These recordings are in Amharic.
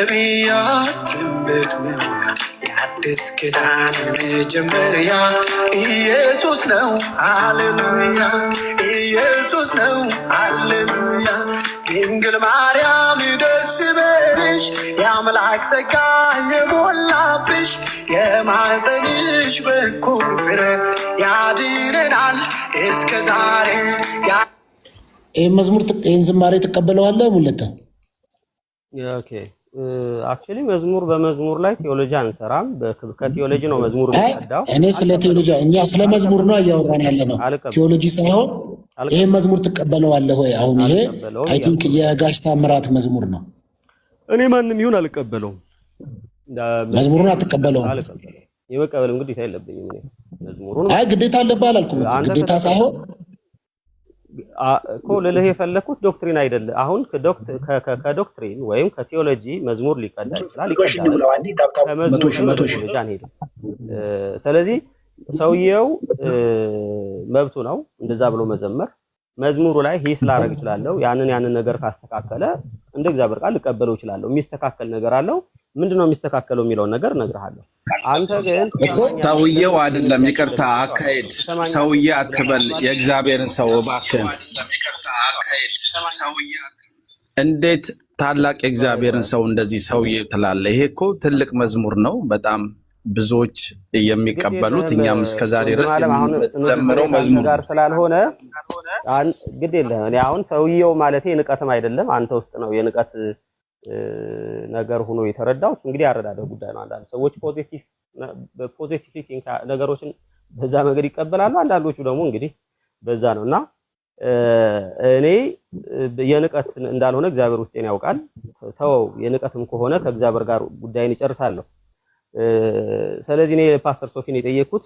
የነቢያት ትንቢት የአዲስ ኪዳን መጀመሪያ ኢየሱስ ነው ሃሌሉያ ኢየሱስ ነው ሃሌሉያ ድንግል ማርያም ደስ ይበልሽ የአምላክ ጸጋ የሞላብሽ የማኅፀንሽ በኩር ፍሬ ያድነናል እስከ ዛሬ። ይህን መዝሙር ይህን ዝማሬ ትቀበለዋለህ ሙለታ? ኦኬ አክቹሊ መዝሙር በመዝሙር ላይ ቴዎሎጂ አንሰራም። ከቴዎሎጂ ነው መዝሙር የሚቀዳው። እኔ ስለ ቴዎሎጂ እኛ ስለ መዝሙር ነው እያወራን ያለ ነው፣ ቴዎሎጂ ሳይሆን። ይሄን መዝሙር ትቀበለዋለህ ወይ? አሁን ይሄ አይ ቲንክ የጋሽ ታምራት መዝሙር ነው። እኔ ማንም ይሁን አልቀበለውም። መዝሙሩን አትቀበለውም? የመቀበልም ግዴታ የለብኝም እኔ መዝሙሩን። አይ ግዴታ አለብህ አላልኩም፣ ግዴታ ሳይሆን እኮ ልልህ የፈለኩት ዶክትሪን አይደለም። አሁን ከዶክትሪን ወይም ከቴዎሎጂ መዝሙር ሊቀዳ ይችላል፣ ስለዚህ ሰውየው መብቱ ነው እንደዛ ብሎ መዘመር። መዝሙሩ ላይ ሂስ ላደርግ እችላለሁ። ያንን ነገር ካስተካከለ እንደ እግዚአብሔር ቃል ልቀበለው እችላለሁ። የሚስተካከል ነገር አለው። ምንድነው የሚስተካከለው የሚለውን ነገር እነግርሃለሁ። አንተ ግን ሰውየው አይደለም፣ ይቅርታ አካሄድ ሰውዬ አትበል። የእግዚአብሔርን ሰው እባክህ እንዴት ታላቅ የእግዚአብሔርን ሰው እንደዚህ ሰውዬ ትላለህ? ይሄ እኮ ትልቅ መዝሙር ነው በጣም ብዙዎች የሚቀበሉት። እኛም እስከዛሬ ድረስ የምንዘምረው መዝሙር ጋር ስላልሆነ ግድ የለም። እኔ አሁን ሰውዬው ማለቴ ንቀትም አይደለም፣ አንተ ውስጥ ነው የንቀት ነገር ሆኖ የተረዳው። እንግዲህ ያረዳደው ጉዳይ ነው። አንዳንድ ሰዎች ፖዚቲቭ ነገሮችን በዛ መንገድ ይቀበላሉ፣ አንዳንዶቹ ደግሞ እንግዲህ በዛ ነውና እኔ የንቀት እንዳልሆነ እግዚአብሔር ውስጤን ያውቃል። ተወው፣ የንቀትም ከሆነ ከእግዚአብሔር ጋር ጉዳይን ይጨርሳለሁ። ስለዚህ እኔ ፓስተር ሶፊን የጠየኩት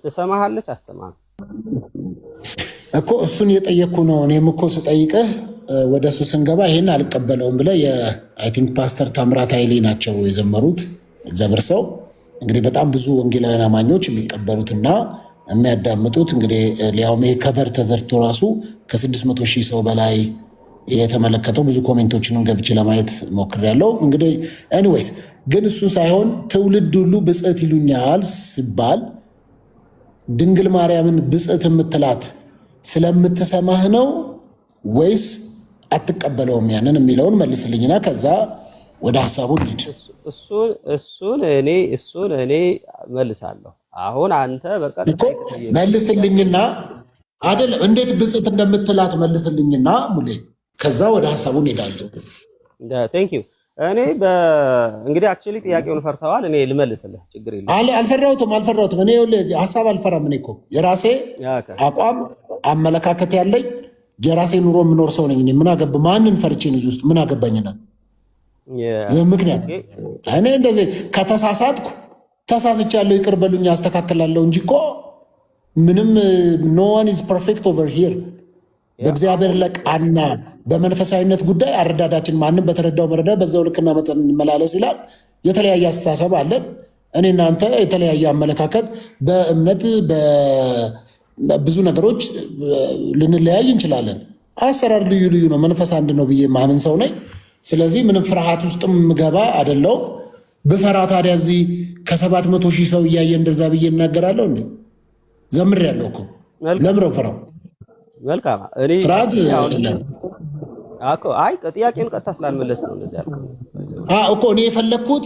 ትሰማሃለች አትሰማህም እኮ እሱን የጠየኩ ነው። እኔም እኮ ስጠይቅህ ወደሱ ስንገባ ይሄን አልቀበለውም ብለህ የአይ ቲንክ ፓስተር ታምራት ኃይሌ ናቸው የዘመሩት እግዚአብሔር ሰው። እንግዲህ በጣም ብዙ ወንጌላውያን አማኞች የሚቀበሉትና የሚያዳምጡት እንግዲህ ሊያውም ይሄ ከቨር ተዘርቶ ራሱ ከ600,000 ሰው በላይ የተመለከተው ብዙ ኮሜንቶችንም ገብቼ ለማየት ሞክሬያለሁ። እንግዲህ ኤኒዌይስ ግን እሱ ሳይሆን ትውልድ ሁሉ ብጽዕት ይሉኛል ሲባል ድንግል ማርያምን ብጽዕት የምትላት ስለምትሰማህ ነው ወይስ አትቀበለውም? ያንን የሚለውን መልስልኝና ከዛ ወደ ሐሳቡ እንሂድ። እሱን እኔ መልሳለሁ። አሁን አንተ በቀጥታ መልስልኝና አይደለም እንዴት ብጽዕት እንደምትላት መልስልኝና ሙሌ ከዛ ወደ ሐሳቡ እንሄዳለን። ቴንክ ዩ። እኔ እንግዲህ አክቹሊ ጥያቄውን ፈርተዋል። እኔ ልመልስልህ፣ ችግር የለም። አልፈራሁትም። እኔ ሐሳብ አልፈራም። እኔ እኮ የራሴ አቋም አመለካከት ያለኝ የራሴ ኑሮ የምኖር ሰው ነኝ። ምን አገባኝ? ማንን ፈርቼን እዚህ ውስጥ ምን አገባኝና? ምክንያት እኔ እንደዚህ ከተሳሳትኩ ተሳስቻለሁ፣ ይቅር በሉኝ፣ አስተካክላለሁ እንጂ እኮ ምንም ኖ ዋን ኢዝ ፐርፌክት ኦቨር ሂር። በእግዚአብሔር ለቃና በመንፈሳዊነት ጉዳይ አረዳዳችን ማንም በተረዳው መረዳት በዛው ልክና መጠን እንመላለስ ይላል። የተለያየ አስተሳሰብ አለን። እኔ እናንተ የተለያየ አመለካከት በእምነት በብዙ ነገሮች ልንለያይ እንችላለን። አሰራር ልዩ ልዩ ነው። መንፈስ አንድ ነው ብዬ ማምን ሰው ነኝ። ስለዚህ ምንም ፍርሃት ውስጥም ምገባ አይደለው። ብፈራ ታዲያ እዚህ ከ700,000 ሰው እያየ እንደዛ ብዬ እናገራለሁ እንዴ? ዘምር ያለው እኮ ለምረው ፈራው መልካም እኔ ፍርሃት አይ ጥያቄን ቀጥታ ስላልመለስ ነው እንደዚህ ያልከው እኮ እኔ የፈለግኩት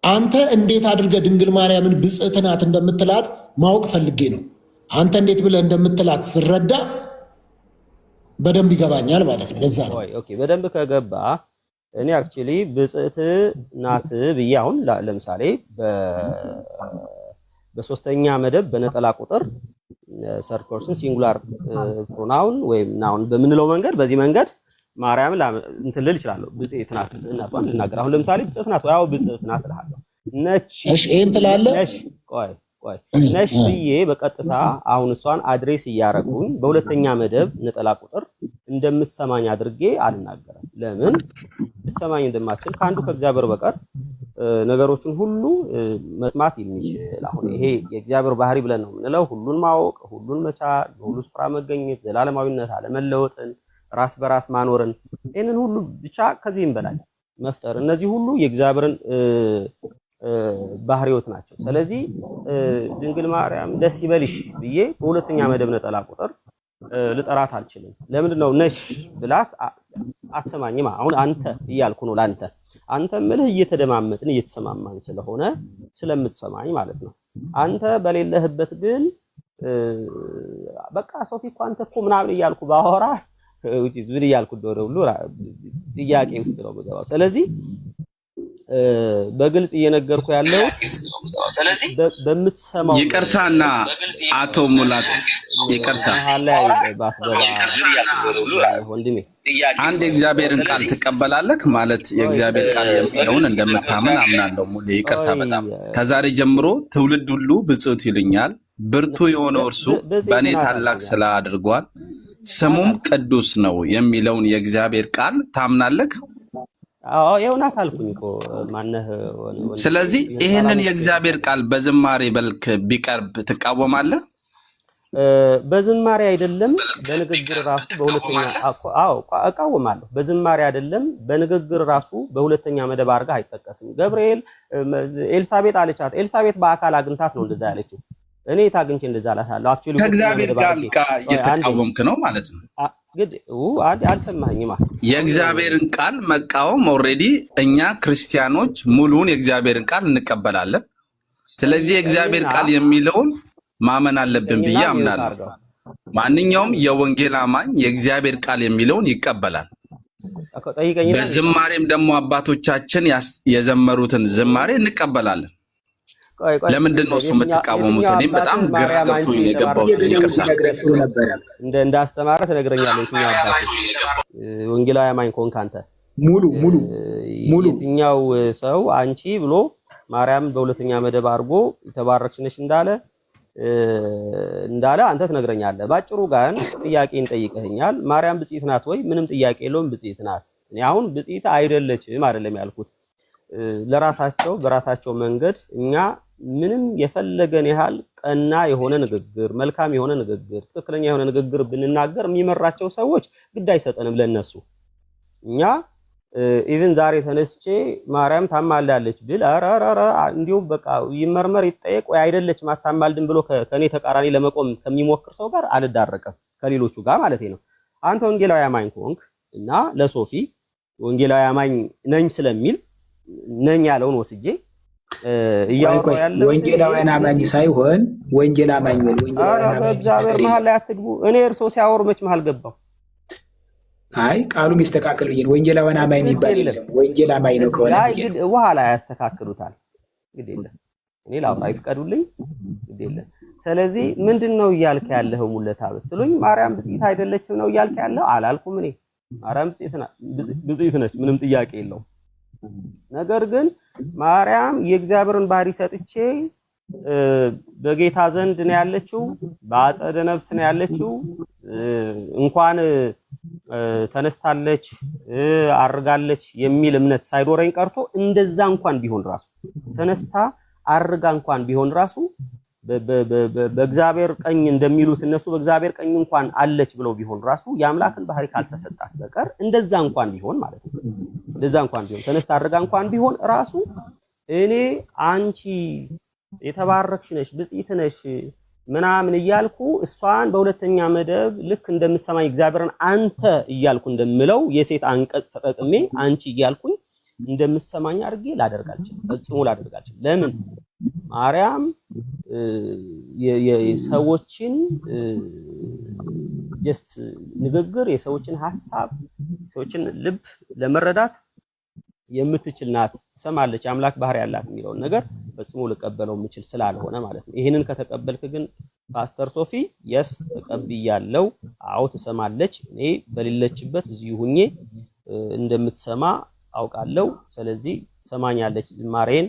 አንተ እንዴት አድርገህ ድንግል ማርያምን ብጽዕት ናት እንደምትላት ማወቅ ፈልጌ ነው። አንተ እንዴት ብለህ እንደምትላት ስረዳ በደንብ ይገባኛል ማለት ነው። ለዛ ነው ኦኬ። በደንብ ከገባ እኔ አክቹሊ ብጽዕት ናት ብዬ አሁን ለምሳሌ በሶስተኛ መደብ በነጠላ ቁጥር ሰርድ ፐርሰን ሲንጉላር ፕሮናውን ወይም ናውን በምንለው መንገድ በዚህ መንገድ ማርያም እንትን ልል እችላለሁ። ብጽዕት ናት ብጽዕትናቷን ልናገር። አሁን ለምሳሌ ብጽዕት ናት ያው ብጽዕት ናት እልሃለሁ። ነች እሺ ይሄን ትላለህ። ቆይ ነሽ ብዬ በቀጥታ አሁን እሷን አድሬስ እያረኩኝ በሁለተኛ መደብ ነጠላ ቁጥር እንደምትሰማኝ አድርጌ አልናገርም። ለምን ልትሰማኝ እንደማትችል ከአንዱ ከእግዚአብሔር በቀር ነገሮችን ሁሉ መስማት የሚችል አሁን ይሄ የእግዚአብሔር ባህሪ ብለን ነው የምንለው። ሁሉን ማወቅ፣ ሁሉን መቻል፣ ሁሉ ስፍራ መገኘት፣ ዘላለማዊነት፣ አለመለወጥን፣ ራስ በራስ ማኖርን ይሄንን ሁሉ ብቻ ከዚህም በላይ መፍጠር እነዚህ ሁሉ የእግዚአብሔርን ባህሪዎች ናቸው። ስለዚህ ድንግል ማርያም ደስ ይበልሽ ብዬ በሁለተኛ መደብ ነጠላ ቁጥር ልጠራት አልችልም። ለምንድን ነው ነሽ ብላት አትሰማኝማ። አሁን አንተ እያልኩ ነው ላንተ አንተ ምልህ እየተደማመጥን እየተሰማማን ስለሆነ ስለምትሰማኝ ማለት ነው። አንተ በሌለህበት ግን በቃ ሶፊ እኮ አንተ እኮ ምናምን እያልኩ ባወራ ምን እያልኩ እንደሆነ ሁሉ ጥያቄ ውስጥ ነው የምገባው። ስለዚህ በግልጽ እየነገርኩ ያለው ስለዚህ በምትሰማው ይቅርታና አቶ ሙላት ይቅርታ ወንድሜ አንድ የእግዚአብሔርን ቃል ትቀበላለህ ማለት የእግዚአብሔር ቃል የሚለውን እንደምታምን አምናለሁ። ሙሉ ይቅርታ በጣም ከዛሬ ጀምሮ ትውልድ ሁሉ ብጽዕት ይሉኛል ብርቱ የሆነው እርሱ በእኔ ታላቅ ስራ አድርጓል ስሙም ቅዱስ ነው የሚለውን የእግዚአብሔር ቃል ታምናለህ? አዎ የውናት አልኩኝ እኮ ማነህ። ስለዚህ ይሄንን የእግዚአብሔር ቃል በዝማሬ በልክ ቢቀርብ ትቃወማለህ? በዝማሬ አይደለም በንግግር ራሱ በሁለተኛ እቃወማለሁ። በዝማሬ አይደለም በንግግር ራሱ በሁለተኛ መደብ አድርጋ አይጠቀስም። ገብርኤል ኤልሳቤጥ አለቻት። ኤልሳቤጥ በአካል አግኝታት ነው እንደዛ ያለችው። እኔ ታግኝቼ እንደዛ አላታለሁ። አክቹሊ ከእግዚአብሔር ቃል እየተቃወምክ ነው ማለት ነው። አልሰማኝማ። የእግዚአብሔርን ቃል መቃወም ኦልሬዲ እኛ ክርስቲያኖች ሙሉውን የእግዚአብሔርን ቃል እንቀበላለን። ስለዚህ የእግዚአብሔር ቃል የሚለውን ማመን አለብን ብዬ አምናለሁ። ማንኛውም የወንጌል አማኝ የእግዚአብሔር ቃል የሚለውን ይቀበላል። በዝማሬም ደግሞ አባቶቻችን የዘመሩትን ዝማሬ እንቀበላለን። ለምንድን ነው እሱ የምትቃወሙት? እኔም በጣም ግራ ገብቶኝ የገባሁት። ይቅርታ እንዳስተማረ ትነግረኛለህ። የትኛው አባት ወንጌላዊ አማኝ ኮንክ አንተ ሙሉ የትኛው ሰው አንቺ ብሎ ማርያም በሁለተኛ መደብ አድርጎ የተባረክሽ ነሽ እንዳለ አንተ ትነግረኛለህ። ባጭሩ ጋር ጥያቄን ጠይቀኸኛል። ማርያም ብጽዕት ናት ወይ? ምንም ጥያቄ የለውም ብጽዕት ናት። እኔ አሁን ብጽዕት አይደለችም አይደለም ያልኩት። ለራሳቸው በራሳቸው መንገድ እኛ ምንም የፈለገን ያህል ቀና የሆነ ንግግር መልካም የሆነ ንግግር ትክክለኛ የሆነ ንግግር ብንናገር የሚመራቸው ሰዎች ግድ አይሰጠንም ለነሱ። እኛ ኢቭን ዛሬ ተነስቼ ማርያም ታማልዳለች ብል አራራራ እንዲሁ በቃ ይመርመር ይጠየቅ ወይ አይደለችም አታማልድም ብሎ ከኔ ተቃራኒ ለመቆም ከሚሞክር ሰው ጋር አልዳረቀም፣ ከሌሎቹ ጋር ማለት ነው። አንተ ወንጌላዊ አማኝ ኮንክ እና ለሶፊ ወንጌላዊ አማኝ ነኝ ስለሚል ነኝ ያለውን ወስጄ እያወራሁ ያለው ወንጌላዊያን አማኝ ሳይሆን ወንጌል አማኝ ነው። ወንጌላዊያን አማኝ እግዚአብሔር መሀል ላይ አትግቡ። እኔ እርሶ ሲያወሩ መች መሀል ገባው? አይ ቃሉም ይስተካከል ብዬ ነው። ወንጌላዊያን አማኝ የሚባል የለም። ወንጌል አማኝ ነው ከሆነ በኋላ ያስተካክሉታል። ግድ የለም እኔ ላውራ ይፍቀዱልኝ። ግድ የለም። ስለዚህ ምንድነው እያልከ ያለኸው ሙለታ ብትሉኝ ማርያም ብጽዕት አይደለችም ነው እያልከ ያለው አላልኩም። እኔ ማርያም ብጽዕት ነች፣ ምንም ጥያቄ የለውም። ነገር ግን ማርያም የእግዚአብሔርን ባህሪ ሰጥቼ በጌታ ዘንድ ነው ያለችው፣ በአጸደ ነፍስ ነው ያለችው። እንኳን ተነስታለች አርጋለች የሚል እምነት ሳይኖረኝ ቀርቶ እንደዛ እንኳን ቢሆን ራሱ ተነስታ አርጋ እንኳን ቢሆን ራሱ በእግዚአብሔር ቀኝ እንደሚሉት እነሱ በእግዚአብሔር ቀኝ እንኳን አለች ብለው ቢሆን ራሱ የአምላክን ባህሪ ካልተሰጣት በቀር እንደዛ እንኳን ቢሆን ማለት ነው እንደዛ እንኳን ቢሆን ተነስታ አርጋ እንኳን ቢሆን ራሱ እኔ አንቺ የተባረክሽ ነሽ ብጽዕት ነሽ ምናምን እያልኩ እሷን በሁለተኛ መደብ ልክ እንደምሰማኝ እግዚአብሔርን አንተ እያልኩ እንደምለው የሴት አንቀጽ ተጠቅሜ አንቺ እያልኩኝ እንደምሰማኝ አድርጌ ላደርጋችን ፈጽሞ ላደርጋችን። ለምን ማርያም የሰዎችን ጀስት ንግግር የሰዎችን ሐሳብ የሰዎችን ልብ ለመረዳት የምትችል ናት፣ ትሰማለች፣ አምላክ ባህሪ ያላት የሚለውን ነገር ፈጽሞ ልቀበለው የምችል ስላልሆነ ማለት ነው። ይሄንን ከተቀበልክ ግን ፓስተር ሶፊ የስ ተቀብያለሁ፣ አዎ ትሰማለች፣ እኔ በሌለችበት እዚሁ ሁኜ እንደምትሰማ አውቃለሁ። ስለዚህ ትሰማኛለች፣ ዝማሬን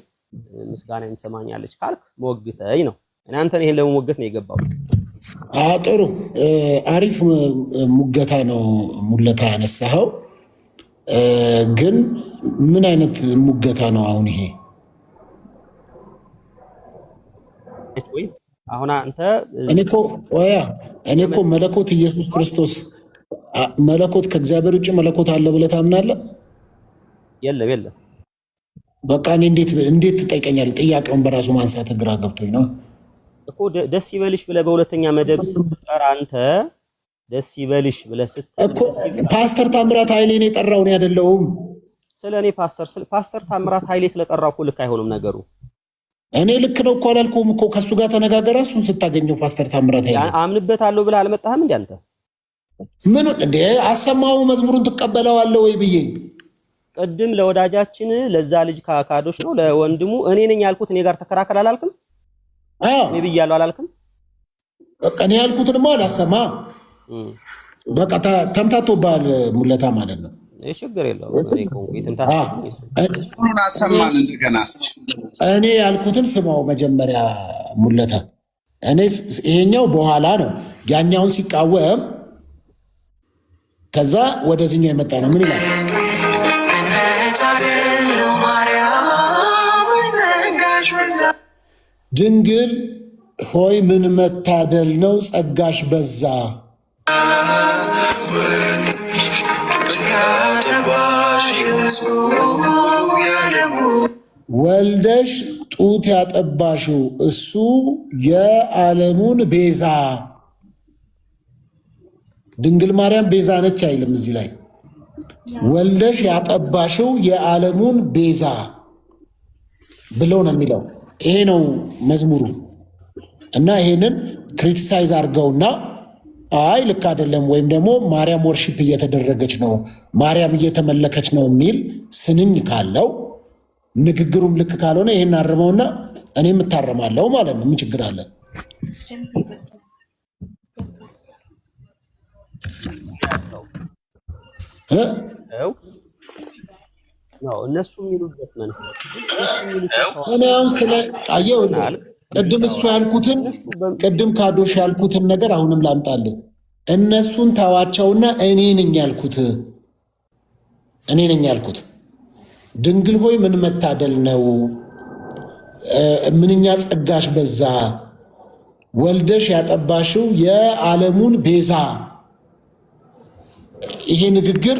ምስጋናን ትሰማኛለች ካልክ ሞግተኝ ነው። እኔ አንተን ይሄን ለመሞገት ነው የገባው። ጥሩ አሪፍ ሙገታ ነው ሙለታ ያነሳኸው። ግን ምን አይነት ሙገታ ነው አሁን ይሄ? አሁን አንተ እኔ እኮ መለኮት ኢየሱስ ክርስቶስ መለኮት ከእግዚአብሔር ውጭ መለኮት አለ ብለህ ታምናለህ? የለም። በቃ እኔ እንዴት ትጠይቀኛለህ? ጥያቄውን በራሱ ማንሳት ግራ ገብቶኝ ነው እኮ። ደስ ይበልሽ ብለህ በሁለተኛ መደብ ስትጠራ አንተ ደስ ይበልሽ ብለህ ስትል እኮ ፓስተር ታምራት ኃይሌን የጠራው እኔ አይደለሁም። ስለኔ ፓስተር ታምራት ኃይሌ ስለጠራው እኮ ልክ አይሆንም ነገሩ። እኔ ልክ ነው እኮ አላልኩም እኮ። ከሱ ጋር ተነጋገረ። እሱን ስታገኘው ፓስተር ታምራት ኃይሌ አምንበታለሁ ብለህ አልመጣህም እንዴ አንተ? ምን እንዴ አሰማው መዝሙሩን ትቀበለዋለህ ወይ ብዬ ቅድም ለወዳጃችን ለዛ ልጅ ካዶሽ ነው ለወንድሙ እኔ ነኝ ያልኩት። እኔ ጋር ተከራከር አላልክም? እኔ ብያለሁ አላልክም? በቃ እኔ ያልኩትንማ አላሰማ። በቃ ተምታቶብሃል ሙለታ ማለት ነው። ችግር የለውም። እኔ ኮንኩት ተምታቶብኝ አሰማን እንደገና። እኔ ያልኩትን ስማው መጀመሪያ ሙለታ። እኔ ይሄኛው በኋላ ነው ያኛውን ሲቃወም ከዛ ወደዚህኛው የመጣ ነው። ምን ይላል? ድንግል ሆይ ምን መታደል ነው ጸጋሽ በዛ፣ ወልደሽ ጡት ያጠባሽው እሱ የዓለሙን ቤዛ። ድንግል ማርያም ቤዛ ነች አይልም እዚህ ላይ። ወልደሽ ያጠባሽው የዓለሙን ቤዛ ብሎ ነው የሚለው። ይሄ ነው መዝሙሩ። እና ይሄንን ክሪቲሳይዝ አድርገውና አይ ልክ አይደለም ወይም ደግሞ ማርያም ወርሺፕ እየተደረገች ነው፣ ማርያም እየተመለከች ነው የሚል ስንኝ ካለው ንግግሩም ልክ ካልሆነ ይሄን አርመውና እኔም እታረማለሁ ማለት ነው። ምን ችግር አለ? እነሱ የሚሉበት መንፈስ እኔ አሁን ስለ አየው ቅድም እሱ ያልኩትን ቅድም ካዶሽ ያልኩትን ነገር አሁንም ላምጣልን። እነሱን ታዋቸውና እኔ ነኝ ያልኩት ድንግል ሆይ ምን መታደል ነው፣ ምንኛ ጸጋሽ በዛ፣ ወልደሽ ያጠባሽው የዓለሙን ቤዛ። ይሄ ንግግር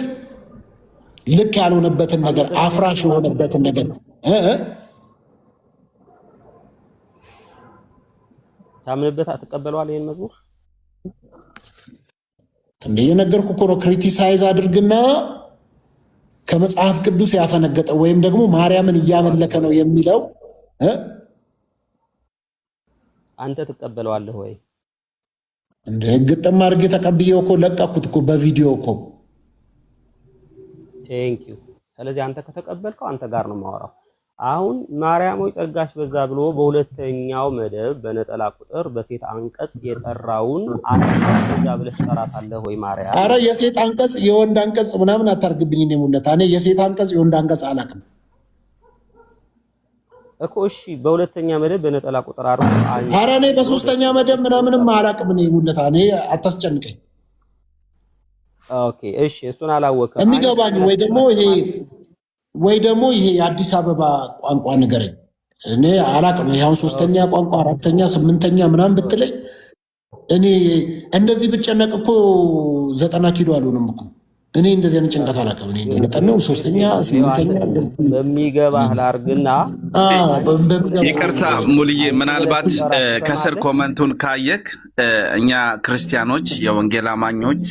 ልክ ያልሆነበትን ነገር አፍራሽ የሆነበትን ነገር ታምንበት አትቀበለዋል። ይሄን መዝሙር እንደ የነገርኩህ እኮ ነው። ክሪቲሳይዝ አድርግና ከመጽሐፍ ቅዱስ ያፈነገጠ ወይም ደግሞ ማርያምን እያመለከ ነው የሚለው አንተ ትቀበለዋለህ ወይ? እንደ ግጥም አድርጌ ተቀብዬው እኮ ለቀኩት እኮ በቪዲዮ እኮ። ቴንክ ዩ። ስለዚህ አንተ ከተቀበልከው አንተ ጋር ነው የማወራው። አሁን ማርያም ሆይ ጸጋሽ በዛ ብሎ በሁለተኛው መደብ በነጠላ ቁጥር በሴት አንቀጽ የጠራውን አንተ በዛ ብለህ ትጠራታለህ ወይ ማርያም? አረ የሴት አንቀጽ የወንድ አንቀጽ ምናምን አታርግብኝ። እኔ ሙነታ እኔ የሴት አንቀጽ የወንድ አንቀጽ አላውቅም እኮ። እሺ በሁለተኛ መደብ በነጠላ ቁጥር አርጉ። አረ እኔ በሶስተኛ መደብ ምናምንም አላውቅም። እኔ ሙነታ እኔ አታስጨንቀኝ። ኦኬ እሺ፣ እሱን አላወቅም የሚገባኝ ወይ ደግሞ ይሄ የአዲስ አበባ ቋንቋ ንገረኝ። እኔ አላቅም። ይሄ አሁን ሶስተኛ ቋንቋ አራተኛ ስምንተኛ ምናምን ብትለኝ እኔ እንደዚህ ብጨነቅ እኮ 90 ኪሎ አልሆንም እኮ። እኔ እንደዚህ አይነት ጭንቀት አላቅም። እኔ ዘጠነው ሶስተኛ ስምንተኛ በሚገባህ ላርግና ይቅርታ ሙልዬ፣ ምናልባት ከስር ኮመንቱን ካየክ እኛ ክርስቲያኖች የወንጌል አማኞች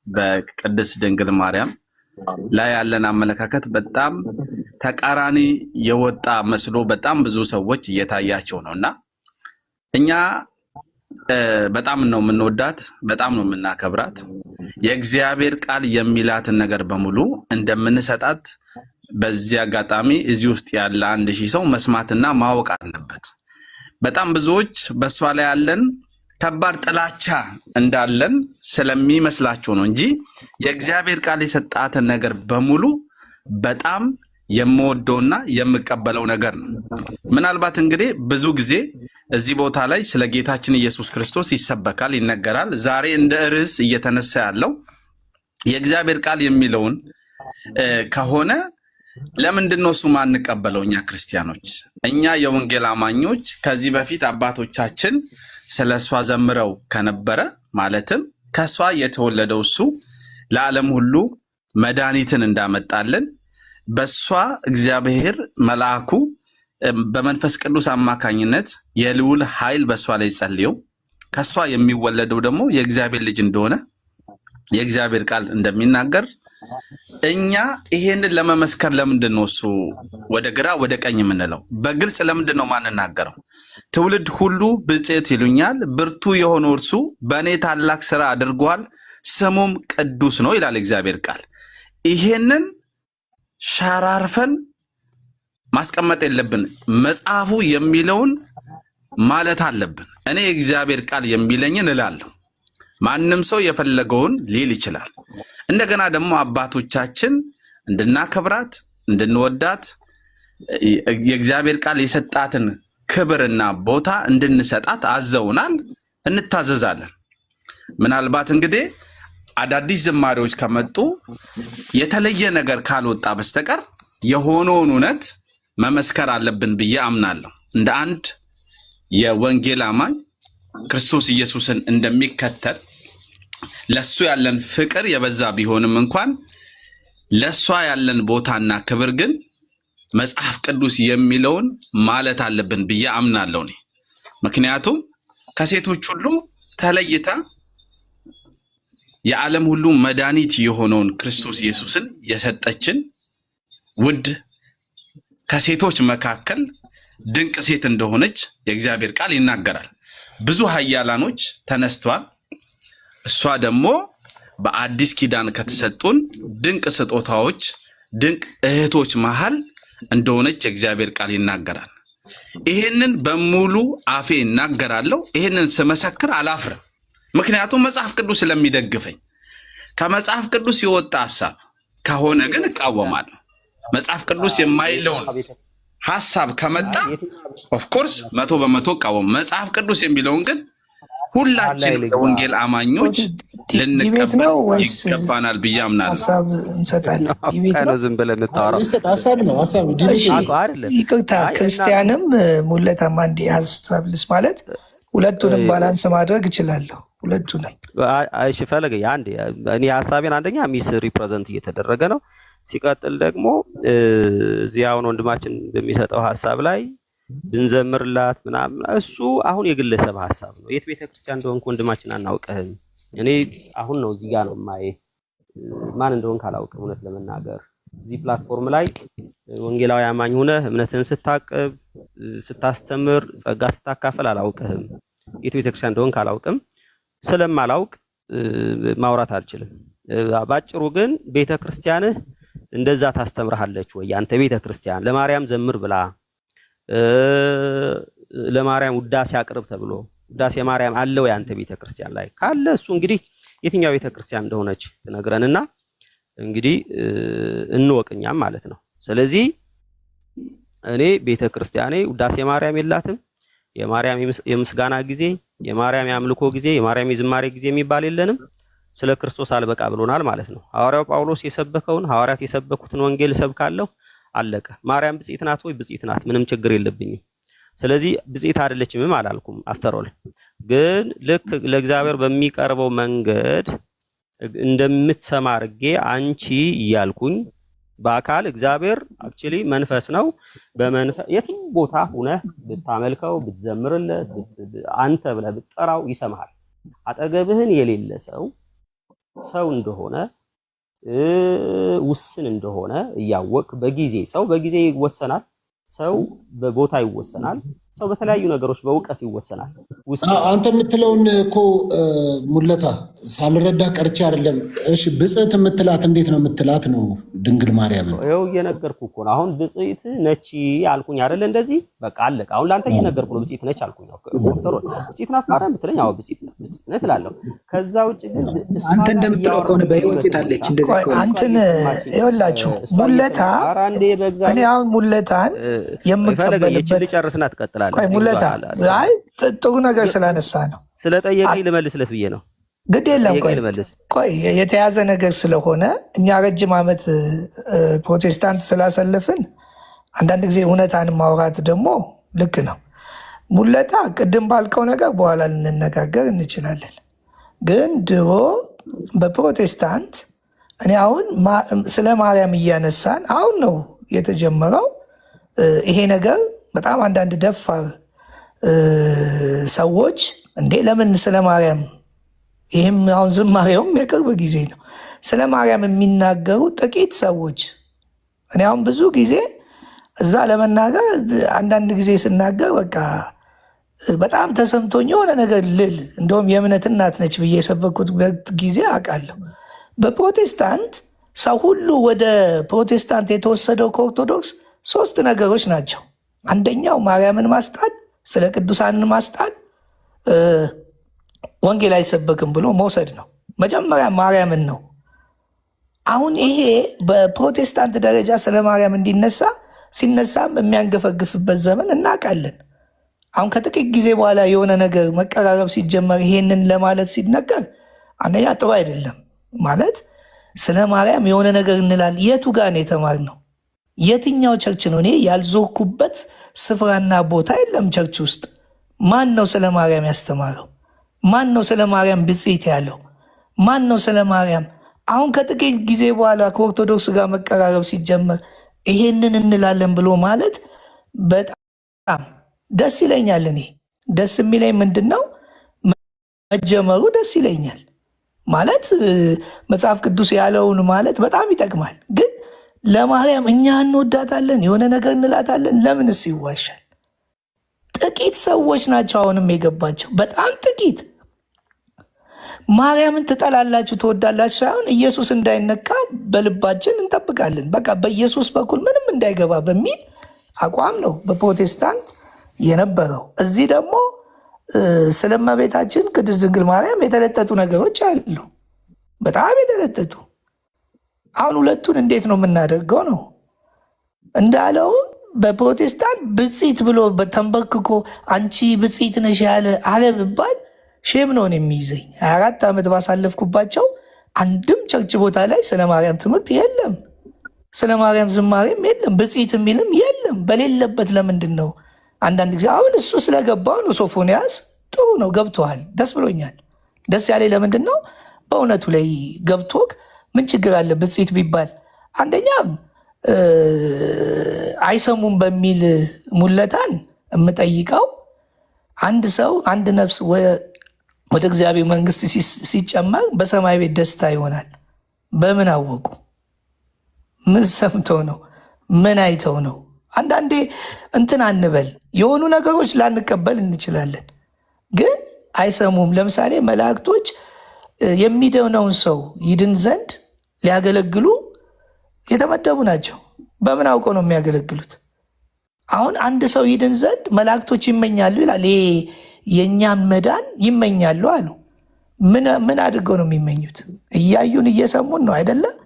በቅድስት ድንግል ማርያም ላይ ያለን አመለካከት በጣም ተቃራኒ የወጣ መስሎ በጣም ብዙ ሰዎች እየታያቸው ነው። እና እኛ በጣም ነው የምንወዳት፣ በጣም ነው የምናከብራት። የእግዚአብሔር ቃል የሚላትን ነገር በሙሉ እንደምንሰጣት በዚህ አጋጣሚ እዚህ ውስጥ ያለ 1000 ሰው መስማትና ማወቅ አለበት። በጣም ብዙዎች በእሷ ላይ ያለን ከባድ ጥላቻ እንዳለን ስለሚመስላቸው ነው እንጂ የእግዚአብሔር ቃል የሰጣትን ነገር በሙሉ በጣም የምወደውና የምቀበለው ነገር ነው። ምናልባት እንግዲህ ብዙ ጊዜ እዚህ ቦታ ላይ ስለ ጌታችን ኢየሱስ ክርስቶስ ይሰበካል፣ ይነገራል። ዛሬ እንደ ርዕስ እየተነሳ ያለው የእግዚአብሔር ቃል የሚለውን ከሆነ ለምንድን ነው እሱ ማንቀበለው? እኛ ክርስቲያኖች፣ እኛ የወንጌል አማኞች ከዚህ በፊት አባቶቻችን ስለ እሷ ዘምረው ከነበረ ማለትም ከሷ የተወለደው እሱ ለዓለም ሁሉ መድኃኒትን እንዳመጣልን በሷ እግዚአብሔር መልአኩ በመንፈስ ቅዱስ አማካኝነት የልዑል ኃይል በሷ ላይ ጸልዮ ከሷ የሚወለደው ደግሞ የእግዚአብሔር ልጅ እንደሆነ የእግዚአብሔር ቃል እንደሚናገር እኛ ይሄንን ለመመስከር ለምንድን ነው እሱ ወደ ግራ ወደ ቀኝ የምንለው? በግልጽ ለምንድን ነው ማንናገረው? ትውልድ ሁሉ ብፅዕት ይሉኛል፣ ብርቱ የሆነው እርሱ በእኔ ታላቅ ስራ አድርጓል፣ ስሙም ቅዱስ ነው ይላል እግዚአብሔር ቃል። ይሄንን ሸራርፈን ማስቀመጥ የለብን። መጽሐፉ የሚለውን ማለት አለብን። እኔ የእግዚአብሔር ቃል የሚለኝን እላለሁ። ማንም ሰው የፈለገውን ሊል ይችላል። እንደገና ደግሞ አባቶቻችን እንድናከብራት እንድንወዳት የእግዚአብሔር ቃል የሰጣትን ክብርና ቦታ እንድንሰጣት አዘውናል፣ እንታዘዛለን። ምናልባት እንግዲህ አዳዲስ ዝማሬዎች ከመጡ የተለየ ነገር ካልወጣ በስተቀር የሆነውን እውነት መመስከር አለብን ብዬ አምናለሁ። እንደ አንድ የወንጌል አማኝ ክርስቶስ ኢየሱስን እንደሚከተል ለሱ ያለን ፍቅር የበዛ ቢሆንም እንኳን ለሷ ያለን ቦታና ክብር ግን መጽሐፍ ቅዱስ የሚለውን ማለት አለብን ብዬ አምናለሁ እኔ። ምክንያቱም ከሴቶች ሁሉ ተለይታ የዓለም ሁሉ መድኃኒት የሆነውን ክርስቶስ ኢየሱስን የሰጠችን ውድ ከሴቶች መካከል ድንቅ ሴት እንደሆነች የእግዚአብሔር ቃል ይናገራል። ብዙ ኃያላኖች ተነስተዋል። እሷ ደግሞ በአዲስ ኪዳን ከተሰጡን ድንቅ ስጦታዎች ድንቅ እህቶች መሃል እንደሆነች የእግዚአብሔር ቃል ይናገራል። ይሄንን በሙሉ አፌ እናገራለሁ። ይሄንን ስመሰክር አላፍርም። ምክንያቱም መጽሐፍ ቅዱስ ስለሚደግፈኝ። ከመጽሐፍ ቅዱስ የወጣ ሐሳብ ከሆነ ግን እቃወማለሁ። መጽሐፍ ቅዱስ የማይለውን ሐሳብ ከመጣ ኦፍ ኮርስ 100% እቃወም። መጽሐፍ ቅዱስ የሚለውን ግን ሁላችን ወንጌል አማኞች ልንቀበል ይገባናል ብዬ አምናለሁ። ሐሳብ እንሰጣለን። ዲቤት ነው፣ ዝም ብለን እንታወራው ሐሳብ ነው። ሐሳብ ይቅርታ፣ ክርስቲያንም ሙለታም አንድ ሐሳብ ልስ ማለት ሁለቱንም ባላንስ ማድረግ እችላለሁ። ሁለቱንም እሺ፣ ፈለገ አንዴ እኔ ሐሳቤን አንደኛ ሚስ ሪፕሬዘንት እየተደረገ ነው። ሲቀጥል ደግሞ እዚህ አሁን ወንድማችን በሚሰጠው ሐሳብ ላይ ብንዘምርላት ምናምን እሱ አሁን የግለሰብ ሐሳብ ነው። የት ቤተክርስቲያን እንደሆንኩ ወንድማችን አናውቅህም። እኔ አሁን ነው እዚህ ጋር ነው ማየ ማን እንደሆንክ አላውቅም። እውነት ለመናገር እዚህ ፕላትፎርም ላይ ወንጌላዊ አማኝ ሆነህ እምነትን ስታቀብ ስታስተምር ጸጋ ስታካፈል አላውቅህም። የት ቤተክርስቲያን እንደሆንክ አላውቅም። ስለማላውቅ ማውራት አልችልም። ባጭሩ ግን ቤተክርስቲያንህ እንደዛ ታስተምርሃለች ወይ? ያንተ ቤተክርስቲያን ለማርያም ዘምር ብላ ለማርያም ውዳሴ አቅርብ ተብሎ ውዳሴ ማርያም አለ ወይ አንተ ቤተክርስቲያን ላይ? ካለ እሱ እንግዲህ የትኛው ቤተክርስቲያን እንደሆነች ትነግረንና እንግዲህ እንወቅኛም ማለት ነው። ስለዚህ እኔ ቤተክርስቲያኔ ውዳሴ ማርያም የላትም። የማርያም የምስጋና ጊዜ፣ የማርያም የአምልኮ ጊዜ፣ የማርያም የዝማሬ ጊዜ የሚባል የለንም። ስለ ክርስቶስ አልበቃ ብሎናል ማለት ነው። ሐዋርያው ጳውሎስ የሰበከውን ሐዋርያት የሰበኩትን ወንጌል ሰብካለሁ፣ አለቀ። ማርያም ብጽዕት ናት ወይ? ብጽዕት ናት፣ ምንም ችግር የለብኝም። ስለዚህ ብጽዕት አይደለችም አላልኩም። አፍተሮል ግን ልክ ለእግዚአብሔር በሚቀርበው መንገድ እንደምትሰማ አድርጌ አንቺ እያልኩኝ በአካል እግዚአብሔር አክቹሊ መንፈስ ነው። በመንፈስ የትም ቦታ ሁነህ ብታመልከው ብትዘምርለት አንተ ብለህ ብትጠራው ይሰማሃል። አጠገብህን የሌለ ሰው እንደሆነ ውስን እንደሆነ እያወቅ በጊዜ ሰው በጊዜ ይወሰናል። ሰው በቦታ ይወሰናል። ሰው በተለያዩ ነገሮች በእውቀት ይወሰናል። አንተ የምትለውን እኮ ሙለታ ሳልረዳ ቀርቼ አይደለም። እሺ ብጽዕት የምትላት እንዴት ነው የምትላት? ነው ድንግል ማርያም ነው። ይኸው እየነገርኩ እኮ ነው። አሁን ብጽዕት ነች አልኩኝ አይደለ? እንደዚህ በቃ አለቀ። አሁን ላንተ እየነገርኩ ነው። ብጽዕት ነች አልኩኝ ነው። ዶክተር ብጽዕት ናት ማርያም ብትለኝ አዎ ብጽዕት ነች ስላለው። ከዛ ውጭ ግን አንተ እንደምትለው ከሆነ በህይወት የታለች እንደዚህ ከሆነ አንተን ይኸውላችሁ ሙለታ እኔ አሁን ሙለታን የምቀበልበት ልጨርስና ትቀጥላለህ። ቆይ ሙለታ አይ ጥሩ ነገር ስላነሳ ነው ስለጠየቀኝ ልመልስለት ብዬ ነው። ግድ የለም ቆይ የተያዘ ነገር ስለሆነ እኛ ረጅም ዓመት ፕሮቴስታንት ስላሰለፍን አንዳንድ ጊዜ እውነታን ማውራት ደግሞ ልክ ነው። ሙለታ ቅድም ባልከው ነገር በኋላ ልንነጋገር እንችላለን። ግን ድሮ በፕሮቴስታንት እኔ አሁን ስለ ማርያም እያነሳን አሁን ነው የተጀመረው ይሄ ነገር። በጣም አንዳንድ ደፋር ሰዎች እንዴ ለምን ስለ ማርያም ይህም አሁን ዝማሬውም የቅርብ ጊዜ ነው ስለ ማርያም የሚናገሩ ጥቂት ሰዎች። እኔ አሁን ብዙ ጊዜ እዛ ለመናገር አንዳንድ ጊዜ ስናገር በቃ በጣም ተሰምቶኝ የሆነ ነገር ልል እንደውም የእምነት እናት ነች ብዬ የሰበኩበት ጊዜ አውቃለሁ። በፕሮቴስታንት ሰው ሁሉ ወደ ፕሮቴስታንት የተወሰደው ከኦርቶዶክስ 3 ነገሮች ናቸው። አንደኛው ማርያምን ማስጣል፣ ስለ ቅዱሳንን ማስጣል፣ ወንጌል አይሰበክም ብሎ መውሰድ ነው። መጀመሪያ ማርያምን ነው። አሁን ይሄ በፕሮቴስታንት ደረጃ ስለ ማርያም ሲነሳም የሚያንገፈግፍበት ዘመን እናውቃለን። አሁን ከጥቂት ጊዜ በኋላ የሆነ ነገር መቀራረብ ሲጀመር ይሄንን ለማለት ሲነገር አንደኛ ጥሩ አይደለም። ማለት ስለ ማርያም የሆነ ነገር እንላለን። የቱ ጋር ነው የተማርነው? የትኛው ቸርች ነው? እኔ ያልዞርኩበት ስፍራና ቦታ የለም ቸርች ውስጥ። ማን ነው ስለ ማርያም ያስተማረው? ማን ነው ስለ ማርያም ብፅዕት ያለው? ማን ነው ስለ ማርያም? አሁን ከጥቂት ጊዜ በኋላ ከኦርቶዶክስ ጋር መቀራረብ ሲጀመር ይሄንን እንላለን ብሎ ማለት በጣም ደስ ይለኛል። እኔ ደስ የሚለኝ ምንድን ነው መጀመሩ ደስ ይለኛል። ማለት መጽሐፍ ቅዱስ ያለውን ማለት በጣም ይጠቅማል። ግን ለማርያም እኛ እንወዳታለን የሆነ ነገር እንላታለን ለምንስ ይዋሻል? ጥቂት ሰዎች ናቸው አሁንም የገባቸው፣ በጣም ጥቂት። ማርያምን ትጠላላችሁ ትወዳላችሁ ሳይሆን ኢየሱስ እንዳይነካ በልባችን እንጠብቃለን። በቃ በኢየሱስ በኩል ምንም እንዳይገባ በሚል አቋም ነው በፕሮቴስታንት የነበረው። እዚህ ደግሞ ስለ እመቤታችን ቅድስት ድንግል ማርያም የተለጠጡ ነገሮች አሉ፣ በጣም የተለጠጡ። አሁን ሁለቱን እንዴት ነው የምናደርገው ነው እንዳለውም በፕሮቴስታንት ብፅዕት ብሎ ተንበርክኮ አንቺ ብፅዕት ነሽ አለ ብባል ሼም ነው የሚይዘኝ። 24 ዓመት ባሳለፍኩባቸው አንድም ቸርች ቦታ ላይ ስለ ማርያም ትምህርት የለም፣ ስለ ማርያም ዝማሬም የለም፣ ብፅዕት የሚልም የለም። በሌለበት ለምንድን ነው? አንዳንድ ጊዜ አሁን እሱ ስለገባው ነው። ሶፎንያስ ጥሩ ነው ገብቶሃል፣ ደስ ብሎኛል። ደስ ያለ ለምንድን ነው? በእውነቱ ላይ ገብቶክ ምን ችግር አለ ብፅዕት ቢባል? አንደኛም አይሰሙም በሚል ሙለታን የምጠይቀው አንድ ሰው አንድ ነፍስ ወደ እግዚአብሔር መንግስት ሲጨመር በሰማይ ቤት ደስታ ይሆናል። በምን አወቁ? ምን ሰምተው ነው? ምን አይተው ነው? አንዳንዴ እንትን አንበል፣ የሆኑ ነገሮች ላንቀበል እንችላለን፣ ግን አይሰሙም። ለምሳሌ መላእክቶች የሚድነውን ሰው ይድን ዘንድ ሊያገለግሉ የተመደቡ ናቸው። በምን አውቀው ነው የሚያገለግሉት? አሁን አንድ ሰው ይድን ዘንድ መላእክቶች ይመኛሉ ይላል። የእኛን መዳን ይመኛሉ አሉ። ምን አድርገው ነው የሚመኙት? እያዩን እየሰሙን ነው አይደለም?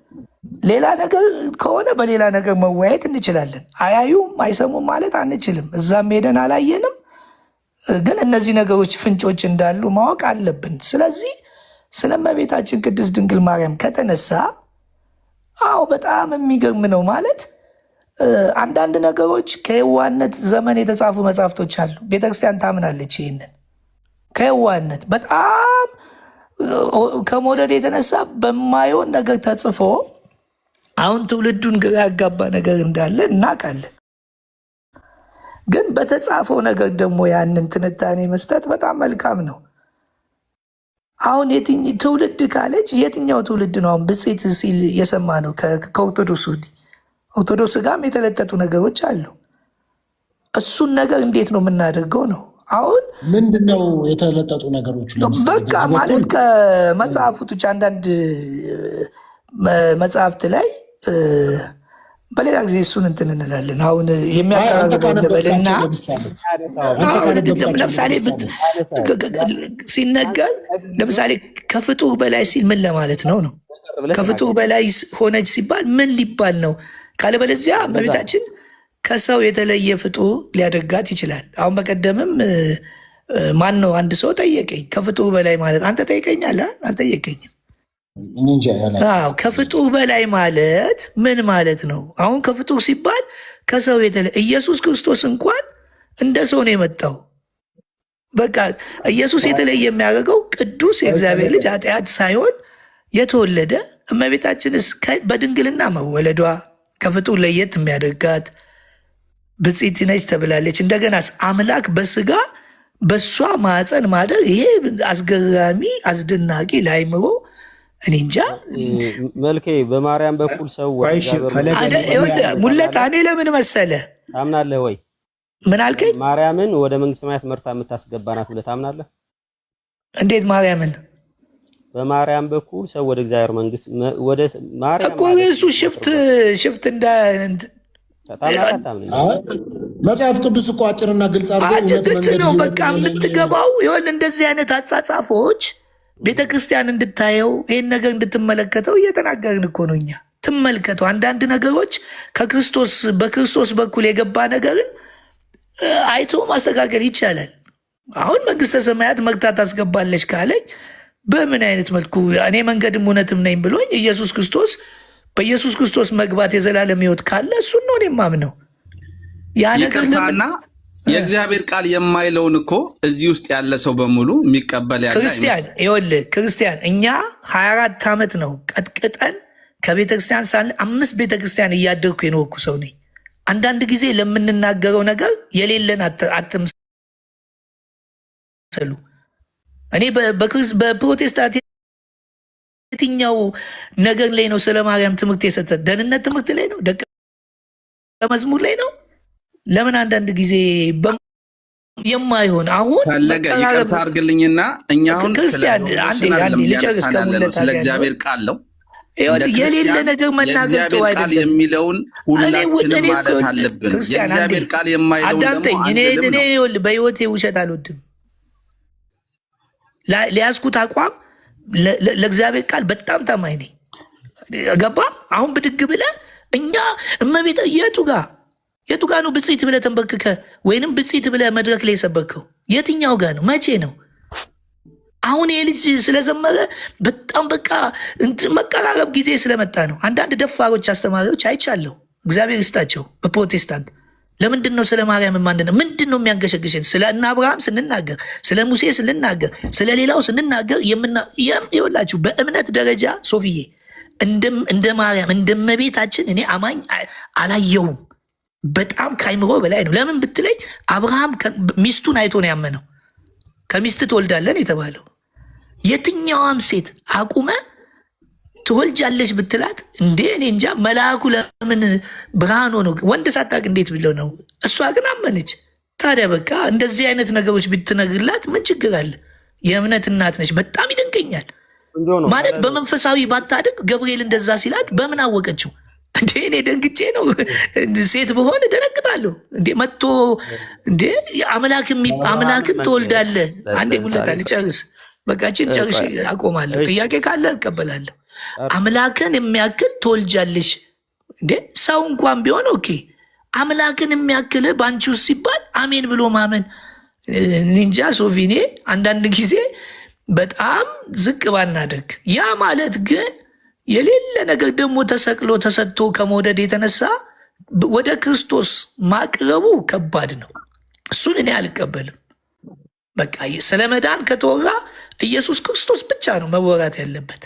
ሌላ ነገር ከሆነ በሌላ ነገር መወያየት እንችላለን። አያዩም አይሰሙም ማለት አንችልም። እዛም ሄደን አላየንም፣ ግን እነዚህ ነገሮች ፍንጮች እንዳሉ ማወቅ አለብን። ስለዚህ ስለ እመቤታችን ቅድስት ድንግል ማርያም ከተነሳ አዎ በጣም የሚገርም ነው። ማለት አንዳንድ ነገሮች ከየዋነት ዘመን የተጻፉ መጽሐፍቶች አሉ። ቤተክርስቲያን ታምናለች ይህንን። ከየዋነት በጣም ከመውደድ የተነሳ በማይሆን ነገር ተጽፎ አሁን ትውልዱን ግራ ያጋባ ነገር እንዳለ እናውቃለን። ግን በተጻፈው ነገር ደግሞ ያንን ትንታኔ መስጠት በጣም መልካም ነው። አሁን ትውልድ ካለች የትኛው ትውልድ ነው አሁን ብፅዕት ሲል የሰማ ነው? ከኦርቶዶክስ ኦርቶዶክስ ጋርም የተለጠጡ ነገሮች አሉ። እሱን ነገር እንዴት ነው የምናደርገው ነው? አሁን ምንድነው የተለጠጡ ነገሮች? በቃ ማለት ከመጽሐፍቶች አንዳንድ መጽሐፍት ላይ በሌላ ጊዜ እሱን እንትን እንላለን። አሁን የሚያቀራርበልና ለምሳሌ ሲነገር ለምሳሌ ከፍጡር በላይ ሲል ምን ለማለት ነው ነው? ከፍጡር በላይ ሆነች ሲባል ምን ሊባል ነው? ካለበለዚያ እመቤታችን ከሰው የተለየ ፍጡር ሊያደርጋት ይችላል። አሁን በቀደምም ማን ነው አንድ ሰው ጠየቀኝ፣ ከፍጡር በላይ ማለት አንተ ጠይቀኛለህ? አልጠየቀኝም። ከፍጡር በላይ ማለት ምን ማለት ነው? አሁን ከፍጡር ሲባል ከሰው የተለየ ኢየሱስ ክርስቶስ እንኳን እንደ ሰው ነው የመጣው። በቃ ኢየሱስ የተለየ የሚያደርገው ቅዱስ የእግዚአብሔር ልጅ ኃጢአት ሳይሆን የተወለደ እመቤታችንስ በድንግልና መወለዷ ከፍጡር ለየት የሚያደርጋት ብፅዕት ነች ተብላለች። እንደገና አምላክ በስጋ በሷ ማፀን ማደር ይሄ አስገራሚ አስደናቂ ላይምሮ እኔ እንጃ። መልኬ በማርያም በኩል ሰው ሙለታ እኔ ለምን መሰለ ታምናለህ ወይ? ምን አልከኝ? ማርያምን ወደ መንግስት ሰማያት መርታ የምታስገባናት ብለህ ታምናለህ? እንዴት ማርያምን? በማርያም በኩል ሰው ወደ እግዚአብሔር መንግስት ወደ ማርያም እኮ እሱ ሽፍት እንደ መጽሐፍ ቅዱስ እኮ አጭርና ግልጽ አድርጎ ነው በቃ የምትገባው። ይኸውልህ እንደዚህ አይነት አጻጻፎች ቤተክርስቲያን እንድታየው ይህን ነገር እንድትመለከተው እየተናገርን እኮ ነው እኛ። ትመልከተው። አንዳንድ ነገሮች በክርስቶስ በኩል የገባ ነገርን አይቶ ማስተካከል ይቻላል። አሁን መንግስተ ሰማያት መርታ ታስገባለች ካለኝ በምን አይነት መልኩ እኔ መንገድም እውነትም ነኝ ብሎኝ በኢየሱስ ክርስቶስ መግባት የዘላለም ሕይወት ካለ እሱን ነው እኔ የማምነው። ያ ነገር የእግዚአብሔር ቃል የማይለውን እኮ እዚህ ውስጥ ያለ ሰው በሙሉ የሚቀበል ያለ ክርስቲያን እኛ 24 ዓመት ነው ቀጥቅጠን ከቤተክርስቲያን ሳለ 5 ቤተክርስቲያን እያደርኩ የኖርኩ ሰው ነኝ። አንዳንድ ጊዜ ለምንናገረው ነገር የሌለን አትምሰሉ። እኔ በፕሮቴስታንት የትኛው ነገር ላይ ነው ስለ ማርያም ትምህርት የሰጠ? ደህንነት ትምህርት ላይ ነው? ደቀ መዝሙር ላይ ነው? ለምን አንዳንድ ጊዜ የማይሆን አሁን ፈለገ ይቅርታ አድርግልኝና እኛ አሁን ክርስቲያን ልጨርስ ስለ እግዚአብሔር ቃል ነው የሌለ ነገር መናገር ጥሩ አይደለም የሚለውን ሁላችንም ማለት አለብን። የእግዚአብሔር ቃል የማይለውን አዳምጠኝ። እኔ በህይወቴ ውሸት አልወድም። ሊያዝኩት አቋም ለእግዚአብሔር ቃል በጣም ታማኝ ነኝ። ገባ? አሁን ብድግ ብለህ እኛ እመቤት የቱ ጋ ነው ብፅዕት ብለህ ተንበርክከ ወይንም ብፅዕት ብለህ መድረክ ላይ የሰበከው የትኛው ጋ ነው? መቼ ነው? አሁን ይሄ ልጅ ስለዘመረ በጣም በቃ መቀራረብ ጊዜ ስለመጣ ነው። አንዳንድ ደፋሮች አስተማሪዎች አይቻለሁ፣ እግዚአብሔር ይስጣቸው። በፕሮቴስታንት ለምንድን ነው ስለ ማርያም ማንድነው ምንድን ነው የሚያንገሸግሸን? ስለ እነ አብርሃም ስንናገር፣ ስለ ሙሴ ስንናገር፣ ስለ ሌላው ስንናገር ይኸውላችሁ በእምነት ደረጃ ሶፍዬ እንደ ማርያም እንደ እመቤታችን እኔ አማኝ አላየሁም። በጣም ከአይምሮ በላይ ነው። ለምን ብትለኝ አብርሃም ሚስቱን አይቶ ነው ያመነው። ከሚስት ትወልዳለን የተባለው የትኛዋም ሴት አቁመ ትወልጃለች ብትላት እንዴ እኔ እንጃ መልአኩ ለምን ብርሃን ሆኖ ወንድ ሳታውቅ እንዴት ብለው ነው? እሷ ግን አመነች። ታዲያ በቃ እንደዚህ አይነት ነገሮች ብትነግርላት ምን ችግር አለ? የእምነት እናት ነች። በጣም ይደንቀኛል ማለት በመንፈሳዊ ባታድግ ገብርኤል እንደዛ ሲላት በምን አወቀችው? እንዴ እኔ ደንግጬ ነው። ሴት በሆን ደነግጣለሁ። እንዴ መጥቶ እንዴ አምላክን ትወልዳለህ? አንዴ ሙለታ ልጨርስ፣ በቃችን ጨርሽ አቆማለሁ። ጥያቄ ካለ እቀበላለሁ። አምላክን የሚያክል ትወልጃለሽ? እንዴ ሰው እንኳን ቢሆን ኦኬ፣ አምላክን የሚያክል በአንቺ ውስጥ ሲባል አሜን ብሎ ማመን ኒንጃ ሶፊኔ አንዳንድ ጊዜ በጣም ዝቅ ባናደግ። ያ ማለት ግን የሌለ ነገር ደግሞ ተሰቅሎ ተሰጥቶ ከመውደድ የተነሳ ወደ ክርስቶስ ማቅረቡ ከባድ ነው። እሱን እኔ አልቀበልም። በቃ ስለ መዳን ከተወራ ኢየሱስ ክርስቶስ ብቻ ነው መወራት ያለበት።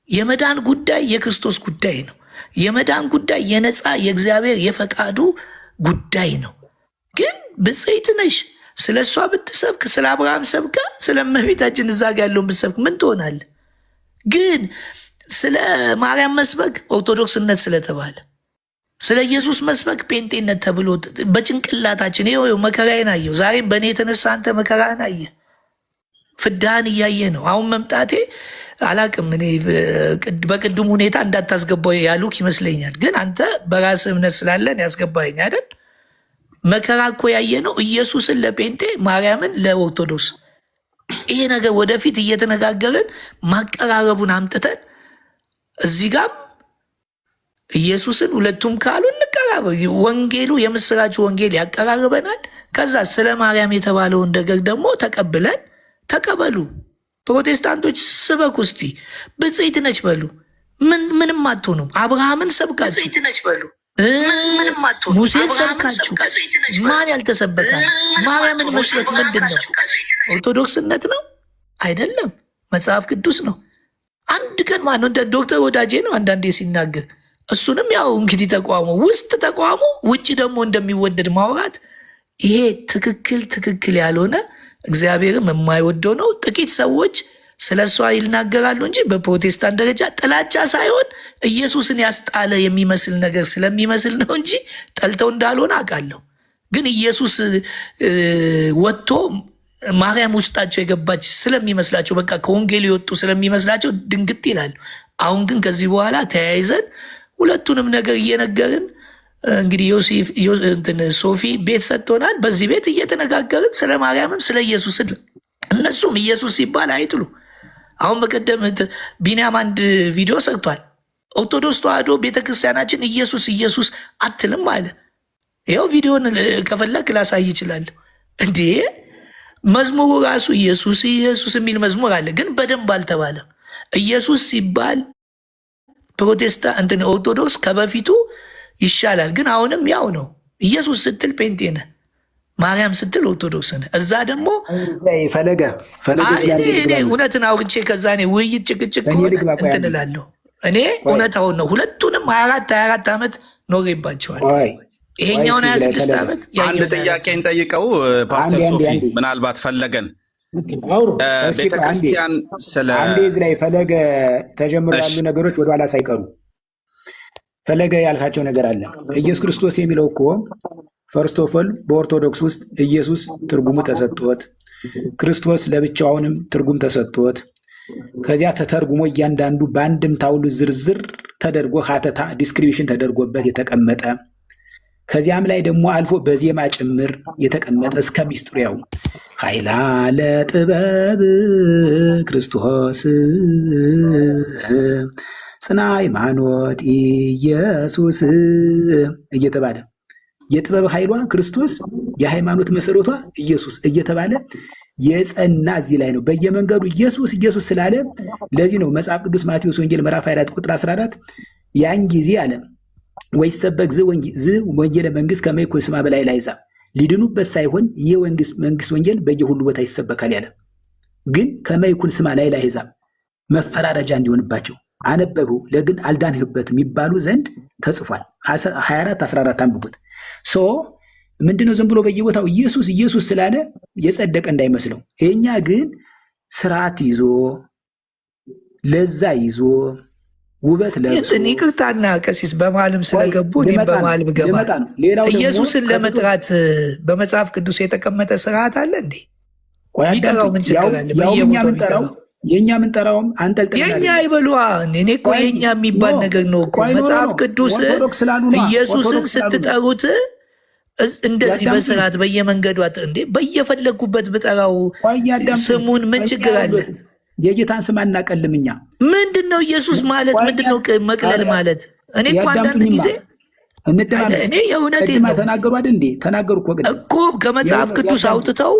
የመዳን ጉዳይ የክርስቶስ ጉዳይ ነው። የመዳን ጉዳይ የነፃ የእግዚአብሔር የፈቃዱ ጉዳይ ነው። ግን ብፅዕት ነሽ ስለ እሷ ብትሰብክ፣ ስለ አብርሃም ሰብካ፣ ስለ እመቤታችን እዛ ጋ ያለውን ብትሰብክ ምን ትሆናለህ? ግን ስለ ማርያም መስበክ ኦርቶዶክስነት ስለተባለ፣ ስለ ኢየሱስ መስበክ ጴንጤነት ተብሎ በጭንቅላታችን ይኸው መከራዬን አየሁ። ዛሬም በእኔ የተነሳ አንተ መከራህን አየህ፣ ፍዳህን እያየ ነው። አሁን መምጣቴ አላቅም። እኔ በቅድሙ ሁኔታ እንዳታስገባው ያሉክ ይመስለኛል። ግን አንተ በራስህ እምነት ስላለን ያስገባኝ አይደል? መከራ እኮ ያየ ነው። ኢየሱስን ለጴንጤ ማርያምን ለኦርቶዶክስ። ይሄ ነገር ወደፊት እየተነጋገርን ማቀራረቡን አምጥተን እዚህ ጋም ኢየሱስን ሁለቱም ካሉ እንቀራረብ። ወንጌሉ የምስራች ወንጌል ያቀራርበናል። ከዛ ስለ ማርያም የተባለውን ነገር ደግሞ ተቀብለን ተቀበሉ። ፕሮቴስታንቶች ስበኩ እስቲ ብፅዕት ነች በሉ። ምንም አትሆኑም። አብርሃምን ሰብካችሁ ሙሴን ሰብካችሁ ማን ያልተሰበካል? ማርያምን መስበክ ምንድን ነው? ኦርቶዶክስነት ነው አይደለም፣ መጽሐፍ ቅዱስ ነው። አንድ ቀን ማነው እንደ ዶክተር ወዳጄ ነው አንዳንዴ ሲናገር፣ እሱንም ያው እንግዲህ ተቋሙ ውስጥ ተቋሙ ውጭ ደግሞ እንደሚወደድ ማውራት፣ ይሄ ትክክል ያልሆነ እግዚአብሔርም የማይወደው ነው። ጥቂት ሰዎች ስለ እሷ ይናገራሉ እንጂ በፕሮቴስታንት ደረጃ ጥላቻ ሳይሆን ኢየሱስን ያስጣለ የሚመስል ነገር ስለሚመስል ነው እንጂ ጠልተው እንዳልሆነ አውቃለሁ። ግን ኢየሱስ ወጥቶ ማርያም ውስጣቸው የገባች ስለሚመስላቸው በቃ ከወንጌል የወጡ ስለሚመስላቸው ድንግጥ ይላሉ። አሁን ግን ከዚህ በኋላ ተያይዘን ሁለቱንም ነገር እየነገርን እንግዲህ ሶፊ ቤት ሰጥቶናል። በዚህ ቤት እየተነጋገርን ስለ ማርያምም ስለ ኢየሱስ እነሱም ኢየሱስ ሲባል አይጥሉ። አሁን በቀደም ቢንያም አንድ ቪዲዮ ሰርቷል። ኦርቶዶክስ ተዋሕዶ ቤተክርስቲያናችን ኢየሱስ አትልም አለ። ይኸው ቪዲዮን ከፈለክ ላሳይ ይችላለሁ። እንዴ መዝሙሩ ራሱ ኢየሱስ የሚል መዝሙር አለ፣ ግን በደንብ አልተባለም። ኢየሱስ ሲባል ፕሮቴስታንት ኦርቶዶክስ ከበፊቱ ይሻላል፣ ግን አሁንም ያው ነው። ኢየሱስ ስትል ጴንጤ ነህ፣ ማርያም ስትል ኦርቶዶክስ ነህ። እዛ ደግሞ ፈለገ እውነትን አውርቼ ከዛ ውይይት ጭቅጭቅ እንትን እላለሁ። እኔ እውነታውን ነው። ሁለቱንም 24 ዓመት ኖሬባቸዋል። ይሄኛውን 26 ዓመት። አንድ ጥያቄ እንጠይቀው ፓስተር ሶፊ፣ ምናልባት ፈለገን ቤተክርስቲያን ስለ አንዴ እዚህ ላይ ፈለገ ተጀምሮ ያሉ ነገሮች ወደኋላ ሳይቀሩ ፈለገ ያልካቸው ነገር አለ። ኢየሱስ ክርስቶስ የሚለው እኮ ፈርስት ኦፍ ኦል በኦርቶዶክስ ውስጥ ኢየሱስ ትርጉሙ ተሰጥቶት ክርስቶስ ለብቻውንም ትርጉም ተሰጥቶት ከዚያ ተተርጉሞ እያንዳንዱ በአንድምታው ዝርዝር ተደርጎ ሀተታ ዲስክሪፕሽን ተደርጎበት የተቀመጠ ከዚያም ላይ ደግሞ አልፎ በዜማ ጭምር የተቀመጠ እስከ ሚስጥሩ ያው ኃይላ ለጥበብ ክርስቶስ ጽና ሃይማኖት ኢየሱስ እየተባለ የጥበብ ኃይሏ ክርስቶስ የሃይማኖት መሰረቷ ኢየሱስ እየተባለ የጸና እዚህ ላይ ነው። በየመንገዱ ኢየሱስ ስላለ ለዚህ ነው መጽሐፍ ቅዱስ ማቴዎስ ወንጌል ምዕራፍ 24 ቁጥር 14 ያን ጊዜ አለ ወይሰበክ ወንጌለ መንግስት ከመ ይኩን ስማ በላይ ለአሕዛብ ሊድኑበት ሳይሆን መንግስት ወንጌል በየሁሉ ቦታ ይሰበካል ያለ ግን ከመ ይኩን ስማ ላይ ለአሕዛብ መፈራረጃ እንዲሆንባቸው አነበቡ ለግን አልዳንህበትም ይባሉ ዘንድ ተጽፏል። 24:14 አንብቡት። ምንድነው ዝም ብሎ በየቦታው ኢየሱስ ስላለ የጸደቀ እንዳይመስለው። የኛ ግን ስርዓት ይዞ ለዛ ይዞ ውበት ለብሶ ይቅርታና ቀሲስ በመሀልም ስለገቡ እኔም በመሀልም ገባ። ኢየሱስን ለመጥራት በመጽሐፍ ቅዱስ የተቀመጠ ስርዓት አለ እንዴ? ይጠራው ምን ችግር አለ? የኛ ምንጠራውም አንጠልጥል የኛ አይበሏ። እኔ እኮ የኛ የሚባል ነገር ነው እኮ መጽሐፍ ቅዱስ። ኢየሱስን ስትጠሩት እንደዚህ በስርዓት በየመንገዱ እንዴ በየፈለጉበት ብጠራው ስሙን ምን ችግር አለ? የጌታን ስም አናቀልም እኛ። ምንድነው ኢየሱስ ማለት? ምንድነው መቅለል ማለት? እኔ እኮ አንዳንድ ጊዜ እኔ የእውነቴን ነው ተናገሩ አይደል እንዴ? ተናገሩ እኮ ከመጽሐፍ ቅዱስ አውጥተው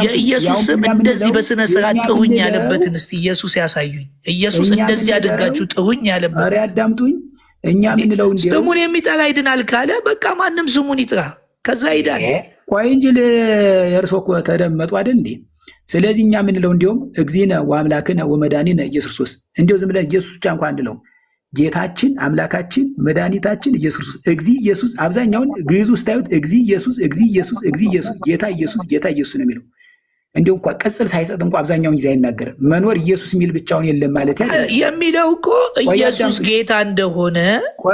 የኢየሱስ ስም እንደዚህ በስነ ስርዓት ጥሩኝ ያለበትን እስቲ ኢየሱስ ያሳዩኝ። ኢየሱስ እንደዚህ አድርጋችሁ ጥሩኝ ያለበት። ኧረ ያዳምጡኝ። እኛ ምንለው እንዴ ስሙን የሚጠራ ይድናል ካለ በቃ ማንም ስሙን ይጥራ፣ ከዛ ይዳል። ቆይ እንጂ የእርሶ እኮ ተደመጡ አይደል እንዴ? ስለዚህ እኛ ምንለው እንዲሁም እግዚእነ ወአምላክነ ወመድኃኒነ ኢየሱስ ክርስቶስ። እንዲሁ ዝም ብለን ኢየሱስ ብቻ እንኳን አንለው፣ ጌታችን አምላካችን መድኃኒታችን ኢየሱስ ክርስቶስ። ኢየሱስ አብዛኛውን ግዕዝ ውስጥ ታዩት ኢየሱስ ጌታ ኢየሱስ ነው የሚለው። እንዲሁ እንኳ ቅጽል ሳይሰጥ እንኳ አብዛኛውን ጊዜ አይናገርም። መኖር ኢየሱስ የሚል ብቻውን የለም ማለት የሚለው እኮ ኢየሱስ ጌታ እንደሆነ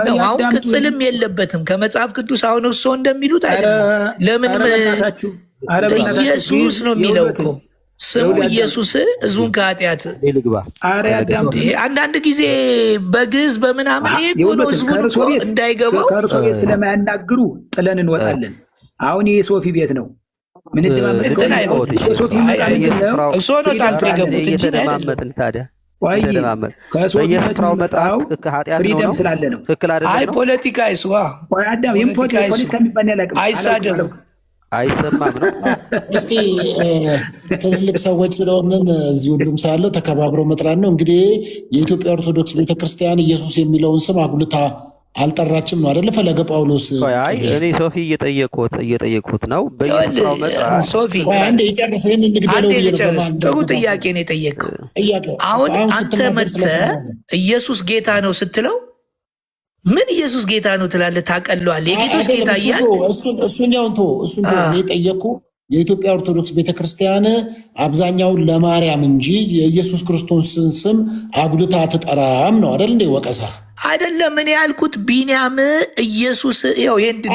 ነው። አሁን ቅጽልም የለበትም ከመጽሐፍ ቅዱስ። አሁን እርስዎ እንደሚሉት አይደለም። ለምን ኢየሱስ ነው የሚለው እኮ ስሙ ኢየሱስ ህዝቡን ከኃጢአት አንዳንድ ጊዜ በግዕዝ በምናምን ህዝቡን እንዳይገባው ከእርሶ ቤት ስለማያናግሩ ጥለን እንወጣለን። አሁን ይህ ሶፊ ቤት ነው። ምን እርስዎ ነው ጣልፎ የገቡት እንጂ ፍሪደም ስላለ ነው። አይ ፖለቲካ ይስዋ አይሳደቡ አይሰማም ነው። እስቲ ትልልቅ ሰዎች ስለሆንን እዚህ ሁሉም ሳለው ተከባብረው መጥራት ነው። እንግዲህ የኢትዮጵያ ኦርቶዶክስ ቤተክርስቲያን ኢየሱስ የሚለውን ስም አጉልታ አልጠራችም ነው አይደለ? ፈለገ ጳውሎስ እኔ ሶፊ እየጠየቁት ነው። ሶፊ ጥሩ ጥያቄ ነው የጠየቀው። አሁን አንተ መጥተህ ኢየሱስ ጌታ ነው ስትለው ምን ኢየሱስ ጌታ ነው ትላለህ? ታቀለዋለህ። የጌቶች ጌታ እያል እሱኛውን የጠየቁ የኢትዮጵያ ኦርቶዶክስ ቤተክርስቲያን አብዛኛውን ለማርያም እንጂ የኢየሱስ ክርስቶስን ስም አጉልታ አትጠራም ነው አይደል? እንደ ወቀሳ አይደለም። እኔ ያልኩት ቢንያም ኢየሱስ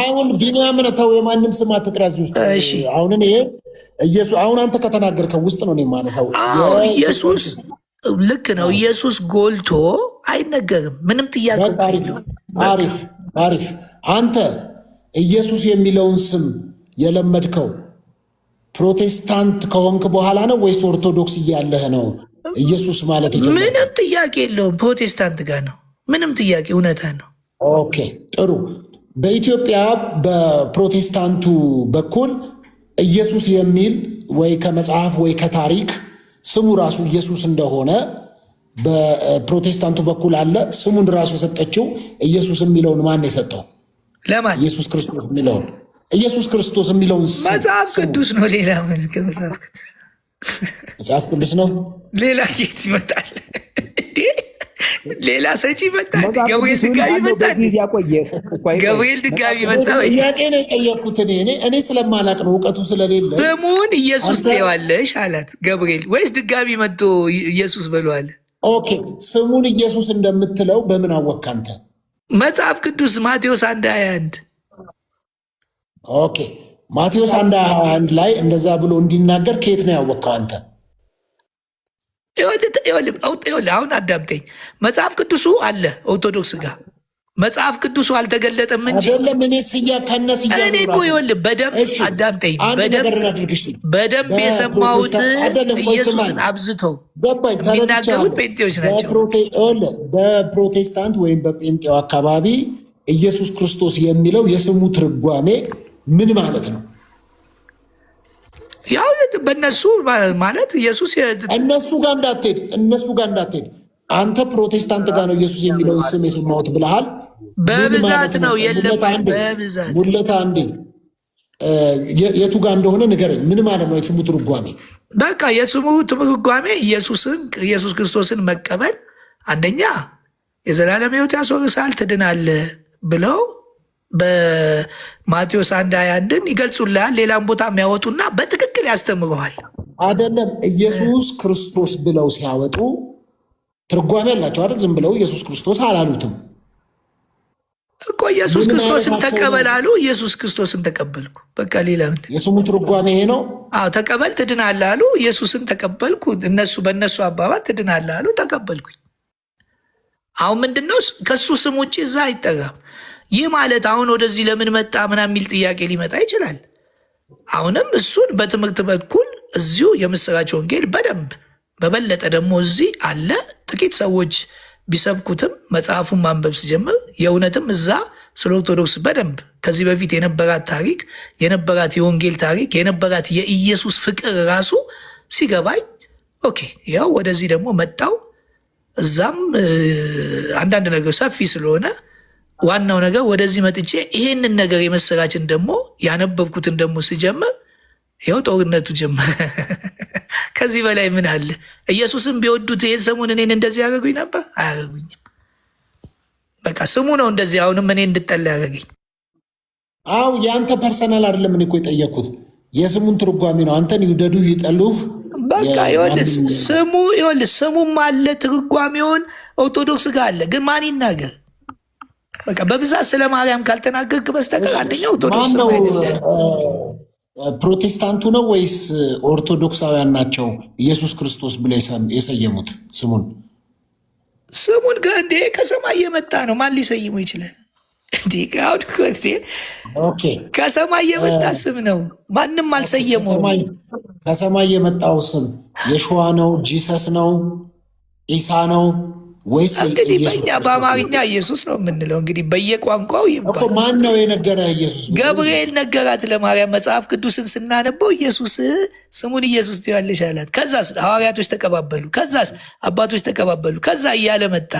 አሁን ቢንያም ተው፣ የማንም ስም አትጥራ እዚህ ውስጥ። አሁን እኔ ኢየሱስ አሁን አንተ ከተናገርከው ውስጥ ነው የማነሳው። ኢየሱስ ልክ ነው። ኢየሱስ ጎልቶ አይነገርም። ምንም ጥያቄ። አሪፍ። አንተ ኢየሱስ የሚለውን ስም የለመድከው ፕሮቴስታንት ከሆንክ በኋላ ነው ወይስ ኦርቶዶክስ እያለህ ነው ኢየሱስ ማለት ይችላል? ምንም ጥያቄ የለውም። ፕሮቴስታንት ጋር ነው። ምንም ጥያቄ፣ እውነታ ነው። ኦኬ ጥሩ። በኢትዮጵያ በፕሮቴስታንቱ በኩል ኢየሱስ የሚል ወይ ከመጽሐፍ ወይ ከታሪክ ስሙ ራሱ ኢየሱስ እንደሆነ በፕሮቴስታንቱ በኩል አለ። ስሙን ራሱ የሰጠችው ኢየሱስ የሚለውን ማን የሰጠው? ለማን? ኢየሱስ ክርስቶስ የሚለውን ኢየሱስ ክርስቶስ የሚለውን መጽሐፍ ቅዱስ ነው። ሌላ መጽሐፍ ቅዱስ ነው። ሌላ ጌት ይመጣል። ሌላ ሰጪ ይመጣል። ገብርኤል ድጋሚ ይመጣል። ገብርኤል ድጋሚ ይመጣ። ጥያቄ ነው የጠየቅኩት እኔ ስለማላቅ ነው፣ እውቀቱ ስለሌለ። ስሙን ኢየሱስ ትይዋለሽ አላት ገብርኤል፣ ወይስ ድጋሚ መጥቶ ኢየሱስ በለዋል? ኦኬ ስሙን ኢየሱስ እንደምትለው በምን አወቅ አንተ? መጽሐፍ ቅዱስ ማቴዎስ 1:21 ኦኬ ማቴዎስ 1:21 ላይ እንደዛ ብሎ እንዲናገር ከየት ነው ያወቅከው አንተ? አሁን አዳምጠኝ። መጽሐፍ ቅዱሱ አለ ኦርቶዶክስ ጋር፣ መጽሐፍ ቅዱሱ አልተገለጠም እንጂ እኔ እኮ ይኸውልህ በደንብ አዳምጠኝ። በደንብ የሰማሁት ኢየሱስን አብዝተው የሚናገሩት ጴንጤዎች ናቸው። በፕሮቴስታንት ወይም በጴንጤው አካባቢ ኢየሱስ ክርስቶስ የሚለው የስሙ ትርጓሜ ምን ማለት ነው? ያው በእነሱ ማለት ኢየሱስ እነሱ ጋር እንዳትሄድ አንተ ፕሮቴስታንት ጋር ነው ኢየሱስ የሚለውን ስም የሰማሁት ብለሃል። በብዛት ነው የለም፣ በብዛት ሙለታ አንዴ የቱ ጋር እንደሆነ ንገረኝ። ምን ማለት ነው የስሙ ትርጓሜ? በቃ የስሙ ትርጓሜ ኢየሱስ ክርስቶስን መቀበል አንደኛ የዘላለም ሕይወት ያስወርሳል፣ ትድናለህ ብለው በማቴዎስ 1:21 ይገልጹልሃል። ሌላም ቦታ የሚያወጡና በትክክል ያስተምረዋል። አይደለም ኢየሱስ ክርስቶስ ብለው ሲያወጡ ትርጓሜ ያላቸው አይደል? ዝም ብለው ኢየሱስ ክርስቶስ አላሉትም እኮ። ኢየሱስ ክርስቶስን ተቀበላሉ። ኢየሱስ ክርስቶስን ተቀበልኩ። በቃ ሌላ ምንድን? የስሙ ትርጓሜ ይሄ ነው። አዎ ተቀበል ትድናለህ አሉ። ኢየሱስን ተቀበልኩ። በእነሱ አባባል ትድናለህ አሉ። ተቀበልኩኝ። አሁን ምንድነው ከሱ ስም ውጭ እዛ አይጠራም። ይህ ማለት አሁን ወደዚህ ለምን መጣ ምናምን የሚል ጥያቄ ሊመጣ ይችላል። አሁንም እሱን በትምህርት በኩል እዚሁ የምስራች ወንጌል በደንብ በበለጠ ደግሞ እዚህ አለ። ጥቂት ሰዎች ቢሰብኩትም መጽሐፉን ማንበብ ሲጀምር የእውነትም እዛ ስለ ኦርቶዶክስ በደንብ ከዚህ በፊት የነበራት ታሪክ፣ የነበራት የወንጌል ታሪክ፣ የነበራት የኢየሱስ ፍቅር ራሱ ሲገባኝ ኦኬ ያው ወደዚህ ደግሞ መጣው። እዛም አንዳንድ ነገር ሰፊ ስለሆነ ዋናው ነገር ወደዚህ መጥቼ ይሄንን ነገር የመሰራችን ደግሞ ያነበብኩትን ደግሞ ስጀምር ይኸው ጦርነቱ ጀመረ። ከዚህ በላይ ምን አለ? ኢየሱስን ቢወዱት ይህን ሰሙን እኔን እንደዚህ ያደረጉኝ ነበር? አያደረጉኝም። በቃ ስሙ ነው እንደዚህ አሁንም እኔ እንድጠላ ያደረገኝ። አው የአንተ ፐርሰናል አይደለም። እኔ እኮ የጠየኩት የስሙን ትርጓሜ ነው። አንተን ይውደዱ ይጠሉህ በቃ ይኸውልህ ስሙም አለ ትርጓሜውን ኦርቶዶክስ ጋር አለ። ግን ማን ይናገር? በቃ በብዛት ስለ ማርያም ካልተናገርክ በስተቀር አንደኛው ኦርቶዶክስ ነው። ፕሮቴስታንቱ ነው ወይስ ኦርቶዶክሳውያን ናቸው ኢየሱስ ክርስቶስ ብለው የሰየሙት ስሙን? ስሙን እንዴ ከሰማይ የመጣ ነው። ማን ሊሰይሙ ይችላል? ከሰማይ የመጣ ስም ነው። ማንም አልሰየመውም። ከሰማይ የመጣው ስም የሸዋ ነው? ጂሰስ ነው? ኢሳ ነው ወይስ? እንግዲህ በእኛ በአማርኛ ኢየሱስ ነው የምንለው። እንግዲህ በየቋንቋው ይባል። ማን ነው የነገረ? ኢየሱስ ገብርኤል ነገራት ለማርያም። መጽሐፍ ቅዱስን ስናነበው ኢየሱስ ስሙን ኢየሱስ ትይዋለሽ አላት። ከዛስ ሐዋርያቶች ተቀባበሉ። ከዛስ አባቶች ተቀባበሉ። ከዛ እያለ መጣ።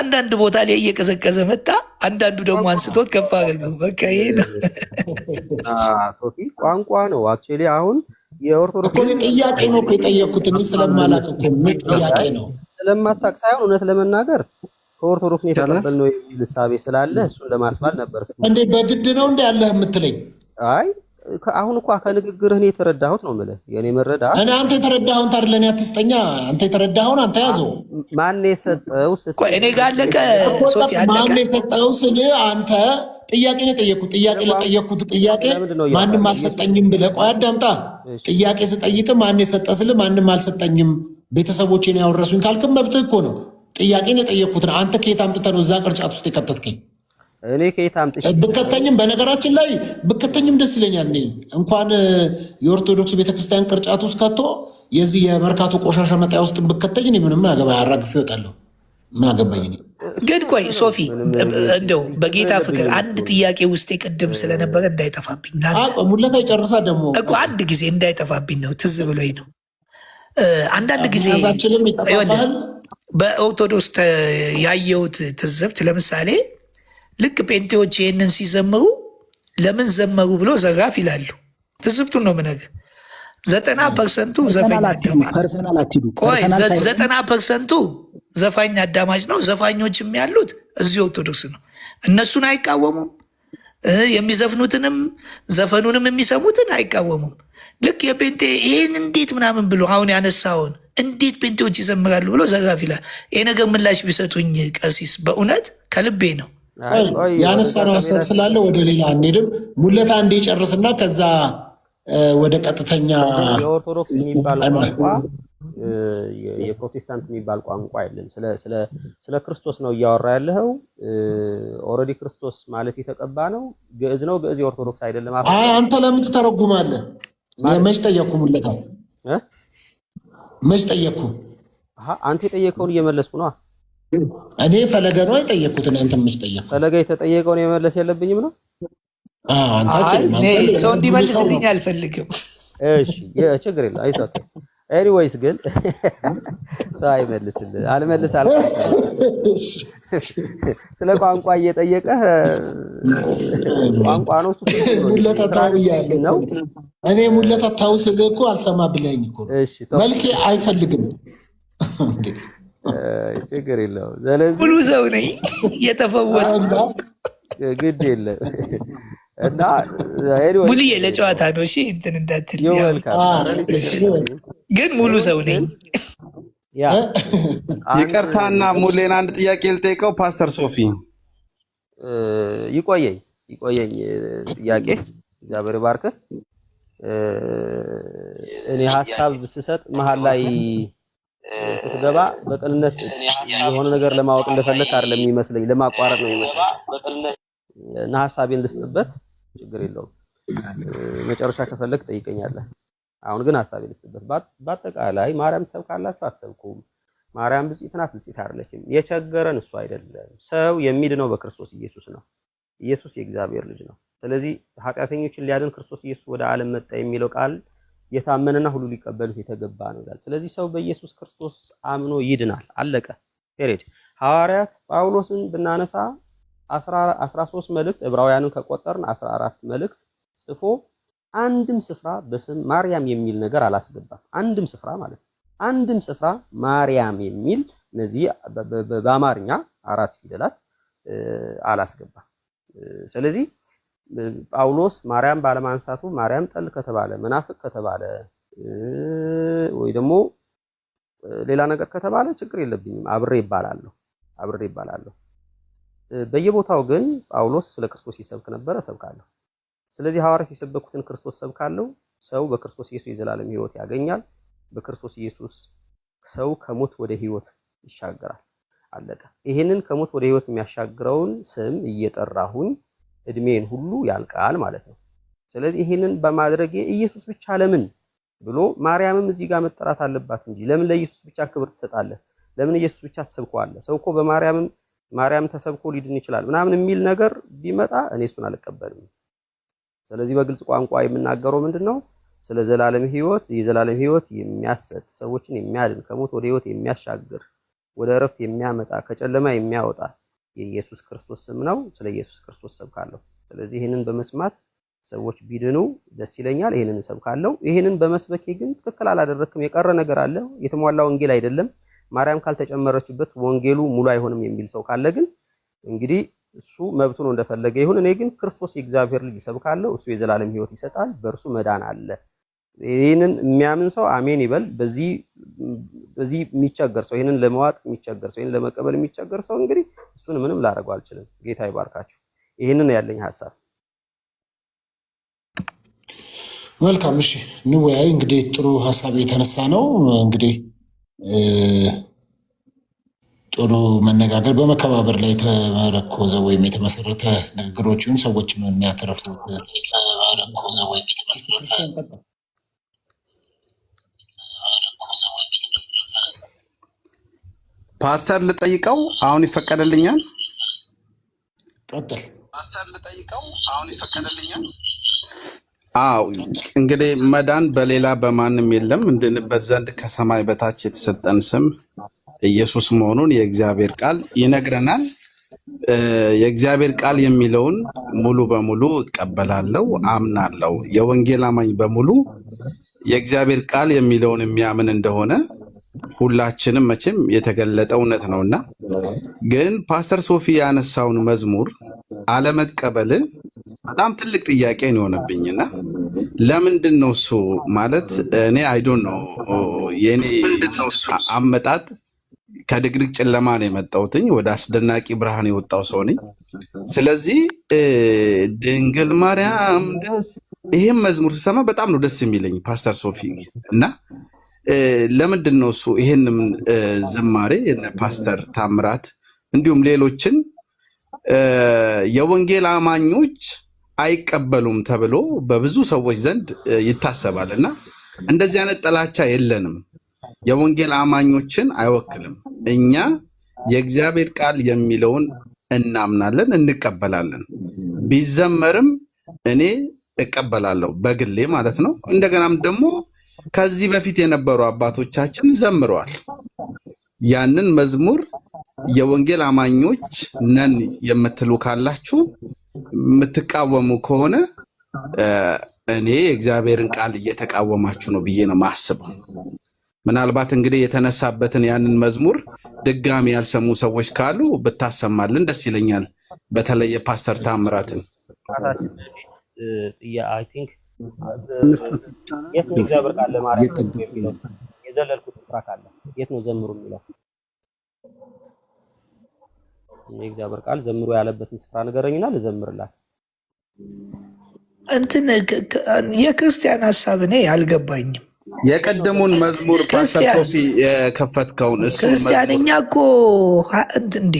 አንዳንድ ቦታ ላይ እየቀዘቀዘ መጣ፣ አንዳንዱ ደግሞ አንስቶት ከፍ አደረገው። በቃ ይሄ ነው ሶፊ ቋንቋ ነው። አክቹዋሊ አሁን የኦርቶዶክስ ጥያቄ ነው የጠየኩት እኔ ስለማላውቅ እኮ ጥያቄ ነው ስለማታውቅ ሳይሆን እውነት ለመናገር ከኦርቶዶክስ ነው የተቀበልነው የሚል እሳቤ ስላለ እሱን ለማስባል ነበር። እንዴ በግድ ነው እንዴ ያለህ የምትለኝ? አይ አሁን እኮ ከንግግርህ እኔ የተረዳሁት ነው የምልህ። የኔ መረዳት እኔ አንተ የተረዳኸውን ታዲያ ለእኔ አትስጠኛ። አንተ የተረዳኸውን አንተ ያዘው። ማን የሰጠው ስትል እኔ ጋር አለቀ። ሶፊ አለቀ። ማን የሰጠው ስል አንተ ጥያቄ ነው የጠየኩት። ጥያቄ ለጠየኩት ጥያቄ ማንም አልሰጠኝም ብለህ ቆይ አዳምጣ። ጥያቄ ስጠይቅ ማን የሰጠ ስል ማንም አልሰጠኝም ቤተሰቦቼን ያወረሱኝ ካልክም መብትህ እኮ ነው። ጥያቄ ነው የጠየኩት። አንተ ከየት አምጥተህ ነው እዛ ቅርጫት ውስጥ የከተትከኝ? እኔ ከየት አምጥቼ ብከተኝም በነገራችን ላይ ብከተኝም ደስ ይለኛል። እኔ እንኳን የኦርቶዶክስ ቤተክርስቲያን ቅርጫት ውስጥ ከቶ የዚህ የመርካቶ ቆሻሻ መጣያ ውስጥ ብከተኝ እኔ ምንም አገባ አራግፌ እወጣለሁ። ምን አገባኝ እኔ። ግን ቆይ ሶፊ እንደው በጌታ ፍቅር አንድ ጥያቄ ውስጥ ቅድም ስለነበረ እንዳይጠፋብኝ ሙለታ ይጨርሳ ደግሞ እኮ አንድ ጊዜ እንዳይጠፋብኝ ነው ትዝ ብሎኝ ነው። አንዳንድ ጊዜ በኦርቶዶክስ ያየሁት ትዝብት ለምሳሌ ልክ ጴንጤዎች ይህንን ሲዘምሩ ለምን ዘመሩ ብሎ ዘራፍ ይላሉ። ትዝብቱን ነው የምነግርህ። 90% ዘፋኝ አዳማጭ ቆይ 90% ዘፋኝ አዳማጭ ነው። ዘፋኞችም ያሉት እዚህ ኦርቶዶክስ ነው። እነሱን አይቃወሙም። የሚዘፍኑትንም ዘፈኑንም የሚሰሙትን አይቃወሙም። ልክ የጴንጤ ይህን እንዴት ምናምን ብሎ አሁን ያነሳውን እንዴት ጴንጤዎች ይዘምራሉ ብሎ ዘራፍ ይላል። ይህ ነገር ምላሽ ቢሰጡኝ ቀሲስ፣ በእውነት ከልቤ ነው። ያነሳነው ሀሳብ ስላለ ወደ ሌላ አንሄድም። ሙለታ እንደ ጨርስና ከዛ ወደ ቀጥተኛ የኦርቶዶክስ የሚባል ቋንቋ የፕሮቴስታንት የሚባል ቋንቋ የለም። ስለ ክርስቶስ ነው እያወራ ያለኸው። ኦልሬዲ ክርስቶስ ማለት የተቀባ ነው። ግዕዝ ነው። ግዕዝ የኦርቶዶክስ አይደለም። አንተ ለምን ትተረጉማለህ? መች ጠየቅኩ ሙለታ መች ጠየቅኩ? አንተ የጠየቀውን እየመለስኩ ነው። እኔ ፈለገ ነው የጠየቅኩት። አንተ መች ጠየቅኩ? ፈለገ የተጠየቀውን የመለስ የለብኝም ነው። ሰው እንዲመልስልኝ አልፈልግም። እሺ ችግር የለም። አይሳካ ኤኒዌይስ ግን ሰው አይመልስልህ። አልመልስ ስለ ቋንቋ እየጠየቀህ ቋንቋ ነው ነው። እኔ ሙለታ ታው ስልህ እኮ አልሰማ ብለኸኝ እኮ መልኬ አይፈልግም። ችግር የለውም። ስለዚህ ሙሉ ሰው ነኝ የተፈወስኩ ግድ የለም እና ሙሉዬ ለጨዋታ ነው። እሺ እንትን እንዳትል ግን ሙሉ ሰው ነኝ። ይቅርታና ሙሌን አንድ ጥያቄ ልጠይቀው። ፓስተር ሶፊ ይቆየኝ ጥያቄ እግዚአብሔር ባርክህ። እኔ ሀሳብ ስሰጥ መሀል ላይ ስትገባ በቅንነት የሆነ ነገር ለማወቅ እንደፈለክ አይደለም የሚመስለኝ፣ ለማቋረጥ ነው የሚመስለኝ እና ሀሳቤን ልስጥበት። ችግር የለውም። መጨረሻ ከፈለክ ጠይቀኛለህ። አሁን ግን ሀሳቤን ልስጥበት። በአጠቃላይ ማርያም ትሰብካላችሁ አትሰብኩም? ማርያም ብፅዕት ናት ብፅዕት አይደለችም? የቸገረን እሱ አይደለም። ሰው የሚድነው በክርስቶስ ኢየሱስ ነው። ኢየሱስ የእግዚአብሔር ልጅ ነው። ስለዚህ ኃጢአተኞችን ሊያድን ክርስቶስ ኢየሱስ ወደ ዓለም መጣ የሚለው ቃል የታመነና ሁሉ ሊቀበሉት የተገባ ነው ይላል። ስለዚህ ሰው በኢየሱስ ክርስቶስ አምኖ ይድናል። አለቀ ፔሬድ። ሐዋርያት ጳውሎስን ብናነሳ 13 መልእክት ዕብራውያንን ከቆጠርን 14 መልእክት ጽፎ አንድም ስፍራ በስም ማርያም የሚል ነገር አላስገባም። አንድም ስፍራ ማለት ነው። አንድም ስፍራ ማርያም የሚል እነዚህ በአማርኛ 4 ፊደላት አላስገባም። ስለዚህ ጳውሎስ ማርያም ባለማንሳቱ ማርያም ጠል ከተባለ መናፍቅ ከተባለ ወይ ደግሞ ሌላ ነገር ከተባለ ችግር የለብኝም፣ አብሬ ይባላለሁ። በየቦታው ግን ጳውሎስ ስለ ክርስቶስ ይሰብክ ነበር፣ እሰብካለሁ። ስለዚህ ሐዋርያት የሰበኩትን ክርስቶስ ሰብካለሁ። ሰው በክርስቶስ ኢየሱስ የዘላለም ሕይወት ያገኛል። በክርስቶስ ኢየሱስ ሰው ከሞት ወደ ሕይወት ይሻገራል። አለቀ። ይሄንን ከሞት ወደ ሕይወት የሚያሻግረውን ስም እየጠራሁኝ እድሜን ሁሉ ያልቃል ማለት ነው። ስለዚህ ይሄንን በማድረግ ኢየሱስ ብቻ ለምን ብሎ ማርያምም እዚህ ጋር መጠራት አለባት እንጂ ለምን ለኢየሱስ ብቻ ክብር ትሰጣለህ? ለምን ኢየሱስ ብቻ ትሰብከዋለህ? ሰው እኮ ማርያም ተሰብኮ ሊድን ይችላል ምናምን የሚል ነገር ቢመጣ እኔ እሱን አልቀበልም። ስለዚህ በግልጽ ቋንቋ የምናገረው ምንድነው? ስለ ዘላለም ሕይወት፣ የዘላለም ሕይወት የሚያሰጥ ሰዎችን የሚያድን ከሞት ወደ ሕይወት የሚያሻግር ወደ እረፍት የሚያመጣ ከጨለማ የሚያወጣ የኢየሱስ ክርስቶስ ስም ነው። ስለ ኢየሱስ ክርስቶስ ሰብካለሁ። ስለዚህ ይህንን በመስማት ሰዎች ቢድኑ ደስ ይለኛል። ይህንን ሰብካለሁ። ይህንን በመስበኬ ግን ትክክል አላደረክም፣ የቀረ ነገር አለ፣ የተሟላ ወንጌል አይደለም፣ ማርያም ካልተጨመረችበት ወንጌሉ ሙሉ አይሆንም የሚል ሰው ካለ ግን እንግዲህ እሱ መብቱ ነው፣ እንደፈለገ ይሁን። እኔ ግን ክርስቶስ የእግዚአብሔር ልጅ ሰብካለሁ። እሱ የዘላለም ሕይወት ይሰጣል፣ በእርሱ መዳን አለ። ይህንን የሚያምን ሰው አሜን ይበል። በዚህ የሚቸገር ሰው፣ ይህንን ለመዋጥ የሚቸገር ሰው፣ ይህንን ለመቀበል የሚቸገር ሰው እንግዲህ እሱን ምንም ላደርገው አልችልም። ጌታ ይባርካችሁ። ይህንን ያለኝ ሐሳብ። መልካም፣ እሺ እንወያይ። እንግዲህ ጥሩ ሀሳብ የተነሳ ነው። እንግዲህ ጥሩ መነጋገር በመከባበር ላይ የተመረኮዘ ወይም የተመሰረተ ንግግሮችን ሰዎችን የሚያተርፉት ፓስተር ልጠይቀው አሁን ይፈቀደልኛል? ቀጥል። ፓስተር ልጠይቀው አሁን ይፈቀደልኛል? አዎ እንግዲህ መዳን በሌላ በማንም የለም እንድንበት ዘንድ ከሰማይ በታች የተሰጠን ስም ኢየሱስ መሆኑን የእግዚአብሔር ቃል ይነግረናል። የእግዚአብሔር ቃል የሚለውን ሙሉ በሙሉ እቀበላለሁ፣ አምናለሁ። የወንጌል አማኝ በሙሉ የእግዚአብሔር ቃል የሚለውን የሚያምን እንደሆነ ሁላችንም መቼም የተገለጠ እውነት ነውና፣ ግን ፓስተር ሶፊ ያነሳውን መዝሙር አለመቀበል በጣም ትልቅ ጥያቄ ነው የሆነብኝና ለምንድን ነው እሱ ማለት እኔ አይዶን ነው የኔ አመጣጥ ከድቅድቅ ጨለማ ነው የመጣሁትኝ ወደ አስደናቂ ብርሃን የወጣው ሰው ነኝ። ስለዚህ ድንግል ማርያም ይሄን መዝሙር ስሰማ በጣም ነው ደስ የሚለኝ ፓስተር ሶፊ እና ለምንድን ነው እሱ ይሄንም ዝማሬ የነ ፓስተር ታምራት እንዲሁም ሌሎችን የወንጌል አማኞች አይቀበሉም ተብሎ በብዙ ሰዎች ዘንድ ይታሰባልና እንደዚህ አይነት ጥላቻ የለንም። የወንጌል አማኞችን አይወክልም። እኛ የእግዚአብሔር ቃል የሚለውን እናምናለን፣ እንቀበላለን። ቢዘመርም እኔ እቀበላለሁ በግሌ ማለት ነው። እንደገናም ደግሞ ከዚህ በፊት የነበሩ አባቶቻችን ዘምረዋል። ያንን መዝሙር የወንጌል አማኞች ነን የምትሉ ካላችሁ የምትቃወሙ ከሆነ እኔ የእግዚአብሔርን ቃል እየተቃወማችሁ ነው ብዬ ነው ማስበው። ምናልባት እንግዲህ የተነሳበትን ያንን መዝሙር ድጋሚ ያልሰሙ ሰዎች ካሉ ብታሰማልን ደስ ይለኛል። በተለይ የፓስተር ታምራትን አይ ቲንክ የት ነው እግዚአብሔር ቃል ለማርያም የሚለው የዘለልኩት ስፍራ ካለ የት ነው ዘምሩ የሚለው? የእግዚአብሔር ቃል ዘምሩ ያለበትን ስፍራ ንገረኝና ልዘምርላት። እንትን የክርስቲያን ሀሳብ እኔ አልገባኝም። የቀደሙን መዝሙር ፓስተር ሶፊ የከፈትከውን እሱ ክርስቲያንኛ እኮ እንዴ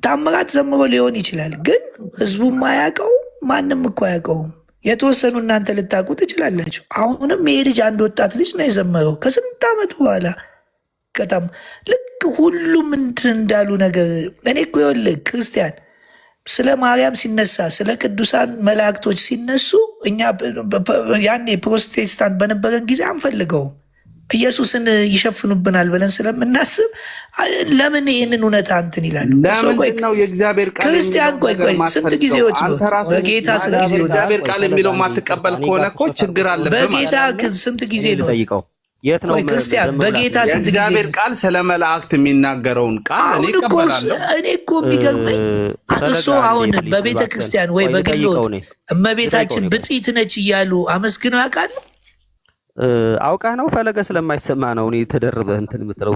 ታምራት ዘምሮ ሊሆን ይችላል፣ ግን ህዝቡ ማያውቀው ማንም እኮ አያውቀውም። የተወሰኑ እናንተ ልታውቁ ትችላላችሁ። አሁንም ይሄ ልጅ አንድ ወጣት ልጅ ነው የዘመረው ከስንት ዓመት በኋላ በጣም ልክ ሁሉም እንትን እንዳሉ ነገር። እኔ እኮ ይኸውልህ ክርስቲያን ስለ ማርያም ሲነሳ ስለ ቅዱሳን መላእክቶች ሲነሱ እኛ ያኔ ፕሮቴስታንት በነበረን ጊዜ አንፈልገውም። ኢየሱስን ይሸፍኑብናል ብለን ስለምናስብ ለምን ይህንን እውነታ እንትን ይላሉ? ክርስቲያን ቆይ ስንት ጊዜ ወጥ ነው በጌታ ስንት ጊዜ ነው እግዚአብሔር ቃል የሚለው ማትቀበል ከሆነ እኮ ችግር አለበት። በጌታ ስንት ጊዜ ነው የት ነው ክርስቲያን በጌታ ስንት ጊዜ እግዚአብሔር ቃል ስለ መላእክት የሚናገረውን ቃል እኔ እቀበላለሁ። እኔ እኮ የሚገርመኝ እሱ አሁን በቤተ ክርስቲያን ወይ በግሎት እመቤታችን ብፅዕት ነች እያሉ አመስግነው ያውቃሉ? አውቃህ ነው ፈለገ ስለማይሰማ ነው እኔ ተደርበህ እንትን የምትለው።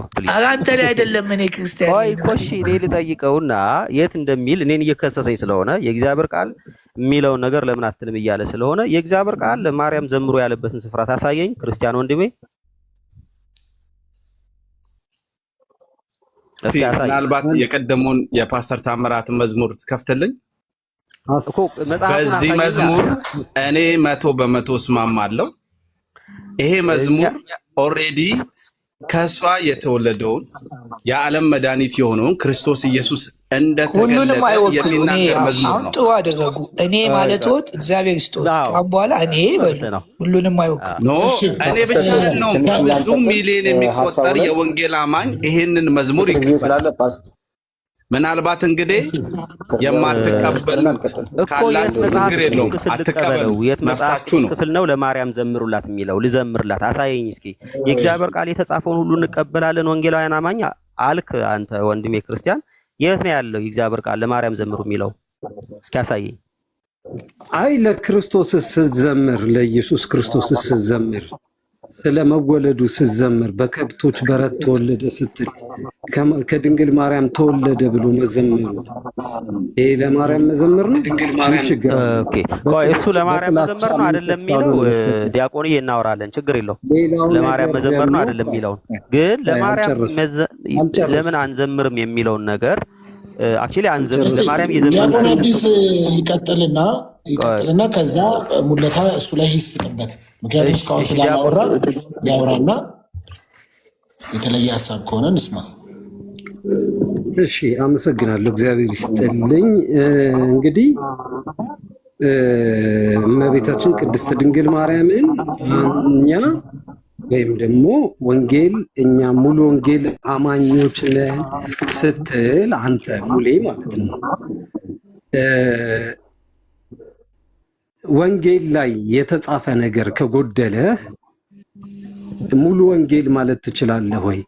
አንተ ላይ አይደለም እኔ ክርስቲያን ወይ ኮሺ እኔ ልጠይቀውና የት እንደሚል እኔን እየከሰሰኝ ስለሆነ የእግዚአብሔር ቃል የሚለውን ነገር ለምን አትልም እያለ ስለሆነ የእግዚአብሔር ቃል ለማርያም ዘምሮ ያለበትን ስፍራ ታሳየኝ ክርስቲያን ወንድሜ። ምናልባት የቀደሙን የፓስተር ታምራት መዝሙር ትከፍትልኝ? በዚህ መዝሙር እኔ 100% እስማማለሁ። ይሄ መዝሙር ኦልሬዲ ከእሷ የተወለደውን የዓለም መድኃኒት የሆነውን ክርስቶስ ኢየሱስ ሁሉንም እንደተገለጠ አይወክሉ። የሚናገር መዝሙር አሁን ነው። ጥሩ አደረጉ። እኔ ማለትዎት እግዚአብሔር ይስጥዎት። ካሁን በኋላ እኔ በሉ ሁሉንም አይወክሉ። ኖ እኔ ብቻ አይደለሁም፣ ብዙ ሚሊዮን የሚቆጠር የወንጌል አማኝ ይሄንን መዝሙር ይቀበላል። ምናልባት እንግዲህ የማትቀበሉት ካላችሁ ችግር የለውም፣ አትቀበሉ፣ መፍታችሁ ነው። ክፍል ነው ለማርያም ዘምሩላት የሚለው ልዘምርላት፣ አሳየኝ እስኪ። የእግዚአብሔር ቃል የተጻፈውን ሁሉ እንቀበላለን ወንጌላውያን አማኝ አልክ አንተ ወንድሜ ክርስቲያን። የት ነው ያለው የእግዚአብሔር ቃል ለማርያም ዘምሩ የሚለው? እስኪ አሳየኝ። አይ ለክርስቶስ ስትዘምር፣ ለኢየሱስ ክርስቶስ ስትዘምር፣ ስለመወለዱ ስትዘምር፣ በከብቶች በረት ተወለደ ስትል ከድንግል ማርያም ተወለደ ብሎ መዘመሩ ይሄ ለማርያም መዘመር ነው። ችግር እሱ ለማርያም መዘመር ነው አይደለም የሚለው ዲያቆንዬ እናወራለን፣ ችግር የለውም። ለማርያም መዘመር ነው አይደለም የሚለውን ግን ለማርያም ለምን አንዘምርም የሚለውን ነገር አክቹሊ አንዘምር ለማርያም ዲያቆን አዲስ ይቀጥልና ከዛ ሙለታ እሱ ላይ ይስጥበት። ምክንያቱም እስካሁን ስላላወራ ያወራና የተለየ ሀሳብ ከሆነ እንስማ። እሺ፣ አመሰግናለሁ። እግዚአብሔር ይስጥልኝ። እንግዲህ እመቤታችን ቅድስት ድንግል ማርያምን እኛ ወይም ደግሞ ወንጌል እኛ ሙሉ ወንጌል አማኞች ነን ስትል አንተ ሙሌ ማለት ነው ወንጌል ላይ የተጻፈ ነገር ከጎደለ ሙሉ ወንጌል ማለት ትችላለህ ወይ?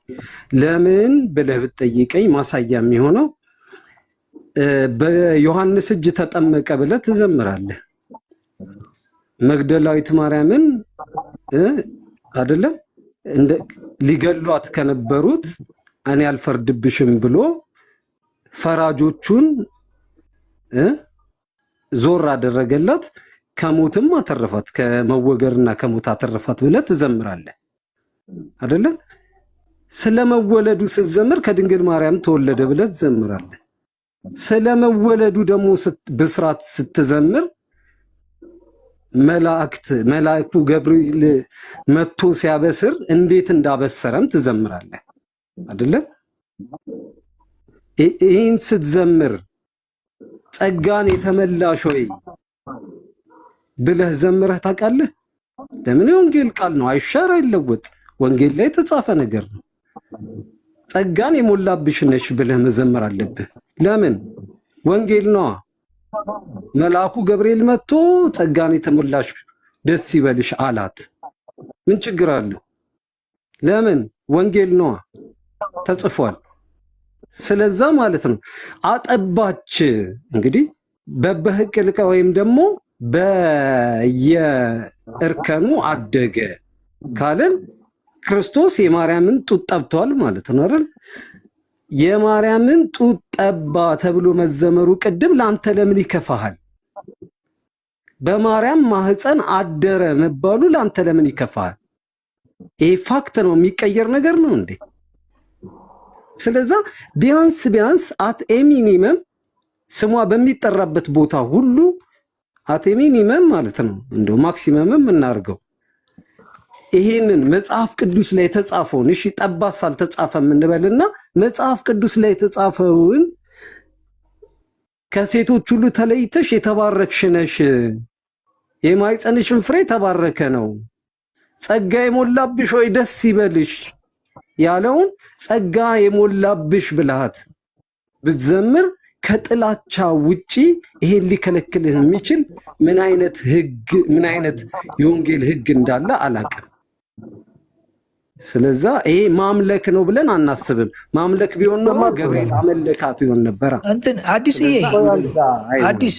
ለምን ብለህ ብትጠይቀኝ ማሳያ የሚሆነው በዮሐንስ እጅ ተጠመቀ ብለህ ትዘምራለህ። መግደላዊት ማርያምን አይደለም ሊገሏት ከነበሩት እኔ አልፈርድብሽም ብሎ ፈራጆቹን ዞር አደረገላት፣ ከሞትም አተረፋት፣ ከመወገርና ከሞት አተረፋት ብለህ ትዘምራለህ አይደለም? ስለመወለዱ ስትዘምር ከድንግል ማርያም ተወለደ ብለህ ትዘምራለህ። ስለመወለዱ ደግሞ ብስራት ስትዘምር መልአኩ ገብርኤል መጥቶ ሲያበስር እንዴት እንዳበሰረም ትዘምራለህ አይደለም? ይህን ስትዘምር ጸጋን የተመላሽ ሆይ ብለህ ዘምረህ ታውቃለህ? ለምን? የወንጌል ቃል ነው፣ አይሻር አይለወጥ። ወንጌል ላይ የተጻፈ ነገር ነው። ጸጋን የሞላብሽ ነሽ ብለህ መዘመር አለብህ። ለምን? ወንጌል ነዋ። መልአኩ ገብርኤል መጥቶ ጸጋን የተሞላሽ ደስ ይበልሽ አላት። ምን ችግር አለው? ለምን? ወንጌል ነዋ፣ ተጽፏል። ስለዛ ማለት ነው አጠባች። እንግዲህ በበህቅልቀ ወይም ደግሞ በየእርከኑ አደገ ካለን ክርስቶስ የማርያምን ጡት ጠብቷል ማለት ነው አይደል? የማርያምን ጡት ጠባ ተብሎ መዘመሩ ቅድም ለአንተ ለምን ይከፋሃል? በማርያም ማህፀን አደረ መባሉ ለአንተ ለምን ይከፋሃል? ይሄ ፋክት ነው፣ የሚቀየር ነገር ነው እንዴ? ስለዛ ቢያንስ አት ሚኒመም ስሟ በሚጠራበት ቦታ ሁሉ አት ሚኒመም ማለት ነው እንደው ማክሲመምም እናርገው ይሄንን መጽሐፍ ቅዱስ ላይ የተጻፈውን እሺ ጠባስ አልተጻፈም እንበልና መጽሐፍ ቅዱስ ላይ የተጻፈውን ከሴቶች ሁሉ ተለይተሽ የተባረክሽ ነሽ፣ የማኅፀንሽን ፍሬ የተባረከ ነው፣ ጸጋ የሞላብሽ ሆይ ደስ ይበልሽ ያለውን ጸጋ የሞላብሽ ብልሃት ብትዘምር ከጥላቻ ውጪ ይሄን ሊከለክልህ የሚችል ምን አይነት ህግ ምን አይነት የወንጌል ህግ እንዳለ አላውቅም። ስለዛ ይሄ ማምለክ ነው ብለን አናስብም። ማምለክ ቢሆን ነው ገብርኤል አመለካት ይሆን ነበር። እንትን አዲስዬ አዲስ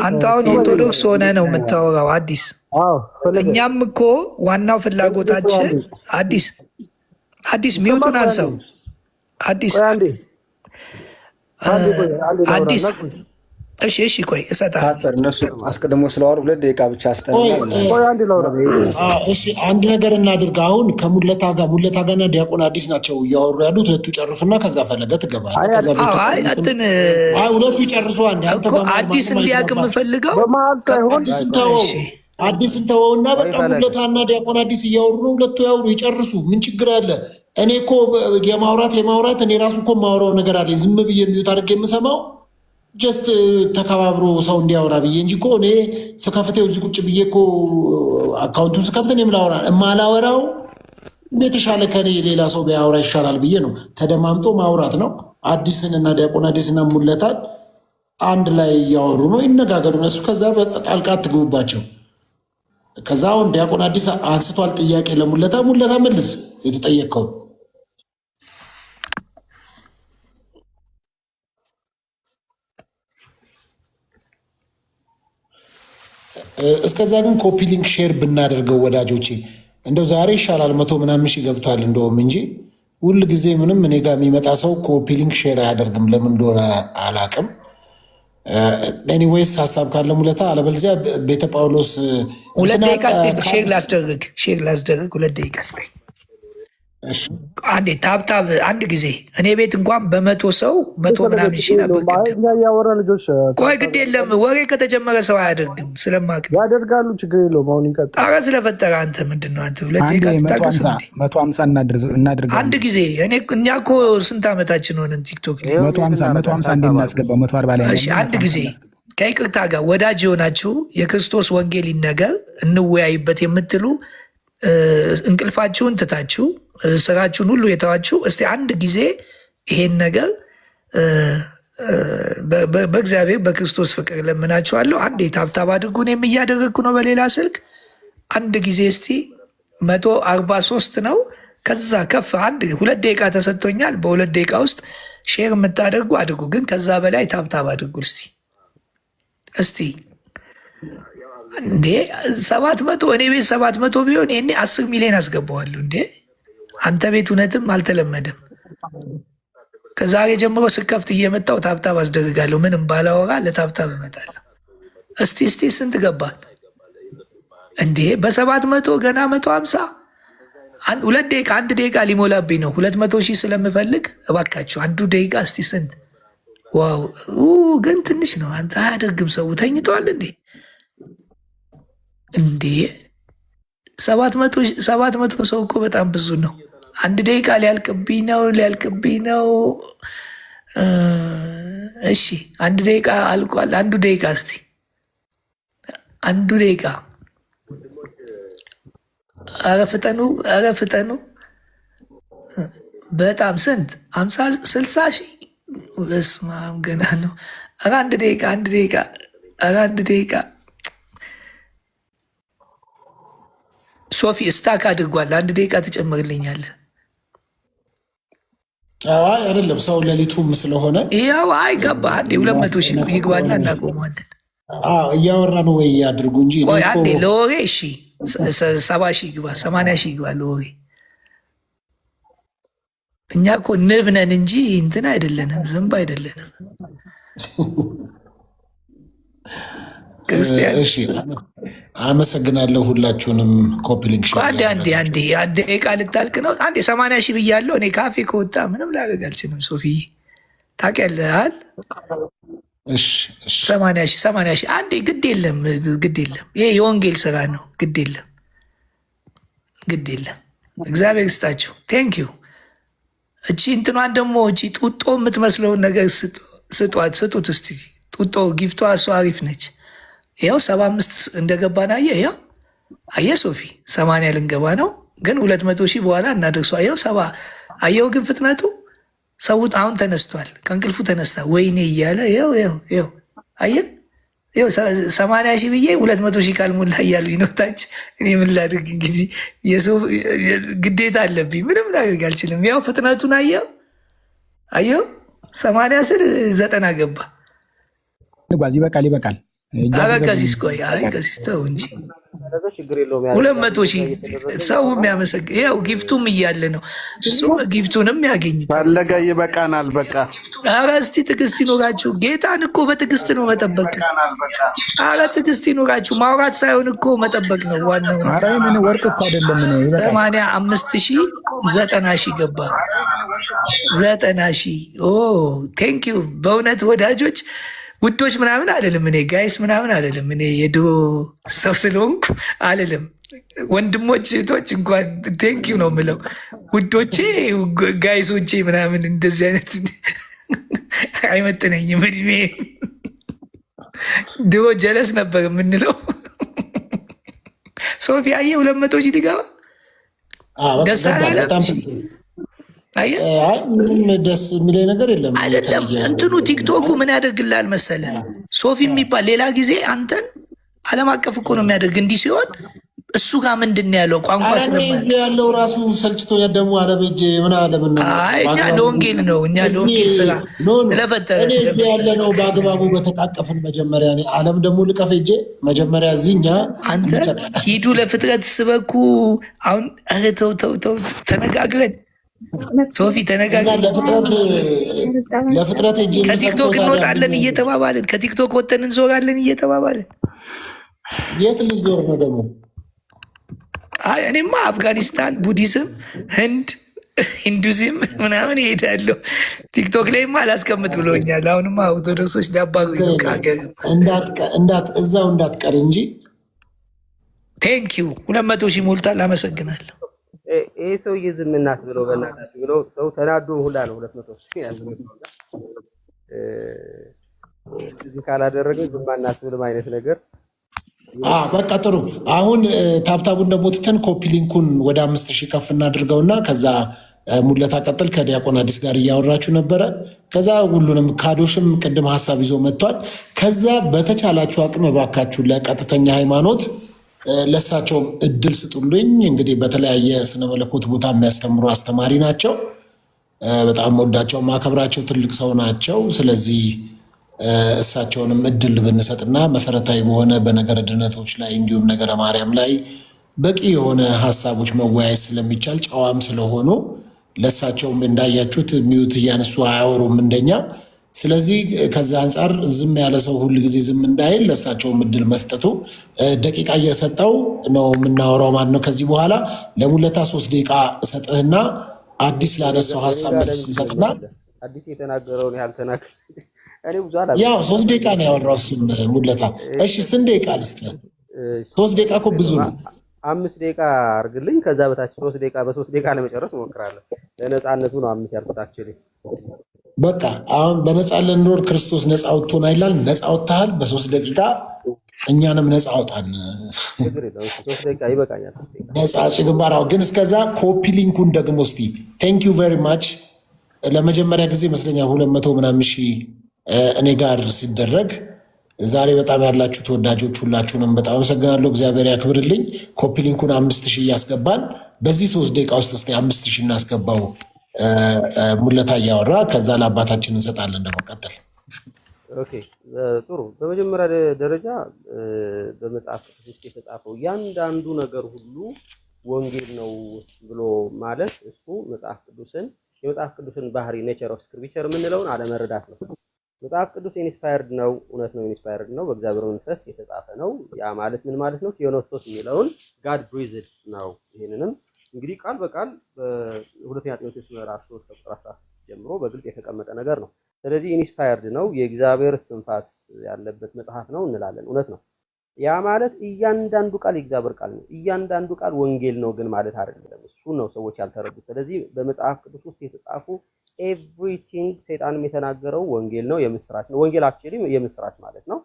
አንተ አሁን ኦርቶዶክስ ሆነ ነው የምታወራው አዲስ። እኛም እኮ ዋናው ፍላጎታችን አዲስ ሚውቱን አንሰው አዲስ እሺ ቆይ እሰጥሃለሁ። እነሱ አስቀድሞ ስለዋሩ 2 ደቂቃ ብቻ አንድ ነገር እናድርግ። አሁን ከሙለታ ጋርና ዲያቆን አዲስ ናቸው እያወሩ ያሉት። ሁለቱ ጨርሱና ከዛ ፈለገ ትገባለህ። ሁለቱ ጨርሱ። አዲስ እንዲያውቅ የምፈልገው አዲስ እንተወውና በቃ ሙለታና ዲያቆን አዲስ እያወሩ ነው። ሁለቱ ያወሩ ይጨርሱ። ምን ችግር አለ? እኔ እኮ የማውራት እኔ ራሱ እኮ የማውራው ነገር አለ። ዝም ብዬ ሚዩት አድርጌ የምሰማው ጀስት ተከባብሮ ሰው እንዲያወራ ብዬ እንጂ እኮ እኔ ስከፍቴው እዚህ ቁጭ ብዬ እኮ አካውንቱን ስከፍት እኔም ላወራ የማላወራው የተሻለ ከኔ ሌላ ሰው ቢያወራ ይሻላል ብዬ ነው። ተደማምጦ ማውራት ነው። አዲስን እና ዲያቆን አዲስና ሙለታን አንድ ላይ እያወሩ ነው፣ ይነጋገሩ እነሱ። ከዛ ጣልቃ አትግቡባቸው። ከዛ አሁን ዲያቆን አዲስ አንስቷል ጥያቄ ለሙለታ፣ ሙለታ መልስ የተጠየቀው። እስከዛ ግን ኮፒ ሊንክ ሼር ብናደርገው ወዳጆቼ፣ እንደው ዛሬ ይሻላል 100 ምናምን ሺህ ገብቷል እንደውም እንጂ ሁል ጊዜ ምንም እኔ ጋር የሚመጣ ሰው ኮፒ ሊንክ ሼር አያደርግም። ለምን እንደሆነ አላቅም። ኤኒዌይስ ሀሳብ ካለ ሙለታ፣ አለበለዚያ ቤተ ጳውሎስ 2 ደቂቃ ሼር ላስደርግ 2 ደቂቃ አንዴ ታብታብ አንድ ጊዜ እኔ ቤት እንኳን በ100 ሰው 100 ምናምን ሺህ ነበር። ቆይ ግድ የለም ወሬ ከተጀመረ ሰው አያደርግም ስለማቅ ያደርጋሉ። ችግር የለውም። አሁን ይቀጥል። ኧረ ስለፈጠረ አንተ ምንድን ነው አንተ 2 ደቂቃ ትታገስ። 150 እናድርግ አንድ ጊዜ እኛ እኮ ስንት ዓመታችን ሆነን ቲክቶክ ላይ 150 እንድናስገባው 140 ላይ አንድ ጊዜ ከይቅርታ ጋር ወዳጅ የሆናችሁ የክርስቶስ ወንጌል ይነገር እንወያይበት የምትሉ እንቅልፋችሁን ትታችሁ ስራችሁን ሁሉ የተዋችሁ እስቲ አንድ ጊዜ ይሄን ነገር በእግዚአብሔር በክርስቶስ ፍቅር ለምናችኋለሁ። አንድ ታብታብ አድርጉ። እኔም እያደረግኩ ነው በሌላ ስልክ። አንድ ጊዜ እስቲ 143 ነው። ከዛ ከፍ 2 ደቂቃ ተሰጥቶኛል። በ2 ደቂቃ ውስጥ ሼር የምታደርጉ አድርጉ። ግን ከዛ በላይ ታብታብ አድርጉ እስቲ እንዴ 700 እኔ ቤት 700 ቢሆን ይሄኔ 10 ሚሊዮን አስገባዋለሁ። እንዴ አንተ ቤት እውነትም አልተለመደም። ከዛሬ ጀምሮ ስከፍት እየመጣው ታብታብ አስደርጋለሁ። ምንም ባላወራ ለታብታብ እመጣለሁ። እስቲ ስንት ገባል እንዴ? በ700 ገና 150 2 ደቂቃ 1 ደቂቃ ሊሞላብኝ ነው። 200 ሺህ ስለምፈልግ እባካችሁ 1 ደቂቃ እስቲ ስንት? ዋው ግን ትንሽ ነው። አንተ አያደርግም። ሰው ተኝቷል እንዴ 700 ሰው እኮ በጣም ብዙ ነው። 1 ደቂቃ ሊያልቅብኝ ነው። እሺ 1 ደቂቃ አልቋል። 1 ደቂቃ እስቲ 1 ደቂቃ። ኧረ ፍጠኑ። በጣም ስንት 50 60 ሺህ በስመ አብ ገና ነው። ኧረ 1 ደቂቃ ኧረ 1 ደቂቃ ሶፊ ስታክ አድርጓል። 1 ደቂቃ ትጨምርልኛለህ? አይደለም ሰው ሌሊቱም ስለሆነ ያው ገባ። 200 ሺህ ይግባና እናቆመዋለን። እያወራ ነው ወይ ያድርጉ እንጂ አንዴ ለወሬ 70 ሺህ ይግባ፣ 80 ሺህ ይግባ ለወሬ። እኛ እኮ ንብ ነን እንጂ እንትን አይደለንም፣ ዝንብ አይደለንም። አመሰግናለሁ ሁላችሁንም። ኮፒሊንግ አንዴ ደቂቃ ልታልቅ ነው። 80 ሺህ ብያለሁ። እኔ ካፌ ከወጣ ምንም ላደርግ አልችልም። ሶፊዬ ታውቂያለህ። 80 ሺህ አንዴ። ግድ የለም ይሄ የወንጌል ስራ ነው። ግድ የለም እግዚአብሔር ይስጣችሁ። ቴንኪዩ። እቺ እንትኗን ደግሞ እቺ ጡጦ የምትመስለውን ነገር ስጡት እስቲ። ጡጦ ጊፍቷ እሷ አሪፍ ነች። ይኸው 75 እንደገባን አየህ ሶፊ 80 ልንገባ ነው፣ ግን 200 ሺህ በኋላ እናደርሷ። ይኸው 70 አየው። ግን ፍጥነቱ ሰው አሁን ተነስቷል፣ ከእንቅልፉ ተነስታ ወይኔ እያለ ይኸው አየህ። ይኸው 80 ሺህ ብዬ 200 ሺህ ካልሞላ እያሉ ይኖታች። እኔ ምን ላድርግ እንግዲህ፣ የሰው ግዴታ አለብኝ። ምንም ላድርግ አልችልም። ያው ፍጥነቱን አየው 80 ስል 90 ገባ። ይበቃል። ኧረ ቀሲስ ቆይ፣ ቀሲስ ተው እንጂ 200 ሺህ ሰው የሚያመሰግን ያው ጊፍቱም እያለ ነው። እሱ ጊፍቱንም ያገኝ ፈለገ። ይበቃናል በቃ። ኧረ እስቲ ትዕግስት ይኖራችሁ። ጌታን እኮ በትዕግስት ነው መጠበቅ። ኧረ ትዕግስት ይኖራችሁ። ማውራት ሳይሆን እኮ መጠበቅ ነው ዋናው። ምን ወርቅ እኮ አይደለም። 85 ሺህ 90 ሺህ ገባ። 90 ሺህ ቴንኪዩ በእውነት ወዳጆች ውዶች ምናምን አልልም እኔ ጋይስ ምናምን አልልም። እኔ የድሮ ሰው ስለሆንኩ አልልም። ወንድሞች እህቶች እንኳን ቴንኪው ነው የምለው። ውዶቼ ጋይሶቼ ምናምን እንደዚህ አይነት አይመጥነኝም። እድሜ ድሮ ጀለስ ነበር የምንለው። ሶፊ አየህ 200 ሺህ ሊገባ ደስ አላለም? ምንም ደስ የሚለኝ ነገር የለም። አይደለም እንትኑ ቲክቶኩ ምን ያደርግልሃል መሰለህ? ሶፊ የሚባል ሌላ ጊዜ አንተን ዓለም አቀፍ እኮ ነው የሚያደርግ። እንዲህ ሲሆን እሱ ጋር ምንድን ነው ያለው ቋንቋ ስለዚህ ያለው ራሱ ሰልችቶ ያደሙ አለበጅ ምን አለምን ነው። እኛ ለወንጌል ነው እኛ ለወንጌል ስራ ስለፈጠረ እኔ እዚህ ያለ ነው በአግባቡ በተቃቀፍን መጀመሪያ እኔ ዓለም ደግሞ ልቀፍ ሄጄ መጀመሪያ እዚህ እኛ አንተ ሂዱ ለፍጥረት ስበኩ። አሁን ኧረ ተው ተው ተው ተነጋግረን ሶፊ ተነጋግረን ለፍጥረት ሄጄ ከቲክቶክ እንወጣለን እየተባባልን ከቲክቶክ ወጥተን እንዞራለን እየተባባልን የት ልዞር ነው ደግሞ? እኔማ አፍጋኒስታን፣ ቡዲዝም፣ ህንድ፣ ሂንዱዝም ምናምን ይሄዳለሁ። ቲክቶክ ላይማ አላስቀምጥ ብሎኛል። አሁንማ ኦርቶዶክሶች ዳባሩ ሀገር እዛው እንዳትቀር እንጂ። ቴንኪዩ 200 ሺህ ሞልቷል። አመሰግናለሁ። ይሄ ሰውዬ ዝም እናት ብሎ በእናታችሁ ብሎ ሰው ተናዶ ሁላ ነው 200 ሺህ ያለው እዚህ ካላደረገ ዝም እናት ብሎም አይነት ነገር በቃ ጥሩ። አሁን ታብታቡን ደግሞ ትተን ኮፒ ሊንኩን ወደ 5000 ከፍ እናድርገውና ከዛ ሙለታ ቀጥል ከዲያቆን አዲስ ጋር እያወራችሁ ነበረ። ከዛ ሁሉንም ካዶሽም ቅድም ሀሳብ ይዞ መጥቷል። ከዛ በተቻላችሁ አቅም እባካችሁ ለቀጥተኛ ሃይማኖት ለሳቸውም እድል ስጡልኝ። እንግዲህ በተለያየ ስነ መለኮት ቦታ የሚያስተምሩ አስተማሪ ናቸው። በጣም ወዳቸው ማከብራቸው ትልቅ ሰው ናቸው። ስለዚህ እሳቸውንም እድል ብንሰጥና መሰረታዊ በሆነ በነገረ ድነቶች ላይ እንዲሁም ነገረ ማርያም ላይ በቂ የሆነ ሀሳቦች መወያየት ስለሚቻል ጨዋም ስለሆኑ ለእሳቸውም እንዳያችሁት ሚዩት እያነሱ አያወሩም እንደኛ። ስለዚህ ከዛ አንጻር ዝም ያለ ሰው ሁል ጊዜ ዝም እንዳይል ለእሳቸውም እድል መስጠቱ ደቂቃ እየሰጠው ነው የምናወራው ማለት ነው። ከዚህ በኋላ ለሙለታ 3 ደቂቃ እሰጥህና አዲስ ላነሳው ሀሳብ መልስ እንሰጥና አዲስ የተናገረውን ያህል ተናገር። ያው 3 ደቂቃ ነው ያወራው እሱም ሙለታ። እሺ ስንት ደቂቃ ልስጥህ? 3 ደቂቃ እኮ ብዙ ነው። 5 ደቂቃ አድርግልኝ። ከዛ በታች 3 ደቂቃ በ3 ደቂቃ ለመጨረስ እሞክራለሁ። ለነፃነቱ ነው 5 ያልኩት አክቹሊ። በቃ አሁን በነፃ ለኖር ክርስቶስ ነፃ አውጥቶን አይላል። ነፃ አውጥተሃል። በ3 ደቂቃ እኛንም ነፃ አውጣን። 3 ደቂቃ ይበቃኛል። ነፃ ጭግንባራው ግን እስከዛ ኮፒ ሊንኩን ደግሞ እስቲ ቴንክ ዩ ቬሪ ማች። ለመጀመሪያ ጊዜ መስለኛል 200 ምናምን ሺህ እኔ ጋር ሲደረግ ዛሬ በጣም ያላችሁ ተወዳጆች ሁላችሁንም በጣም አመሰግናለሁ። እግዚአብሔር ያክብርልኝ። ኮፒ ሊንኩን 5000 እያስገባን በዚህ 3 ደቂቃ ውስጥ እስቲ 5000 እናስገባው። ሙለታ እያወራ ከዛ ለአባታችን እንሰጣለን ደግሞ ቀጥል። ኦኬ ጥሩ። በመጀመሪያ ደረጃ በመጽሐፍ ቅዱስ የተጻፈው እያንዳንዱ ነገር ሁሉ ወንጌል ነው ብሎ ማለት እሱ መጽሐፍ ቅዱስን የመጽሐፍ ቅዱስን ባህሪ ኔቸር ኦፍ ስክሪፕቸር የምንለውን አለመረዳት ነው። መጽሐፍ ቅዱስ ኢንስፓየርድ ነው፣ እውነት ነው፣ ኢንስፓየርድ ነው፣ በእግዚአብሔር መንፈስ የተጻፈ ነው። ያ ማለት ምን ማለት ነው? ቴዎኖስቶስ የሚለውን ጋድ ብሪዝድ ነው። ይሄንንም እንግዲህ ቃል በቃል በሁለተኛ ጢሞቴዎስ ምዕራፍ 3 ቁጥር 16 ጀምሮ በግልጽ የተቀመጠ ነገር ነው። ስለዚህ ኢንስፓየርድ ነው፣ የእግዚአብሔር ትንፋስ ያለበት መጽሐፍ ነው እንላለን። እውነት ነው። ያ ማለት እያንዳንዱ ቃል የእግዚአብሔር ቃል ነው፣ እያንዳንዱ ቃል ወንጌል ነው ግን ማለት አይደለም። እሱ ነው ሰዎች ያልተረዱት። ስለዚህ በመጽሐፍ ቅዱስ ውስጥ የተጻፉ ኤቭሪቲንግ ሰይጣንም የተናገረው ወንጌል ነው፣ የምስራች ነው። ወንጌል አክቹሊ የምስራች ማለት ነው።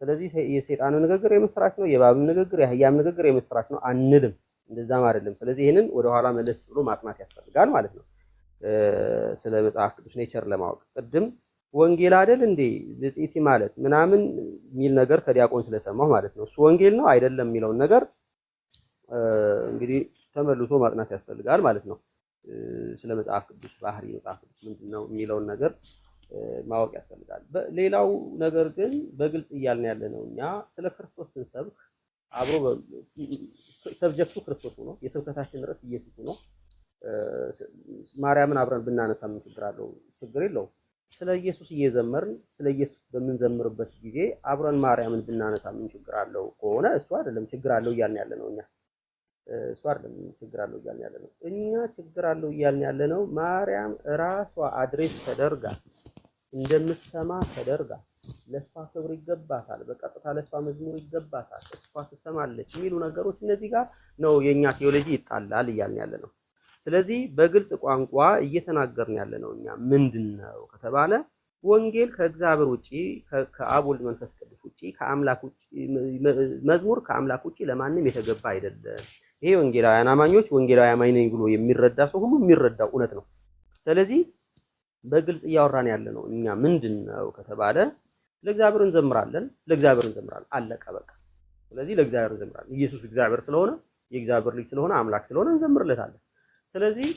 ስለዚህ የሰይጣን ንግግር የምስራች ነው፣ የእባብ ንግግር የአህያም ንግግር የምስራች ነው አንልም። እንደዛም አይደለም። ስለዚህ ይሄንን ወደ ኋላ መለስ ብሎ ማጥናት ያስፈልጋል ማለት ነው። ስለ መጽሐፍ ቅዱስ ኔቸር ለማወቅ ቅድም ወንጌል አይደል እንዴ ልጽይቲ ማለት ምናምን የሚል ነገር ከዲያቆን ስለሰማሁ ማለት ነው። እሱ ወንጌል ነው አይደለም የሚለውን ነገር እንግዲህ ተመልሶ ማጥናት ያስፈልጋል ማለት ነው። ስለ መጽሐፍ ቅዱስ ባህሪ መጽሐፍ ቅዱስ ምንድነው የሚለውን ነገር ማወቅ ያስፈልጋል። ሌላው ነገር ግን በግልጽ እያልን ያለ ነው እኛ ስለ ክርስቶስ ስንሰብክ አብሮ ሰብጀክቱ ክርስቶስ ነው። የስብከታችን ርዕስ ኢየሱስ ነው። ማርያምን አብረን ብናነሳ ምን ችግር አለው? ችግር የለውም። ስለ ኢየሱስ እየዘመርን ስለ ኢየሱስ በምንዘምርበት ጊዜ አብረን ማርያምን ብናነሳ ምን ችግር አለው ከሆነ እሱ አይደለም ችግር አለው እያልን ያለ ነው እኛ። እሱ አይደለም ችግር አለው እያልን ያለ ነው እኛ። ችግር አለው እያልን ያለ ነው ማርያም ራሷ አድሬስ ተደርጋ እንደምትሰማ ተደርጋ ለእሷ ክብር ይገባታል፣ በቀጥታ ለእሷ መዝሙር ይገባታል፣ እሷ ትሰማለች የሚሉ ነገሮች እነዚህ ጋር ነው የኛ ቴዎሎጂ ይጣላል እያልን ያለ ነው። ስለዚህ በግልጽ ቋንቋ እየተናገርን ያለ ነው እኛ ምንድነው ከተባለ ወንጌል ከእግዚአብሔር ውጪ ከአብ ወልድ መንፈስ ቅዱስ ውጪ ከአምላክ ውጪ መዝሙር ከአምላክ ውጪ ለማንም የተገባ አይደለም። ይሄ ወንጌላውያን አማኞች ወንጌላዊ አማኝ ነኝ ብሎ የሚረዳ ሰው ሁሉ የሚረዳው እውነት ነው። ስለዚህ በግልጽ እያወራን ያለ ነው እኛ ምንድነው ከተባለ ለእግዚአብሔር እንዘምራለን፣ አለቀ በቃ። ስለዚህ ለእግዚአብሔር እንዘምራለን። ኢየሱስ እግዚአብሔር ስለሆነ የእግዚአብሔር ልጅ ስለሆነ አምላክ ስለሆነ እንዘምርለታለን። ስለዚህ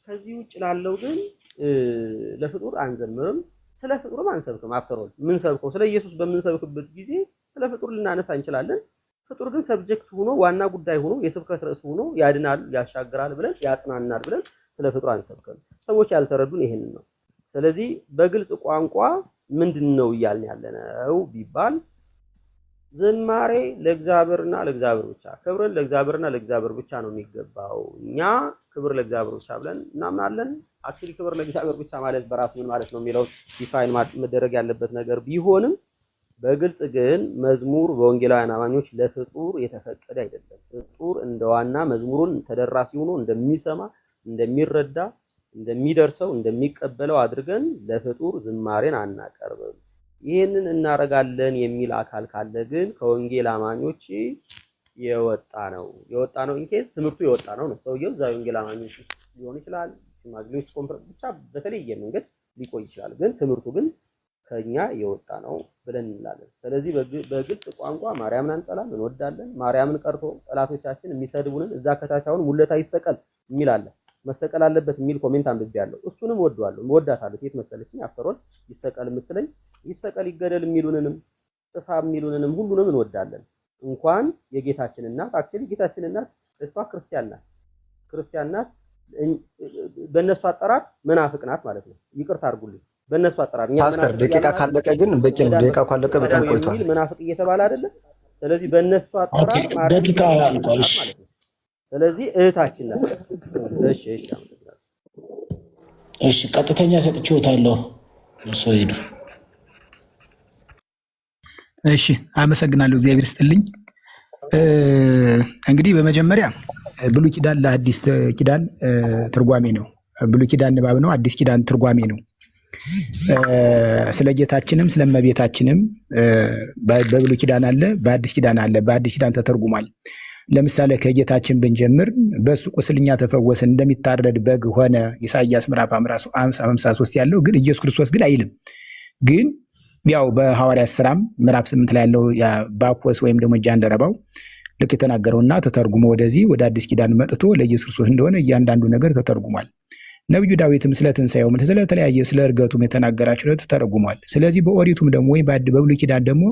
ከዚህ ውጭ ላለው ግን ለፍጡር አንዘምርም፣ ስለ ፍጡርም አንሰብክም። አፍተሮል ምን ሰብከው ስለ ኢየሱስ በምንሰብክበት ጊዜ ስለ ፍጡር ልናነሳ እንችላለን። ፍጡር ግን ሰብጀክት ሆኖ ዋና ጉዳይ ሆኖ የስብከት ርዕስ ሆኖ ያድናል፣ ያሻግራል ብለን ያጽናናል ብለን ስለ ፍጡር አንሰብክም። ሰዎች ያልተረዱን ይሄንን ነው። ስለዚህ በግልጽ ቋንቋ ምንድነው እያልን ያለነው ቢባል ዝማሬ ለእግዚአብሔርና ለእግዚአብሔር ብቻ፣ ክብርን ለእግዚአብሔርና ለእግዚአብሔር ብቻ ነው የሚገባው። እኛ ክብር ለእግዚአብሔር ብቻ ብለን እናምናለን። አክቹሊ ክብር ለእግዚአብሔር ብቻ ማለት በራሱ ምን ማለት ነው የሚለው ዲፋይን መደረግ ያለበት ነገር ቢሆንም በግልጽ ግን መዝሙር በወንጌላውያን አማኞች ለፍጡር የተፈቀደ አይደለም። ፍጡር እንደዋና መዝሙሩን ተደራሲ ሆኖ እንደሚሰማ፣ እንደሚረዳ፣ እንደሚደርሰው፣ እንደሚቀበለው አድርገን ለፍጡር ዝማሬን አናቀርብም። ይህንን እናረጋለን የሚል አካል ካለ ግን ከወንጌል አማኞች የወጣ ነው ኢንኬዝ ትምህርቱ የወጣ ነው ሰውየው እዛ ወንጌል አማኞች ሊሆን ይችላል፣ ሽማግሌዎች ኮንፈረንስ ብቻ በተለየ መንገድ ሊቆይ ይችላል። ግን ትምህርቱ ግን ከኛ የወጣ ነው ብለን እንላለን። ስለዚህ በግልጽ ቋንቋ ማርያምን አንጠላም፣ እንወዳለን። ማርያምን ቀርቶ ጠላቶቻችን የሚሰድቡንን እዛ ከታቻውን ሙለታ ይሰቀል የሚል አለ፣ መሰቀል አለበት የሚል ኮሜንት አንብቤያለሁ። እሱንም ወዳታለሁ። ሴት መሰለችኝ አፍተሮል ይሰቀል የምትለኝ ይሰቀል ይገደል የሚሉንንም ጥፋ የሚሉንንም ሁሉንም እንወዳለን። እንኳን የጌታችን እናት አክቹሊ ጌታችን እናት እሷ ክርስቲያን ናት። በእነሱ አጠራር መናፍቅ ናት ማለት ነው። ይቅርታ አድርጉልኝ። በእነሱ አጠራር ፓስተር ደቂቃ ካለቀ ግን በቂ ነው። ደቂቃ ካለቀ በጣም ቆይቷል። መናፍቅ እየተባለ አይደለም። ስለዚህ በእነሱ አጠራር ደቂቃ ያልቋል ማለት ነው። ስለዚህ እህታችን ናት። እሺ ቀጥተኛ ሰጥቼዎታለሁ። እሱ ሄዱ። እሺ አመሰግናለሁ። እግዚአብሔር ይስጥልኝ። እንግዲህ በመጀመሪያ ብሉይ ኪዳን ለአዲስ ኪዳን ትርጓሜ ነው። ብሉይ ኪዳን ንባብ ነው፣ አዲስ ኪዳን ትርጓሜ ነው። ስለ ጌታችንም ስለ እመቤታችንም በብሉይ ኪዳን አለ፣ በአዲስ ኪዳን አለ። በአዲስ ኪዳን ተተርጉሟል። ለምሳሌ ከጌታችን ብንጀምር በሱ ቁስል እኛ ተፈወስን፣ እንደሚታረድ በግ ሆነ። ኢሳይያስ ምዕራፍ 53 ያለው ግን ኢየሱስ ክርስቶስ ግን አይልም። ግን ያው በሐዋርያት ሥራም ምዕራፍ 8 ላይ ያለው ባኮስ ወይም ደግሞ ጃንደረባው ልክ የተናገረውና ተተርጉሞ ወደዚህ ወደ አዲስ ኪዳን መጥቶ ለኢየሱስ ክርስቶስ እንደሆነ እያንዳንዱ ነገር ተተርጉሟል። ነብዩ ዳዊትም ስለ ትንሣኤውም ስለተለያየ ስለ እርገቱም የተናገራቸው ተተርጉሟል። ስለዚህ በኦሪቱም ደግሞ ወይ በብሉይ ኪዳን ደግሞ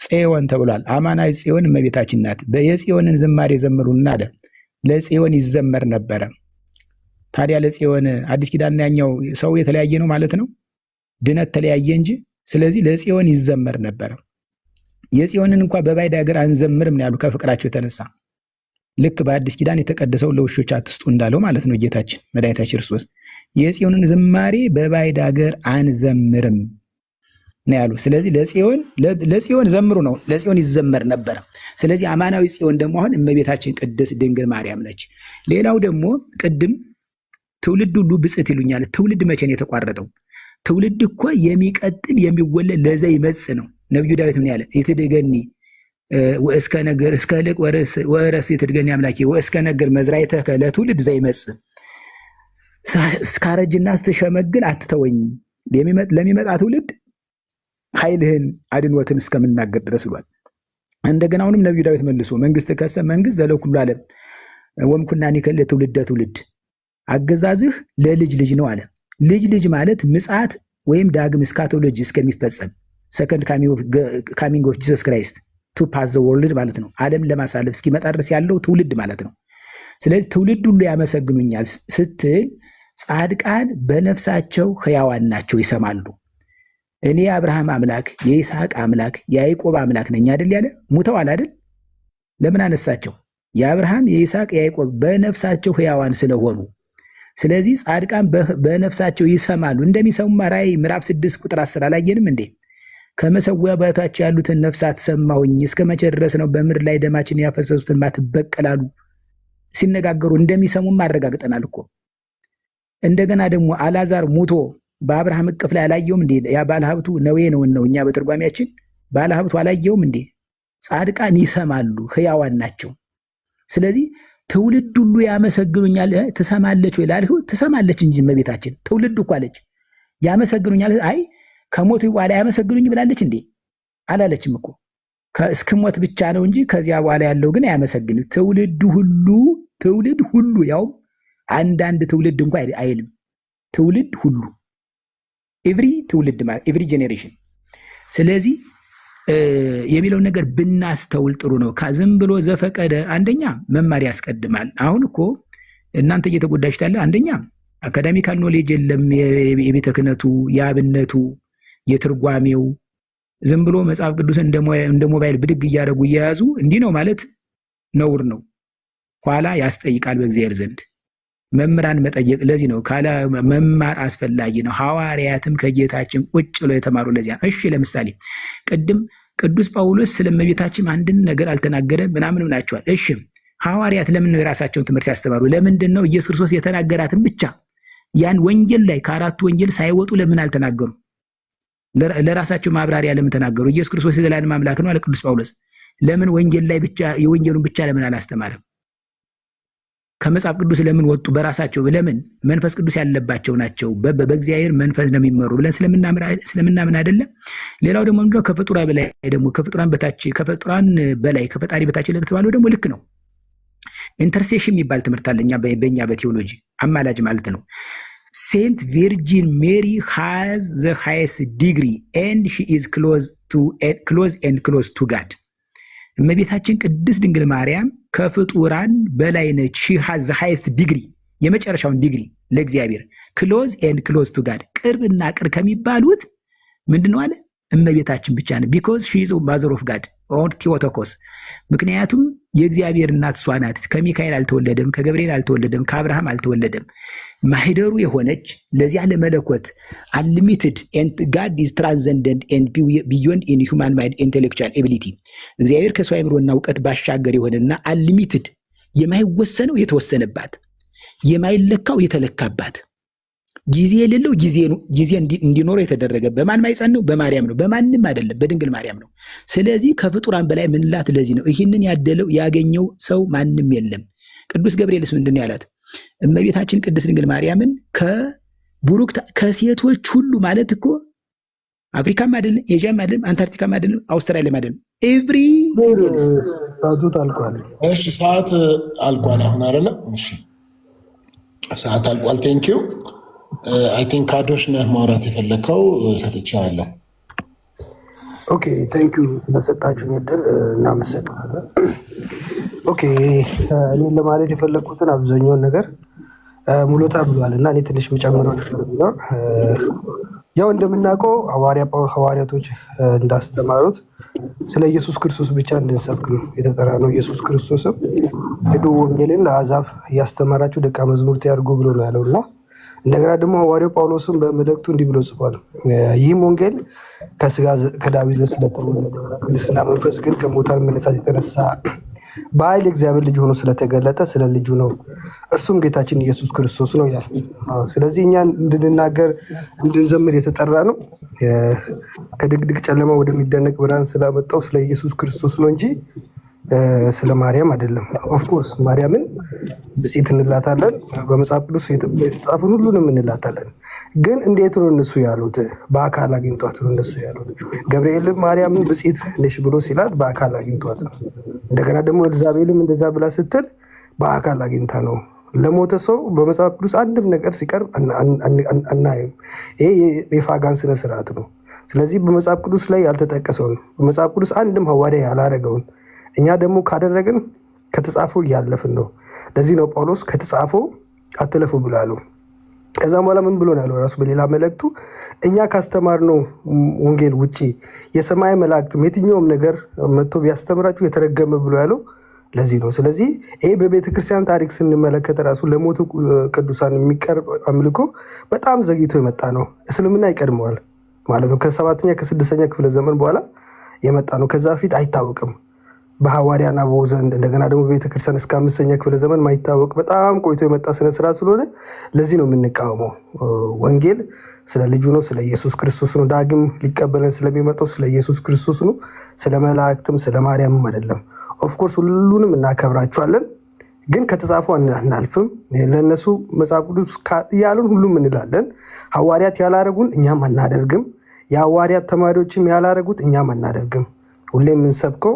ጽዮን ተብሏል። አማናዊ ጽዮን እመቤታችን ናት። የጽዮንን ዝማሬ ዘምሩና አለ። ለጽዮን ይዘመር ነበረ። ታዲያ ለጽዮን አዲስ ኪዳን ያኛው ሰው የተለያየ ነው ማለት ነው። ድነት ተለያየ እንጂ። ስለዚህ ለጽዮን ይዘመር ነበረ። የጽዮንን እንኳን በባዕድ ሀገር አንዘምርም ነው ያሉ ከፍቅራቸው የተነሳ። ልክ በአዲስ ኪዳን የተቀደሰው ለውሾች አትስጡ እንዳለው ማለት ነው ጌታችን መድኃኒታችን ክርስቶስ። የጽዮንን ዝማሬ በባዕድ ሀገር አንዘምርም ነው ያሉ። ስለዚህ ለጽዮን ዘምሩ ነው፣ ለጽዮን ይዘመር ነበረ። ስለዚህ አማናዊ ጽዮን ደግሞ አሁን እመቤታችን ቅድስት ድንግል ማርያም ነች። ሌላው ደግሞ ቅድም ትውልድ ሁሉ ብፅዕት ይሉኛል። ትውልድ መቼ ነው የተቋረጠው? ትውልድ እኮ የሚቀጥል የሚወለድ ለዘ ይመጽእ ነው። ነብዩ ዳዊት ምን ያለ ይትድገኒ ወእስከ ነገር እስከ ልቅ ወረስ ይትድገኒ አምላኬ ወእስከ ነገር መዝራዕተከ ለትውልድ ዘይመጽእ፣ እስካረጅና ስትሸመግል አትተወኝ፣ ለሚመጣ ትውልድ ኃይልህን አድንወትን እስከምናገር ድረስ ብሏል። እንደገና አሁንም ነብዩ ዳዊት መልሶ መንግስት ከሰ መንግስት ለኩሉ ዓለም ወምኩናኒ ለትውልደ ትውልድ፣ አገዛዝህ ለልጅ ልጅ ነው አለ። ልጅ ማለት ምጽአት ወይም ዳግም እስካቶሎጂ እስከሚፈጸም ሰከንድ ካሚንግ ኦፍ ጂሰስ ክራይስት ቱ ፓስ ዘ ወርልድ ማለት ነው። ዓለም ለማሳለፍ እስኪመጣ ድረስ ያለው ትውልድ ማለት ነው። ስለዚህ ትውልድ ሁሉ ያመሰግኑኛል ስትል ጻድቃን በነፍሳቸው ሕያዋን ናቸው፣ ይሰማሉ። እኔ የአብርሃም አምላክ የይስሐቅ አምላክ የያዕቆብ አምላክ ነኝ አይደል ያለ። ሙተዋል አይደል? ለምን አነሳቸው? የአብርሃም የይስሐቅ የያዕቆብ በነፍሳቸው ሕያዋን ስለሆኑ። ስለዚህ ጻድቃን በነፍሳቸው ይሰማሉ። እንደሚሰሙ ራእይ ምዕራፍ 6 ቁጥር 10 አላየንም እንዴ? ከመሰዊያ በታች ያሉትን ነፍሳት ሰማሁኝ። እስከ መቼ ድረስ ነው በምድር ላይ ደማችን ያፈሰሱትን ማትበቀላሉ? ሲነጋገሩ እንደሚሰሙም አረጋግጠናል እኮ። እንደገና ደግሞ አልዓዛር ሙቶ በአብርሃም እቅፍ ላይ አላየውም እንዴ? ያ ባለሀብቱ ነዌ ነው እኛ በትርጓሜያችን ባለሀብቱ አላየውም እንዴ? ጻድቃን ይሰማሉ፣ ህያዋን ናቸው። ስለዚህ ትውልድ ሁሉ ያመሰግኑኛል። ትሰማለች ወይ ላልኸው፣ ትሰማለች እንጂ እመቤታችን ትውልድ እኮ አለች። ያመሰግኑኛል። አይ ከሞቱ በኋላ ያመሰግኑኝ ብላለች እንዴ? አላለችም እኮ። እስክሞት ብቻ ነው እንጂ ከዚያ በኋላ ያለው ግን አያመሰግንም። ትውልድ ሁሉ ያውም አንዳንድ ትውልድ እንኳ አይልም። ትውልድ ሁሉ ኤቭሪ ትውልድ ማለት ኤቭሪ ጄኔሬሽን። ስለዚህ የሚለውን ነገር ብናስተውል ጥሩ ነው። ዝም ብሎ ዘፈቀደ አንደኛ መማር ያስቀድማል። አሁን እኮ እናንተ እየተጎዳችሁ ያለ አንደኛ አካዳሚካል ኖሌጅ የለም። የቤተ ክህነቱ፣ የአብነቱ፣ የትርጓሜው ዝም ብሎ መጽሐፍ ቅዱስን እንደ ሞባይል ብድግ እያደረጉ እየያዙ እንዲህ ነው ማለት ነውር ነው፣ ኋላ ያስጠይቃል በእግዚአብሔር ዘንድ። መምህራን መጠየቅ ለዚህ ነው። ካለ መማር አስፈላጊ ነው። ሐዋርያትም ከጌታችን ቁጭ ብለው የተማሩ ለዚያ። እሺ ለምሳሌ ቅድም ቅዱስ ጳውሎስ ስለ እመቤታችን አንድን ነገር አልተናገረም ምናምንም ናቸዋል። እሺ ሐዋርያት ለምን ነው የራሳቸውን ትምህርት ያስተማሩ? ለምንድን ነው ኢየሱስ ክርስቶስ የተናገራትን ብቻ ያን ወንጌል ላይ ከአራቱ ወንጌል ሳይወጡ ለምን አልተናገሩ? ለራሳቸው ማብራሪያ ለምን ተናገሩ? ኢየሱስ ክርስቶስ የዘላለም አምላክ ነው አለ ቅዱስ ጳውሎስ። ለምን ወንጌል ላይ ብቻ የወንጌሉን ብቻ ለምን አላስተማረም? ከመጽሐፍ ቅዱስ ለምን ወጡ? በራሳቸው ለምን? መንፈስ ቅዱስ ያለባቸው ናቸው፣ በእግዚአብሔር መንፈስ ነው የሚመሩ ብለን ስለምናምን አይደለም። ሌላው ደግሞ ምንድነው? ከፍጡራን በላይ ደግሞ ከፍጡራን በታች ከፍጡራን በላይ ከፈጣሪ በታች ለተባለው ደግሞ ልክ ነው። ኢንተርሴሽን የሚባል ትምህርት አለ በእኛ በቴዎሎጂ አማላጅ ማለት ነው። ሴንት ቪርጂን ሜሪ ሃዝ ዘ ሃይስት ዲግሪ ኤንድ ሺ ኢዝ ክሎዝ ኤንድ ክሎዝ ቱ ጋድ። እመቤታችን ቅድስት ድንግል ማርያም ከፍጡራን በላይ ነች። ሺ ሃዝ ዘ ሃይስት ዲግሪ፣ የመጨረሻውን ዲግሪ ለእግዚአብሔር። ክሎዝ ኤንድ ክሎዝ ቱ ጋድ፣ ቅርብና ቅርብ ከሚባሉት ምንድነው አለ እመቤታችን ብቻ ነው። ቢኮዝ ሺ ኢዝ ማዘር ኦፍ ጋድ ኦር ቲዮቶኮስ፣ ምክንያቱም የእግዚአብሔር እናት እሷ ናት። ከሚካኤል አልተወለደም፣ ከገብርኤል አልተወለደም፣ ከአብርሃም አልተወለደም። ማህደሩ የሆነች ለዚያ ለመለኮት አንሊሚትድ ኤንድ ጋድ ኢዝ ትራንሰንደንት ኤንድ ቢዮንድ ኢን ሂውማን ማይንድ ኢንቴሌክቹዋል ኤቢሊቲ፣ እግዚአብሔር ከሰው አእምሮና እውቀት ባሻገር የሆነና አንሊሚትድ የማይወሰነው የተወሰነባት፣ የማይለካው የተለካባት፣ ጊዜ የሌለው ጊዜ እንዲኖረው የተደረገ በማን ማይጸን ነው? በማርያም ነው። በማንም አይደለም፣ በድንግል ማርያም ነው። ስለዚህ ከፍጡራን በላይ ምንላት ለዚህ ነው። ይህንን ያገኘው ሰው ማንም የለም። ቅዱስ ገብርኤልስ ምንድን ያላት? እመቤታችን ቅድስት ድንግል ማርያምን ከቡሩክታ ከሴቶች ሁሉ ማለት እኮ አፍሪካም አይደለም፣ ኤዥያም አይደለም፣ አንታርክቲካም አይደለም፣ አውስትራሊያም አይደለም፣ ኤቭሪ ሰዓቱ አልቋል። እሺ ሰዓት አልቋል። አሁን አይደለም። እሺ ሰዓት አልቋል። ቴንኪው አይ ቲንክ ካዶሽ ነህ ማውራት የፈለግከው ሰጥቼዋለሁ። ኦኬ ቴንኪው ስለሰጣችሁኝ እድል እናመሰግናለን። ኦኬ እኔን ለማለት የፈለግኩትን አብዛኛውን ነገር ሙሉታ ብሏል እና እኔ ትንሽ የምጨምረው ነገር ቢኖር ያው እንደምናውቀው ሐዋርያቶች እንዳስተማሩት ስለ ኢየሱስ ክርስቶስ ብቻ እንድንሰብክ ነው የተጠራ ነው። ኢየሱስ ክርስቶስም ሂዱ ወንጌልን ለአሕዛብ እያስተማራችሁ ደቀ መዛሙርት ያድርጉ ብሎ ነው ያለው እና እንደገና ደግሞ ሐዋርያው ጳውሎስም በመልእክቱ እንዲህ ብሎ ጽፏል። ይህም ወንጌል ከስጋ ከዳዊት ዘር ስለተወለደ ቅድስና መንፈስ ግን ከሙታን መነሳት የተነሳ በኃይል እግዚአብሔር ልጅ ሆኖ ስለተገለጠ ስለ ልጁ ነው፣ እርሱም ጌታችን ኢየሱስ ክርስቶስ ነው ይላል። ስለዚህ እኛ እንድንናገር እንድንዘምር የተጠራ ነው። ከድቅድቅ ጨለማ ወደሚደነቅ ብርሃን ስላመጣው ስለ ኢየሱስ ክርስቶስ ነው እንጂ ስለ ማርያም አይደለም። ኦፍኮርስ ማርያምን ብፅዕት እንላታለን፣ በመጽሐፍ ቅዱስ የተጻፈውን ሁሉንም እንላታለን። ግን እንዴት ነው እነሱ ያሉት? በአካል አግኝቷት ነው እነሱ ያሉት። ገብርኤልም ማርያምን ብፅዕት ነሽ ብሎ ሲላት በአካል አግኝቷት ነው። እንደገና ደግሞ ኤልዛቤልም እንደዛ ብላ ስትል በአካል አግኝታ ነው። ለሞተ ሰው በመጽሐፍ ቅዱስ አንድም ነገር ሲቀርብ አናይም። ይሄ የፋጋን ስነ ስርዓት ነው። ስለዚህ በመጽሐፍ ቅዱስ ላይ ያልተጠቀሰውን በመጽሐፍ ቅዱስ አንድም ሐዋርያ ያላረገውን እኛ ደግሞ ካደረግን ከተጻፈው እያለፍን ነው። ለዚህ ነው ጳውሎስ ከተጻፈው አትለፉ ብሏል። ከዛም በኋላ ምን ብሎ ነው ያለው? ራሱ በሌላ መልእክቱ እኛ ካስተማርነው ወንጌል ውጪ የሰማይ መላእክትም የትኛውም ነገር መጥቶ ቢያስተምራችሁ የተረገመ ብሎ ያለው ለዚህ ነው። ስለዚህ ይሄ በቤተ ክርስቲያን ታሪክ ስንመለከት ራሱ ለሞቱ ቅዱሳን የሚቀርብ አምልኮ በጣም ዘግይቶ የመጣ ነው። እስልምና ይቀድመዋል። ማለት ነው። ከ7ኛ ከ6ኛ ክፍለ ዘመን በኋላ የመጣ ነው። ከዛ በፊት አይታወቅም በሐዋርያና በአበው ዘንድ። እንደገና ደግሞ በቤተክርስቲያን እስከ 5ኛ ክፍለ ዘመን ማይታወቅ በጣም ቆይቶ የመጣ ስነስርዓት ስለሆነ ለዚህ ነው የምንቃወመው። ወንጌል ስለ ልጁ ነው፣ ስለ ኢየሱስ ክርስቶስ ነው። ዳግም ሊቀበለን ስለሚመጣው ስለ ኢየሱስ ክርስቶስ ነው። ስለ መላእክትም ስለ ማርያምም አይደለም። ኦፍኮርስ ሁሉንም እናከብራቸዋለን፣ ግን ከተጻፈው አናልፍም። ለእነሱ መጽሐፍ ቅዱስ ያሉን ሁሉም እንላለን። ሐዋርያት ያላረጉን እኛም አናደርግም። የሐዋርያት ተማሪዎችም ያላረጉት እኛም አናደርግም። ሁሌ የምንሰብከው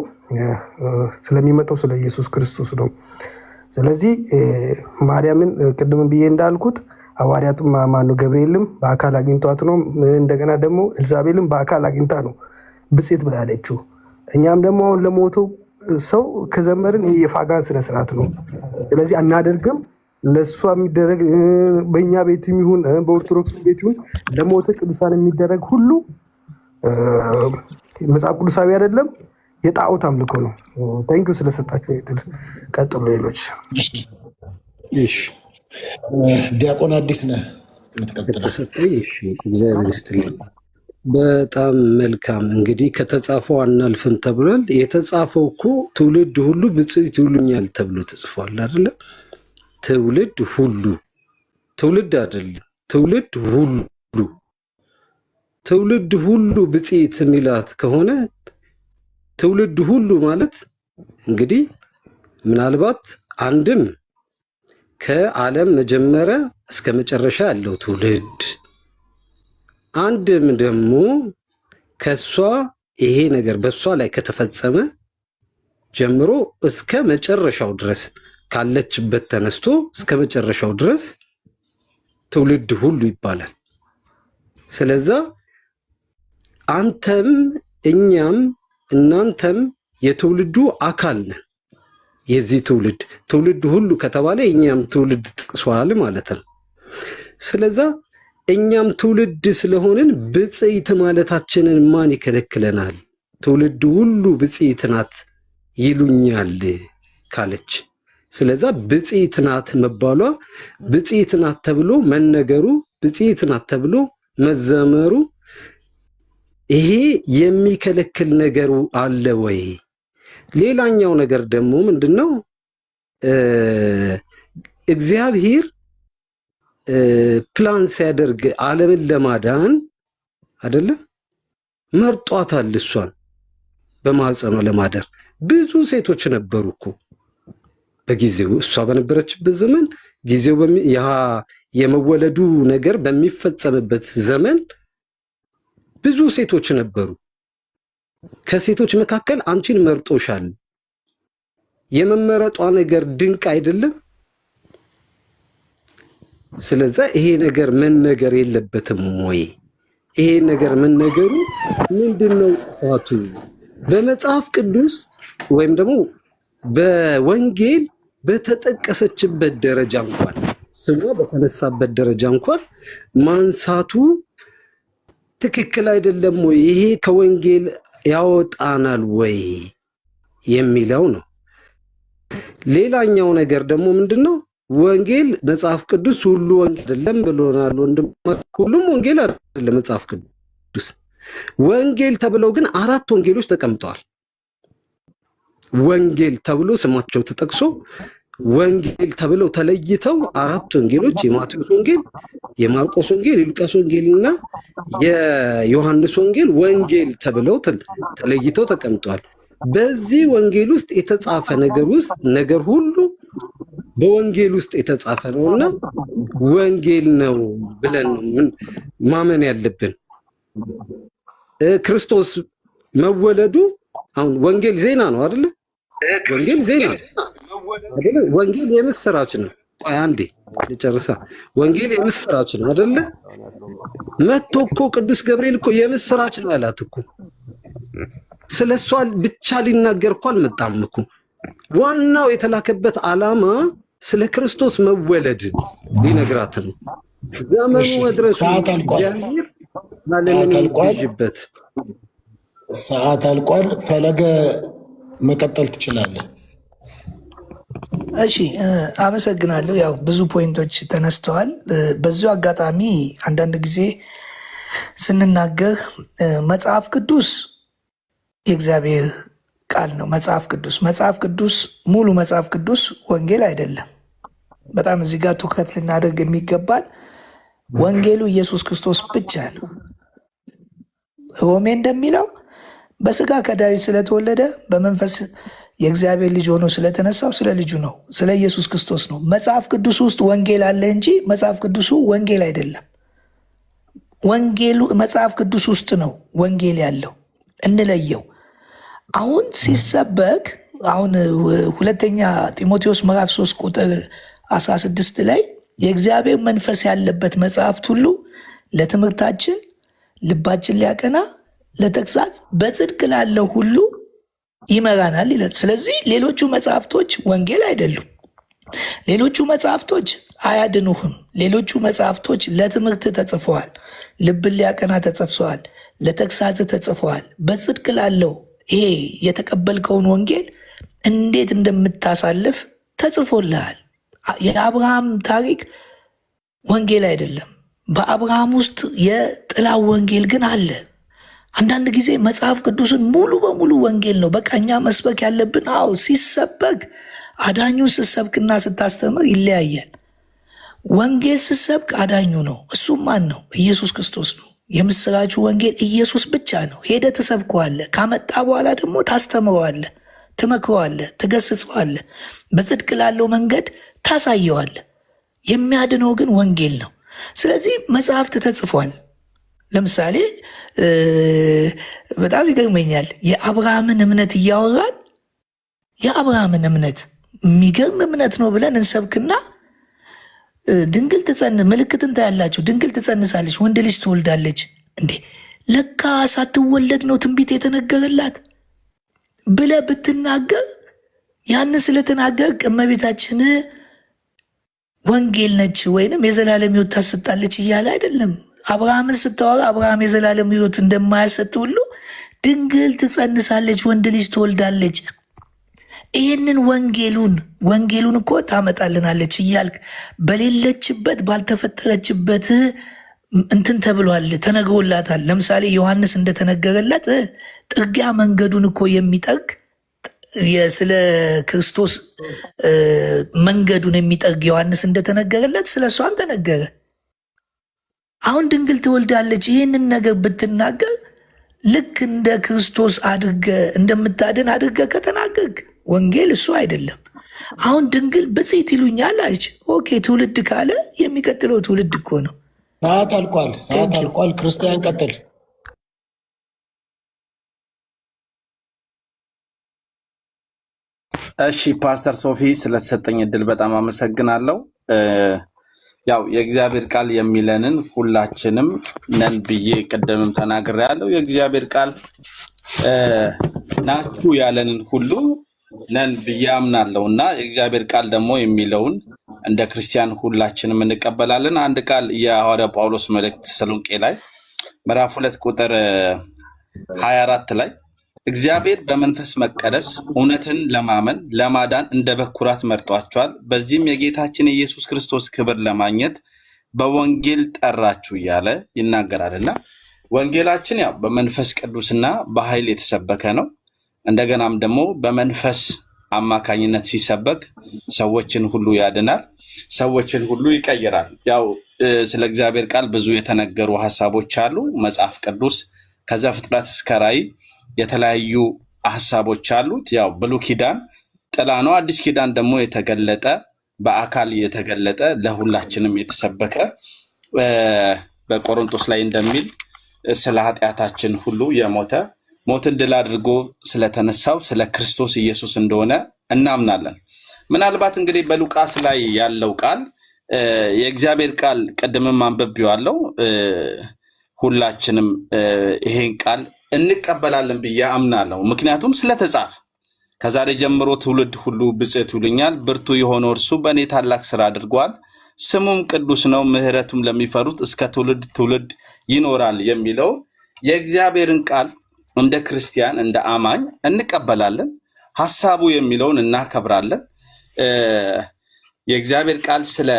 ስለሚመጣው ስለ ኢየሱስ ክርስቶስ ነው። ስለዚህ ማርያምን ቅድም ብዬ እንዳልኩት ሐዋርያቱም ማነው ገብርኤልም በአካል አግኝቷት ነው። እንደገና ደግሞ ኤልዛቤልም በአካል አግኝታ ነው ብፅዕት ብላ ያለችው። እኛም ደግሞ አሁን ለሞተው ሰው ከዘመርን የፋጋን ስነስርዓት ነው። ስለዚህ አናደርግም። ለእሷ የሚደረግ በእኛ ቤት ይሁን በኦርቶዶክስ ቤት ይሁን ለሞተ ቅዱሳን የሚደረግ ሁሉ መጽሐፍ ቅዱሳዊ አይደለም፣ የጣዖት አምልኮ ነው። ታንኪዩ ስለሰጣችሁ እድል። ቀጥሉ ሌሎች። ዲያቆን አዲስ ነህ ተሰጠኝ። እግዚአብሔር ይስጥልኝ። በጣም መልካም። እንግዲህ ከተጻፈው አናልፍም ተብሏል። የተጻፈው እኮ ትውልድ ሁሉ ብፅዕት ይሉኛል ተብሎ ተጽፏል አይደለም? ትውልድ ሁሉ፣ ትውልድ አይደለም፣ ትውልድ ሁሉ፣ ትውልድ ሁሉ ብፅዕት የሚላት ከሆነ ትውልድ ሁሉ ማለት እንግዲህ ምናልባት አንድም ከዓለም መጀመሪያ እስከ መጨረሻ ያለው ትውልድ፣ አንድም ደግሞ ከሷ ይሄ ነገር በሷ ላይ ከተፈጸመ ጀምሮ እስከ መጨረሻው ድረስ ካለችበት ተነስቶ እስከ መጨረሻው ድረስ ትውልድ ሁሉ ይባላል። ስለዛ አንተም እኛም እናንተም የትውልዱ አካል ነን። የዚህ ትውልድ ሁሉ ከተባለ እኛም ትውልድ ጥቅሷል ማለት ነው። ስለዛ እኛም ትውልድ ስለሆንን ብፅዕት ማለታችንን ማን ይከለክለናል? ትውልድ ሁሉ ብፅዕት ናት ይሉኛል ካለች፣ ስለዛ ብፅዕት ናት መባሏ፣ ብፅዕት ናት ተብሎ መነገሩ፣ ብፅዕት ናት ተብሎ መዘመሩ ይሄ የሚከለክል ነገሩ አለ ወይ? ሌላኛው ነገር ደግሞ ምንድነው? እግዚአብሔር ፕላን ሲያደርግ ዓለምን ለማዳን አይደለ መርጧታል። እሷን በማህፀኗ ለማደር ብዙ ሴቶች ነበሩ እኮ በጊዜው እሷ በነበረችበት ዘመን፣ ጊዜው የመወለዱ ነገር በሚፈጸምበት ዘመን ብዙ ሴቶች ነበሩ። ከሴቶች መካከል አንቺን መርጦሻል። የመመረጧ ነገር ድንቅ አይደለም? ስለዛ ይሄ ነገር መነገር የለበትም ወይ? ይሄ ነገር መነገሩ ምንድነው ጥፋቱ? በመጽሐፍ ቅዱስ ወይም ደግሞ በወንጌል በተጠቀሰችበት ደረጃ እንኳን ስሟ በተነሳበት ደረጃ እንኳን ማንሳቱ ትክክል አይደለም ወይ? ይሄ ከወንጌል ያወጣናል ወይ የሚለው ነው። ሌላኛው ነገር ደግሞ ምንድነው? ወንጌል መጽሐፍ ቅዱስ ሁሉ ወንጌል አይደለም ብሎናል ወንድም። ሁሉም ወንጌል አይደለም መጽሐፍ ቅዱስ። ወንጌል ተብለው ግን 4 ወንጌሎች ተቀምጠዋል። ወንጌል ተብሎ ስማቸው ተጠቅሶ ወንጌል ተብለው ተለይተው 4 ወንጌሎች፣ የማቴዎስ ወንጌል፣ የማርቆስ ወንጌል፣ የሉቃስ ወንጌልና የዮሐንስ ወንጌል ወንጌል ተብለው ተለይተው ተቀምጠዋል። በዚህ ወንጌል ውስጥ የተጻፈ ነገር ሁሉ በወንጌል ውስጥ የተጻፈ ነውና ወንጌል ነው ብለን ማመን ያለብን። ክርስቶስ መወለዱ አሁን ወንጌል ዜና ነው አይደለ? ወንጌል ዜና አይደለ? ወንጌል የምስራች ነው። ቆይ አንዴ ልጨርሳ። ወንጌል የምስራች ነው አይደለ? መጥቶ እኮ ቅዱስ ገብርኤል እኮ የምስራች ነው ያላት እኮ። ስለሷ ብቻ ሊናገር እኮ አልመጣም እኮ። ዋናው የተላከበት ዓላማ ስለ ክርስቶስ መወለድ ሊነግራት ነው። ዘመኑ መድረሱ እግዚአብሔር ማለንበት ሰዓት አልቋል። ፈለገ መቀጠል ትችላለህ። እሺ፣ አመሰግናለሁ። ያው ብዙ ፖይንቶች ተነስተዋል። በዚሁ አጋጣሚ አንዳንድ ጊዜ ስንናገር መጽሐፍ ቅዱስ የእግዚአብሔር ቃል ነው። መጽሐፍ ቅዱስ ሙሉ መጽሐፍ ቅዱስ ወንጌል አይደለም። በጣም እዚህ ጋር ትኩረት ልናደርግ የሚገባን ወንጌሉ ኢየሱስ ክርስቶስ ብቻ ነው። ሮሜ እንደሚለው በስጋ ከዳዊት ስለተወለደ በመንፈስ የእግዚአብሔር ልጅ ሆኖ ስለተነሳው ስለ ልጁ ነው፣ ስለ ኢየሱስ ክርስቶስ ነው። መጽሐፍ ቅዱስ ውስጥ ወንጌል አለ እንጂ መጽሐፍ ቅዱሱ ወንጌል አይደለም። ወንጌሉ መጽሐፍ ቅዱስ ውስጥ ነው ወንጌል ያለው፣ እንለየው። አሁን ሲሰበክ አሁን ሁለተኛ ጢሞቴዎስ ምዕራፍ 3 ቁጥር 16 ላይ የእግዚአብሔር መንፈስ ያለበት መጽሐፍት ሁሉ ለትምህርታችን፣ ልባችን ሊያቀና፣ ለተግሳጽ፣ በጽድቅ ላለው ሁሉ ይመራናል ይላል። ስለዚህ ሌሎቹ መጽሐፍቶች ወንጌል አይደሉም። ሌሎቹ መጽሐፍቶች አያድኑህም። ሌሎቹ መጽሐፍቶች ለትምህርት ተጽፈዋል፣ ልብን ሊያቀና ተጽፈዋል፣ ለተግሳጽ ተጽፈዋል፣ በጽድቅ ላለው ይሄ የተቀበልከውን ወንጌል እንዴት እንደምታሳልፍ ተጽፎልሃል። የአብርሃም ታሪክ ወንጌል አይደለም። በአብርሃም ውስጥ የጥላው ወንጌል ግን አለ። አንዳንድ ጊዜ መጽሐፍ ቅዱስን ሙሉ በሙሉ ወንጌል ነው በቃ እኛ መስበክ ያለብን። አዎ ሲሰበክ አዳኙን ስትሰብክና ስታስተምር ይለያያል። ወንጌል ስትሰብክ አዳኙ ነው። እሱም ማን ነው? ኢየሱስ ክርስቶስ ነው። የምስራቹ ወንጌል ኢየሱስ ብቻ ነው። ሄደ ትሰብከዋለህ። ካመጣ በኋላ ደግሞ ታስተምረዋለህ፣ ትመክረዋለህ፣ ትገስጸዋለህ፣ በጽድቅ ላለው መንገድ ታሳየዋለህ። የሚያድነው ግን ወንጌል ነው። ስለዚህ መጽሐፍት ተጽፏል። ለምሳሌ በጣም ይገርመኛል። የአብርሃምን እምነት እያወራን የአብርሃምን እምነት የሚገርም እምነት ነው ብለን እንሰብክና ድንግል ምልክትን ታያላችሁ፣ ድንግል ትጸንሳለች፣ ወንድ ልጅ ትወልዳለች። እንዴ ለካ ሳትወለድ ነው ትንቢት የተነገረላት ብለህ ብትናገር ያን ስለተናገር እመቤታችን ወንጌል ነች ወይንም የዘላለም ሕይወት ታሰጣለች እያለ አይደለም። አብርሃምን ስታወራ አብርሃም የዘላለም ሕይወት እንደማያሰጥ ሁሉ ድንግል ትጸንሳለች፣ ወንድ ልጅ ትወልዳለች። ይህንን ወንጌሉን እኮ ታመጣልናለች እያልክ በሌለችበት ባልተፈጠረችበት እንትን ተብሏል፣ ተነግሮላታል። ለምሳሌ ዮሐንስ እንደተነገረለት ጥርጊያ መንገዱን እኮ የሚጠርግ ስለ ክርስቶስ መንገዱን የሚጠርግ ዮሐንስ እንደተነገረለት ስለ እሷም ተነገረ። አሁን ድንግል ትወልዳለች ይህንን ነገር ብትናገር ልክ እንደ ክርስቶስ እንደምታድን አድርገ ከተናገርክ ወንጌል እሱ አይደለም። አሁን ድንግል ብፅዕት ይሉኛል አለች። ኦኬ ትውልድ ካለ የሚቀጥለው ትውልድ እኮ ነው። ሰዓት አልቋል። ክርስቲያን ቀጥል። እሺ ፓስተር ሶፊ ስለተሰጠኝ እድል በጣም አመሰግናለሁ። ያው የእግዚአብሔር ቃል የሚለንን ሁላችንም ነን ብዬ ቅድምም ተናግሬያለሁ። የእግዚአብሔር ቃል ናችሁ ያለንን ሁሉ ነን ብዬ አምናለሁ እና የእግዚአብሔር ቃል ደግሞ የሚለውን እንደ ክርስቲያን ሁላችንም እንቀበላለን። አንድ ቃል የሐዋርያ ጳውሎስ መልእክት ተሰሎንቄ ላይ ምዕራፍ 2 ቁጥር 24 ላይ እግዚአብሔር በመንፈስ መቀደስ እውነትን ለማመን ለማዳን እንደ በኩራት መርጧቸዋል፣ በዚህም የጌታችን የኢየሱስ ክርስቶስ ክብር ለማግኘት በወንጌል ጠራችሁ እያለ ይናገራልና ወንጌላችን ያው በመንፈስ ቅዱስና በኃይል የተሰበከ ነው። እንደገናም ደግሞ በመንፈስ አማካኝነት ሲሰበክ ሰዎችን ሁሉ ያድናል፣ ሰዎችን ሁሉ ይቀይራል። ያው ስለ እግዚአብሔር ቃል ብዙ የተነገሩ ሐሳቦች አሉ። መጽሐፍ ቅዱስ ከዘፍጥረት እስከ ራዕይ የተለያዩ ሐሳቦች አሉት። ያው ብሉይ ኪዳን ጥላ ነው፣ አዲስ ኪዳን ደግሞ የተገለጠ በአካል የተገለጠ ለሁላችንም የተሰበከ በቆሮንቶስ ላይ እንደሚል ስለ ኃጢአታችን ሁሉ የሞተ ሞትን ድል አድርጎ ስለተነሳው ስለ ክርስቶስ ኢየሱስ እንደሆነ እናምናለን። ምናልባት እንግዲህ በሉቃስ ላይ ያለው ቃል የእግዚአብሔር ቃል ቅድምም አንብቤዋለሁ። ሁላችንም ይሄን ቃል እንቀበላለን ብዬ አምናለሁ። ምክንያቱም ስለተጻፈ ከዛሬ ጀምሮ ትውልድ ሁሉ ብፅዕት ይሉኛል፣ ብርቱ የሆነው እርሱ በእኔ ታላቅ ስራ አድርጓል፣ ስሙም ቅዱስ ነው፣ ምሕረቱም ለሚፈሩት እስከ ትውልድ ትውልድ ይኖራል የሚለው የእግዚአብሔርን ቃል እንደ ክርስቲያን እንደ አማኝ እንቀበላለን። ሐሳቡ የሚለውን እናከብራለን። የእግዚአብሔር ቃል ስለ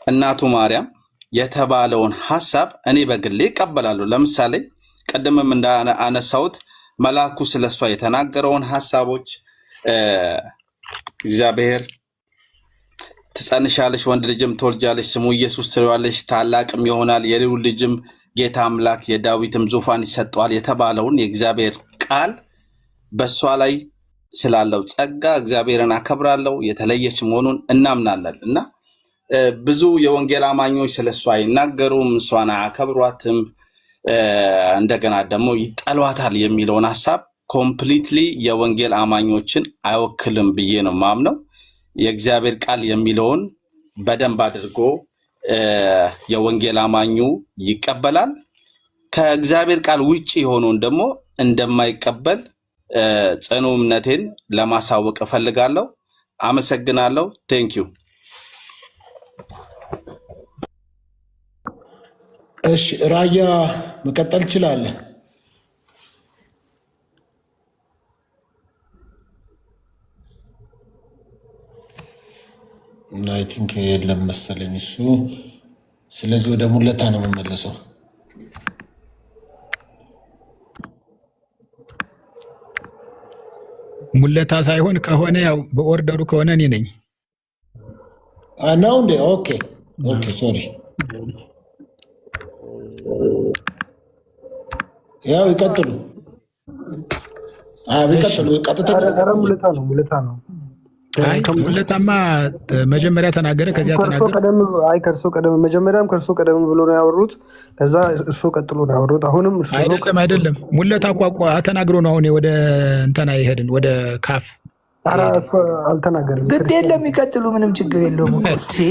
እናቱ ማርያም የተባለውን ሐሳብ እኔ በግሌ እቀበላለሁ። ለምሳሌ ቀደምም እንዳነሳሁት መልአኩ ስለሷ የተናገረውን ሐሳቦች እግዚአብሔር ትጸንሻለሽ፣ ወንድ ልጅም ትወልጃለሽ፣ ስሙ ኢየሱስ ትለዋለሽ፣ ታላቅም ይሆናል፣ የልዑል ልጅም ጌታ አምላክ የዳዊትም ዙፋን ይሰጠዋል የተባለውን የእግዚአብሔር ቃል በሷ ላይ ስላለው ጸጋ እግዚአብሔርን አከብራለሁ የተለየች መሆኑን እናምናለን እና ብዙ የወንጌል አማኞች ስለሷ አይናገሩም፣ እሷን አያከብሯትም፣ እንደገና ደግሞ ይጠሏታል የሚለውን ሐሳብ ኮምፕሊትሊ የወንጌል አማኞችን አይወክልም ብዬ ነው ማምነው። የእግዚአብሔር ቃል የሚለውን በደንብ አድርጎ የወንጌል አማኙ ይቀበላል። ከእግዚአብሔር ቃል ውጪ የሆነውን ደግሞ እንደማይቀበል ጽኑ እምነቴን ለማሳወቅ እፈልጋለሁ። አመሰግናለሁ። ቴንክ ዩ። እሺ ራያ መቀጠል ትችላለህ። እና አይ ቲንክ የለም መሰለኝ እሱ። ስለዚህ ወደ ሙለታ ነው የምመለሰው። ሙለታ ሳይሆን ከሆነ ያው በኦርደሩ ከሆነ እኔ ነኝ ነው እንዴ? ኦኬ ኦኬ፣ ሶሪ። ያው ይቀጥሉ። ይቀጥሉ። ቀጥታ ሙለታ ነው። አይ ሙለታማ መጀመሪያ ተናገረ፣ ከዚያ ተናገረ። ከእርሶ ቀደም መጀመሪያም ከእርሶ ቀደም ብሎ ነው ያወሩት፣ ከዛ እርሶ ቀጥሎ ነው ያወሩት። አሁንም እርሶ አይደለም ሙለታ እኮ ተናግሮ ነው አሁን ወደ እንተና ይሄድን ወደ ካፍ አልተናገርም። ግድ የለም ይቀጥሉ፣ ምንም ችግር የለውም።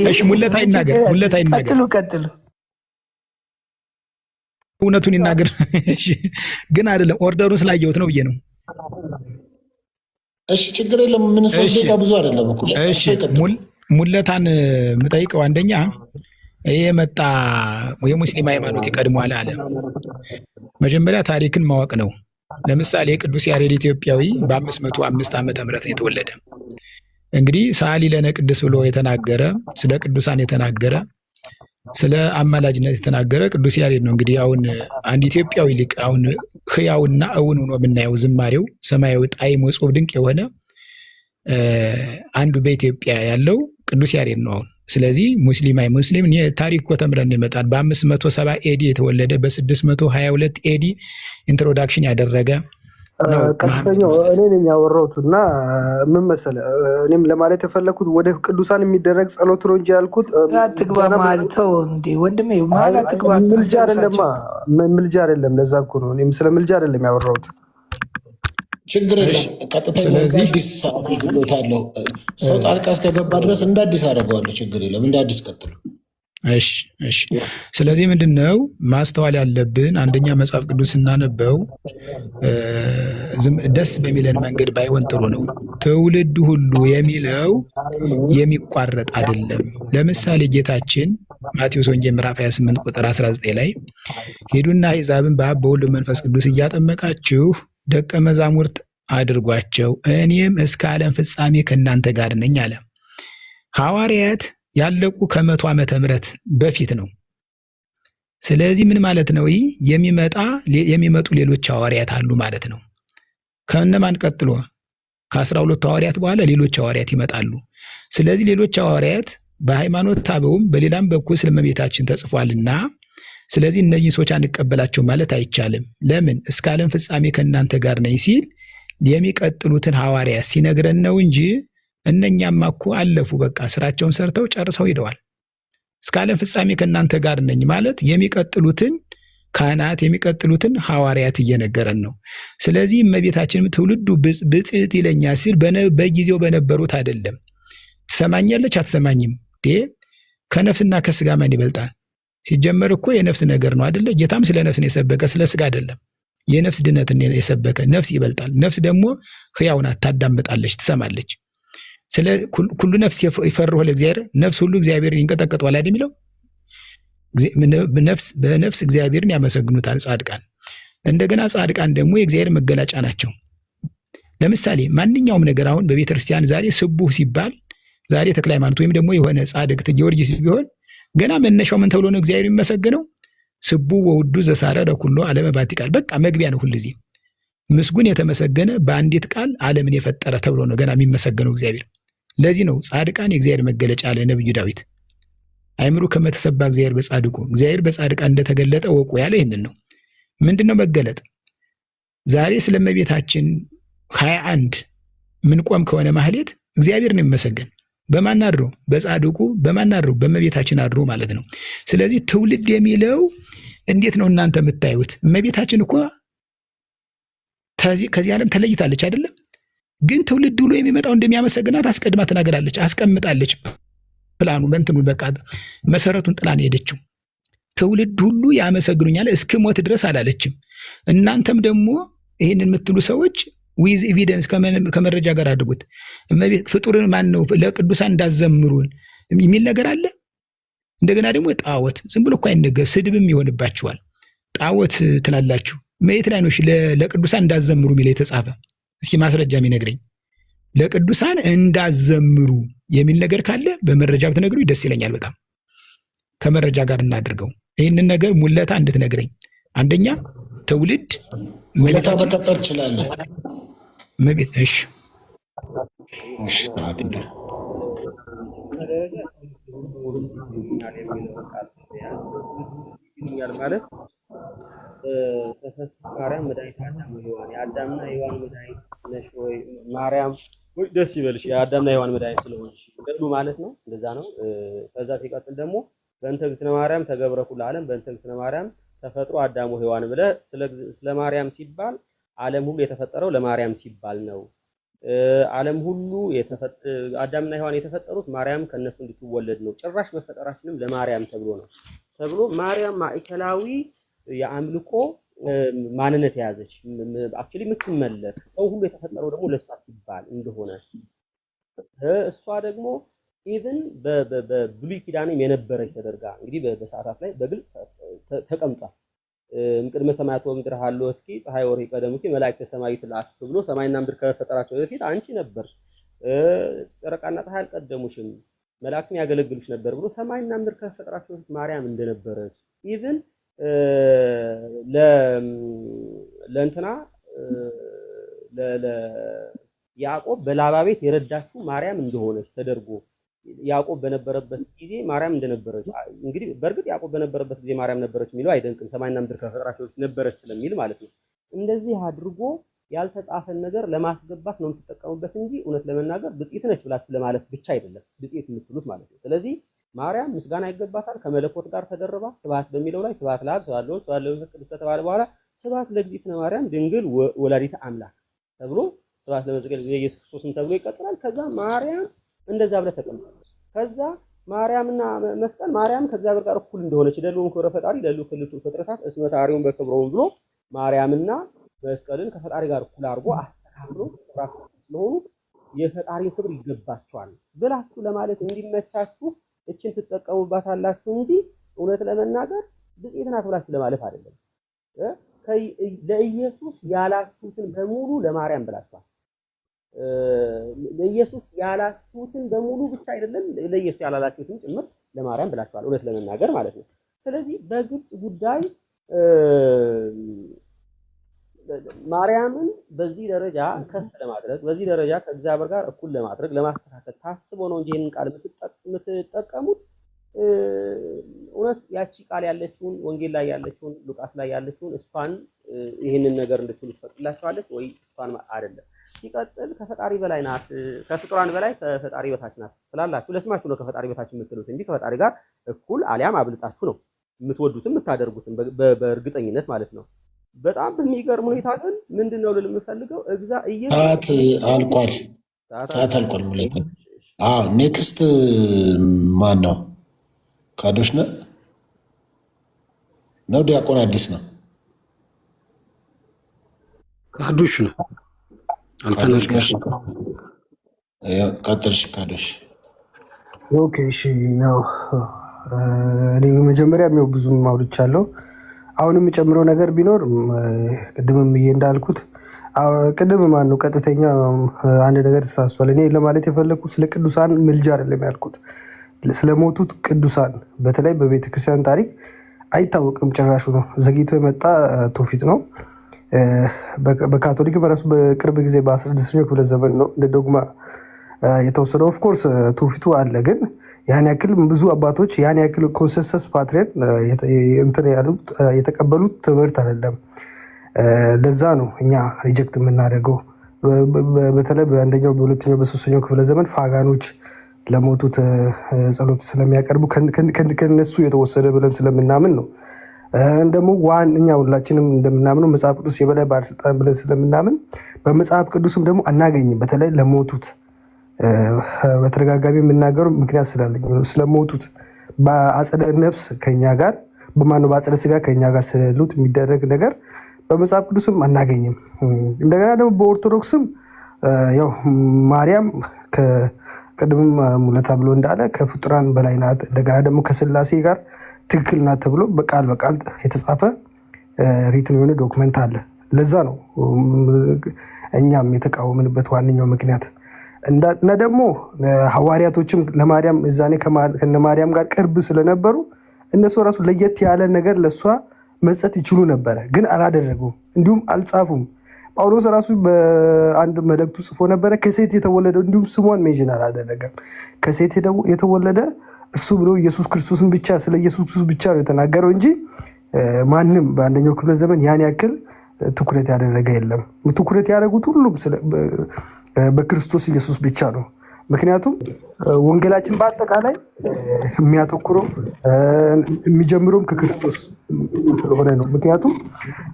እሺ ሙለታ ይናገር፣ ቀጥሉ። እውነቱን ይናገር። እሺ ግን አይደለም ኦርደሩን ስላየሁት ነው ብዬ ነው። እሺ ችግር የለም። ምን ሰው ደቂቃ ብዙ አይደለም እኮ። እሺ ሙለታን የምጠይቀው አንደኛ ይሄ መጣ የሙስሊም ሃይማኖት ይቀድሟል አለ። መጀመሪያ ታሪክን ማወቅ ነው። ለምሳሌ ቅዱስ ያሬድ ኢትዮጵያዊ በ505 ዓመተ ምህረት ነው የተወለደ። እንግዲህ ሰዓሊ ለነ ቅዱስ ብሎ የተናገረ ስለ ቅዱሳን የተናገረ ስለ አማላጅነት የተናገረ ቅዱስ ያሬድ ነው። እንግዲህ አሁን አንድ ኢትዮጵያዊ ሊቅ አሁን ህያውና እውን ሆኖ የምናየው ዝማሬው ሰማያዊ ጣዕም ወጽብ ድንቅ የሆነ አንዱ በኢትዮጵያ ያለው ቅዱስ ያሬድ ነው። አሁን ስለዚህ ሙስሊም ታሪክ እኮ ተምረን ይመጣል። በ570 ኤዲ የተወለደ በ622 ኤዲ ኢንትሮዳክሽን ያደረገ ቀጥተኛው እኔ ነኝ ያወራሁት እና ምን መሰለህ እኔም ለማለት የፈለኩት ወደ ቅዱሳን የሚደረግ ጸሎት ነው እንጂ ያልኩት አትግባ ማለት ነው እንዴ ወንድሜ፣ ማለት አትግባ ምልጃ አይደለም። ለዛ እኮ ነው እኔም ስለ ምልጃ አይደለም ያወራሁት። ችግር የለም። ቀጥታ አዲስ ሰዓት ይግሎታለሁ። ሰው ጣልቃ እስከገባ ድረስ እንደ አዲስ አደርገዋለሁ። ችግር የለም። እንደ አዲስ ቀጥሉ። እሺ። ስለዚህ ምንድነው ማስተዋል ያለብን? አንደኛ መጽሐፍ ቅዱስ ስናነበው ደስ በሚለን መንገድ ባይሆን ጥሩ ነው። ትውልድ ሁሉ የሚለው የሚቋረጥ አይደለም። ለምሳሌ ጌታችን ማቴዎስ ወንጌል ምዕራፍ 28 ቁጥር 19 ላይ ሄዱና አሕዛብን በአብ በወልድ በመንፈስ ቅዱስ እያጠመቃችሁ ደቀ መዛሙርት አድርጓቸው፣ እኔም እስከ ዓለም ፍጻሜ ከእናንተ ጋር ነኝ አለ። ሐዋርያት ያለቁ ከ100 ዓመተ ምህረት በፊት ነው። ስለዚህ ምን ማለት ነው? ይህ የሚመጡ ሌሎች ሐዋርያት አሉ ማለት ነው። ከእነማን ቀጥሎ? ከ12 ሐዋርያት በኋላ ሌሎች ሐዋርያት ይመጣሉ። ስለዚህ ሌሎች ሐዋርያት በሃይማኖት አበውም በሌላም በኩል ስለ እመቤታችን ተጽፏልና ስለዚህ እነዚህ ሰዎች አንቀበላቸው ማለት አይቻልም። ለምን? እስከ ዓለም ፍጻሜ ከእናንተ ጋር ነኝ ሲል የሚቀጥሉትን ሐዋርያት ሲነግረን ነው እንጂ እነኛማ እኮ አለፉ፣ በቃ ስራቸውን ሰርተው ጨርሰው ሄደዋል። እስከ ዓለም ፍጻሜ ከእናንተ ጋር ነኝ ማለት የሚቀጥሉትን ካህናት የሚቀጥሉትን ሐዋርያት እየነገረን ነው። ስለዚህ እመቤታችንም ትውልዱ ብፅዕት ይለኛል ሲል በጊዜው በነበሩት አይደለም። ትሰማኛለች አትሰማኝም? ከነፍስና ከስጋ ማን ይበልጣል? ሲጀመር እኮ የነፍስ ነገር ነው አይደለ? ጌታም ስለ ነፍስ ነው የሰበከ፣ ስለ ስጋ አይደለም። የነፍስ ድነትን የሰበከ ነፍስ ይበልጣል። ነፍስ ደግሞ ሕያው ናት፣ ታዳምጣለች፣ ትሰማለች። ስለ ኩሉ ነፍስ ይፈርሁ ለእግዚአብሔር፣ ነፍስ ሁሉ እግዚአብሔርን ይንቀጠቀጠዋል አይደል የሚለው። በነፍስ እግዚአብሔርን ያመሰግኑታል ጻድቃን። እንደገና ጻድቃን ደግሞ የእግዚአብሔር መገለጫ ናቸው። ለምሳሌ ማንኛውም ነገር አሁን በቤተክርስቲያን ዛሬ ስቡህ ሲባል ዛሬ ተክለ ሃይማኖት ወይም ደግሞ የሆነ ጻድቅ ጊዮርጊስ ቢሆን ገና መነሻው ምን ተብሎ ነው እግዚአብሔር የሚመሰገነው? ስቡ ወውዱ ዘሳረረ ኩሎ ዓለመ ባቲ ቃል። በቃ መግቢያ ነው ሁልጊዜ። ምስጉን የተመሰገነ በአንዲት ቃል ዓለምን የፈጠረ ተብሎ ነው ገና የሚመሰገነው እግዚአብሔር። ለዚህ ነው ጻድቃን የእግዚአብሔር መገለጫ አለ ነብዩ ዳዊት። አይምሩ ከመተሰባ እግዚአብሔር በጻድቁ፣ እግዚአብሔር በጻድቃን እንደተገለጠ ወቁ ያለ ይህንን ነው። ምንድነው መገለጥ? ዛሬ ስለመቤታችን 21 ምን ቆም ከሆነ ማህሌት እግዚአብሔር ነው የሚመሰገን። በማን አድሮ? በጻድቁ። በማን አድሮ? በመቤታችን አድሮ ማለት ነው። ስለዚህ ትውልድ የሚለው እንዴት ነው እናንተ የምታዩት? እመቤታችን እኮ ከዚህ ዓለም ተለይታለች አይደለም? ግን ትውልድ ብሎ የሚመጣው እንደሚያመሰግናት አስቀድማ ተናገራለች፣ አስቀምጣለች። ፕላኑ በእንትኑን በቃ መሰረቱን ጥላ ነው ሄደችው። ትውልድ ሁሉ ያመሰግኑኛል እስከ ሞት ድረስ አላለችም። እናንተም ደግሞ ይህንን የምትሉ ሰዎች ዊዝ ኤቪደንስ ከመረጃ ጋር አድርጉት። ፍጡርን ማን ነው ለቅዱሳን እንዳዘምሩን የሚል ነገር አለ። እንደገና ደግሞ ጣዖት ዝም ብሎ እኮ አይነገር፣ ስድብም ይሆንባችኋል። ጣዖት ትላላችሁ። መየት ላይ ነው ለቅዱሳን እንዳዘምሩ የሚል የተጻፈ? እስኪ ማስረጃ የሚነግረኝ። ለቅዱሳን እንዳዘምሩ የሚል ነገር ካለ በመረጃ ብትነግሩ ደስ ይለኛል በጣም። ከመረጃ ጋር እናድርገው ይህንን ነገር ሙለታ እንድትነግረኝ። አንደኛ ትውልድ ሙለታ መቀጠል ትችላለህ። መቤት እሺ ማለት ተፈስሕ ማርያም መድኃኒተ አዳም ወሔዋን፣ የአዳምና የሔዋን መድኃኒት ነሽ ወይ ማርያም? ወይ ደስ ይበልሽ የአዳምና የሔዋን መድኃኒት ስለሆንሽ ገድሉ ማለት ነው። እንደዛ ነው። ከዛ ሲቀጥል ደግሞ በእንተ እግዝእትነ ማርያም ተገብረ ኩሉ ዓለም በእንተ እግዝእትነ ማርያም ተፈጥሮ አዳም ወሔዋን ብለህ ስለ ማርያም ሲባል ዓለም ሁሉ የተፈጠረው ለማርያም ሲባል ነው። ዓለም ሁሉ አዳምና ሔዋን የተፈጠሩት ማርያም ከነሱ እንድትወለድ ነው። ጭራሽ መፈጠራችንም ለማርያም ተብሎ ነው ተብሎ ማርያም ማዕከላዊ የአምልኮ ማንነት የያዘች አክቹሊ የምትመለክ ሰው ሁሉ የተፈጠረው ደግሞ ለእሷ ሲባል እንደሆነ እሷ ደግሞ ኢቭን በብሉይ ኪዳንም የነበረች ተደርጋ እንግዲህ በሰዓታት ላይ በግልጽ ተቀምጧል። እምቅድመ ሰማያት ወምድር ሀሎትኪ ፀሐይ ወርኅ ቀደሙኪ መላእክተ ሰማይ ትላትፍ ብሎ ሰማይና ምድር ከመፈጠራቸው በፊት አንቺ ነበርሽ፣ ጨረቃና ፀሐይ አልቀደሙሽም፣ መላእክትም ያገለግሉሽ ነበር ብሎ ሰማይና ምድር ከመፈጠራቸው በፊት ማርያም እንደነበረች ኢቭን ለእንትና ያዕቆብ በላባ ቤት የረዳችው ማርያም እንደሆነች ተደርጎ ያዕቆብ በነበረበት ጊዜ ማርያም እንደነበረች እንግዲህ በእርግጥ ያዕቆብ በነበረበት ጊዜ ማርያም ነበረች የሚለው አይደንቅም፣ ሰማይና ምድር ከፈጠራቸው ነበረች ስለሚል ማለት ነው። እንደዚህ አድርጎ ያልተጻፈን ነገር ለማስገባት ነው የምትጠቀሙበት እንጂ እውነት ለመናገር ብጽዕት ነች ብላችሁ ለማለት ብቻ አይደለም ብጽዕት የምትሉት ማለት ነው። ስለዚህ ማርያም ምስጋና ይገባታል ከመለኮት ጋር ተደርባ ስብሐት በሚለው ላይ ስብሐት ለአብ ስብሐት ለወልድ ስብሐት ለመንፈስ ቅዱስ ከተባለ በኋላ ስብሐት ለእግዝእትነ ማርያም ድንግል ወላዲተ አምላክ ተብሎ ስብሐት ለመስቀል ኢየሱስ ክርስቶስን ተብሎ ይቀጥላል። ከዛ ማርያም እንደዛ ብለ ተቀምጣለች። ከዛ ማርያምና መስቀል ማርያም ከእግዚአብሔር ጋር እኩል እንደሆነች ለሉም ክብረ ፈጣሪ ለሉ ክልቱ ፍጥረታት እስመ ታሪውን በክብረውን ብሎ ማርያምና መስቀልን ከፈጣሪ ጋር እኩል አድርጎ አስተካክሎ ስለሆኑ የፈጣሪን ክብር ይገባቸዋል ብላችሁ ለማለት እንዲመቻችሁ እችን ትጠቀሙባታላችሁ እንጂ እውነት ለመናገር ብጽዕት ናት ብላችሁ ለማለት አይደለም። ለኢየሱስ ያላችሁትን በሙሉ ለማርያም ብላችኋል። ለኢየሱስ ያላችሁትን በሙሉ ብቻ አይደለም ለኢየሱስ ያላላችሁትን ጭምር ለማርያም ብላችኋል፣ እውነት ለመናገር ማለት ነው። ስለዚህ በግልጽ ጉዳይ ማርያምን በዚህ ደረጃ ከፍ ለማድረግ በዚህ ደረጃ ከእግዚአብሔር ጋር እኩል ለማድረግ ለማስተካከል ታስቦ ነው እንጂ ይሄንን ቃል የምትጠቀሙት እውነት ያቺ ቃል ያለችውን ወንጌል ላይ ያለችውን ሉቃስ ላይ ያለችውን እሷን ይሄንን ነገር እንድትሉ ትፈቅድላችኋለች ወይ? እሷን አይደለም። ሲቀጥል ከፈጣሪ በላይ ናት፣ ከፍጡራን በላይ ከፈጣሪ በታች ናት ስላላችሁ ለስማችሁ ነው ከፈጣሪ በታች የምትሉት እንጂ ከፈጣሪ ጋር እኩል አሊያም አብልጣችሁ ነው የምትወዱትም የምታደርጉትም በእርግጠኝነት ማለት ነው። በጣም በሚገርም ሁኔታ ግን ምንድነው ልል የምፈልገው ሰዓት አልቋል። ሙሌት ኔክስት ማን ነው? ካዶሽ ነው ዲያቆን አዲስ ነው? ካዶሽ ነው። አልተነገርሽም። ቀጥልሽ ካዶሽ። ኦኬ እሺ። ያው እኔ መጀመሪያ ያው ብዙም ማውርቻለሁ። አሁን የምጨምረው ነገር ቢኖር ቅድምም እንዳልኩት ቅድም ማን ነው ቀጥተኛ አንድ ነገር ተሳስቷል። እኔ ለማለት የፈለኩት ስለ ቅዱሳን ምልጃ አይደለም ያልኩት። ስለሞቱት ቅዱሳን በተለይ በቤተክርስቲያን ታሪክ አይታወቅም። ጭራሹ ነው ዘግይቶ የመጣ ትውፊት ነው። በካቶሊክ በራሱ በቅርብ ጊዜ በ16ኛው ክፍለ ዘመን ነው እንደ ዶግማ የተወሰደው። ኦፍኮርስ ትውፊቱ አለ፣ ግን ያን ያክል ብዙ አባቶች ያን ያክል ኮንሰንሰስ ፓትሪን እንትን ያሉት የተቀበሉት ትምህርት አይደለም። ለዛ ነው እኛ ሪጀክት የምናደርገው። በተለይ በአንደኛው በሁለተኛው በሶስተኛው ክፍለ ዘመን ፋጋኖች ለሞቱት ጸሎት ስለሚያቀርቡ ከነሱ የተወሰደ ብለን ስለምናምን ነው። ደግሞ እኛ ሁላችንም እንደምናምነው መጽሐፍ ቅዱስ የበላይ ባለስልጣን ብለን ስለምናምን በመጽሐፍ ቅዱስም ደግሞ አናገኝም። በተለይ ለሞቱት በተደጋጋሚ የምናገሩ ምክንያት ስላለኝ ነው። ስለሞቱት በአጸደ ነፍስ ከኛ ጋር በአጸደ ስጋ ከኛ ጋር ስለሉት የሚደረግ ነገር በመጽሐፍ ቅዱስም አናገኝም። እንደገና ደግሞ በኦርቶዶክስም ያው ማርያም ቅድምም ሙለታ ብሎ እንዳለ ከፍጡራን በላይ ናት። እንደገና ደግሞ ከስላሴ ጋር ትክክል ናት ተብሎ በቃል በቃል የተጻፈ ሪትን የሆነ ዶክመንት አለ። ለዛ ነው እኛም የተቃወምንበት ዋነኛው ምክንያት እና ደግሞ ሐዋርያቶችም ለማርያም እዛኔ ከነ ማርያም ጋር ቅርብ ስለነበሩ እነሱ ራሱ ለየት ያለ ነገር ለእሷ መስጠት ይችሉ ነበረ፣ ግን አላደረጉም። እንዲሁም አልጻፉም። ጳውሎስ ራሱ በአንድ መልእክቱ ጽፎ ነበረ ከሴት የተወለደ እንዲሁም ስሟን ሜንሽን አላደረገም። ከሴት የተወለደ እሱ ብሎ ኢየሱስ ክርስቶስን ብቻ ስለ ኢየሱስ ክርስቶስ ብቻ ነው የተናገረው እንጂ ማንም በአንደኛው ክፍለ ዘመን ያን ያክል ትኩረት ያደረገ የለም። ትኩረት ያደረጉት ሁሉም በክርስቶስ ኢየሱስ ብቻ ነው። ምክንያቱም ወንጌላችን በአጠቃላይ የሚያተኩረው የሚጀምረውም ከክርስቶስ ስለሆነ ነው። ምክንያቱም